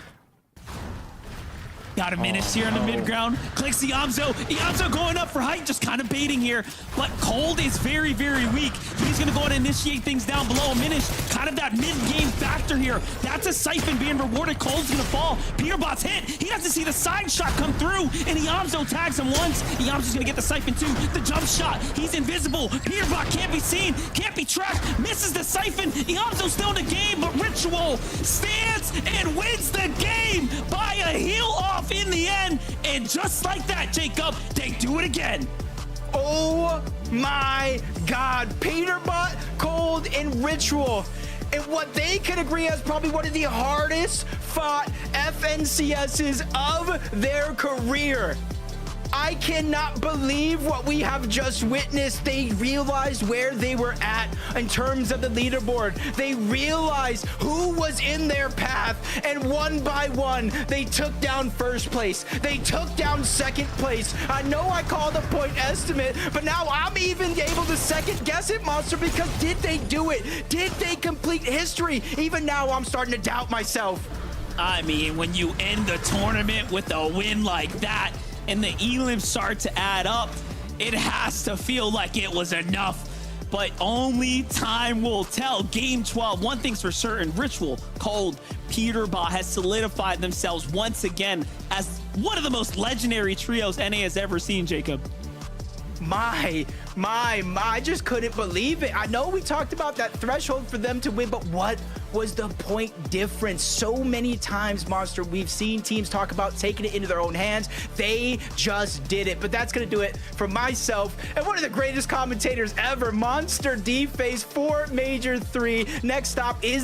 Got a Menace here in the mid ground. Clicks the Iamzo. Iamzo going up for height, just kind of baiting here. But Cold is very, very weak. He's going to go and initiate things down below. Minish, kind of that mid-game factor here. That's a Siphon being rewarded. Cold's going to fall. Peterbot's hit. He has to see the side shot come through, and Iamzo tags him once. Iamzo's going to get the Siphon too. The jump shot. He's invisible. Peterbot can't be seen, can't be tracked. Misses the Siphon. Iamzo's still in the game, but Ritual stands and wins the game by a heal off in the end, and just like that, Jacob, they do it again. Oh my God, Peterbot, Cold, and Ritual. And what they can agree as probably one of the hardest fought FNCSs of their career. I cannot believe what we have just witnessed. They realized where they were at in terms of the leaderboard. They realized who was in their path, and one by one, they took down first place. They took down second place. I know I called a point estimate, but now I'm even able to second guess it, Monster, because did they do it? Did they complete history? Even now, I'm starting to doubt myself. I mean, when you end the tournament with a win like that, and the elims start to add up, it has to feel like it was enough. But only time will tell. Game 12, one thing's for certain, Ritual, Cold, Peterbot has solidified themselves once again as one of the most legendary trios NA has ever seen, Jacob. My, I just couldn't believe it. I know we talked about that threshold for them to win, but what was the point difference? So many times, Monster, we've seen teams talk about taking it into their own hands. They just did it. But that's going to do it for myself and one of the greatest commentators ever, Monster D-Face for Major 3. Next stop is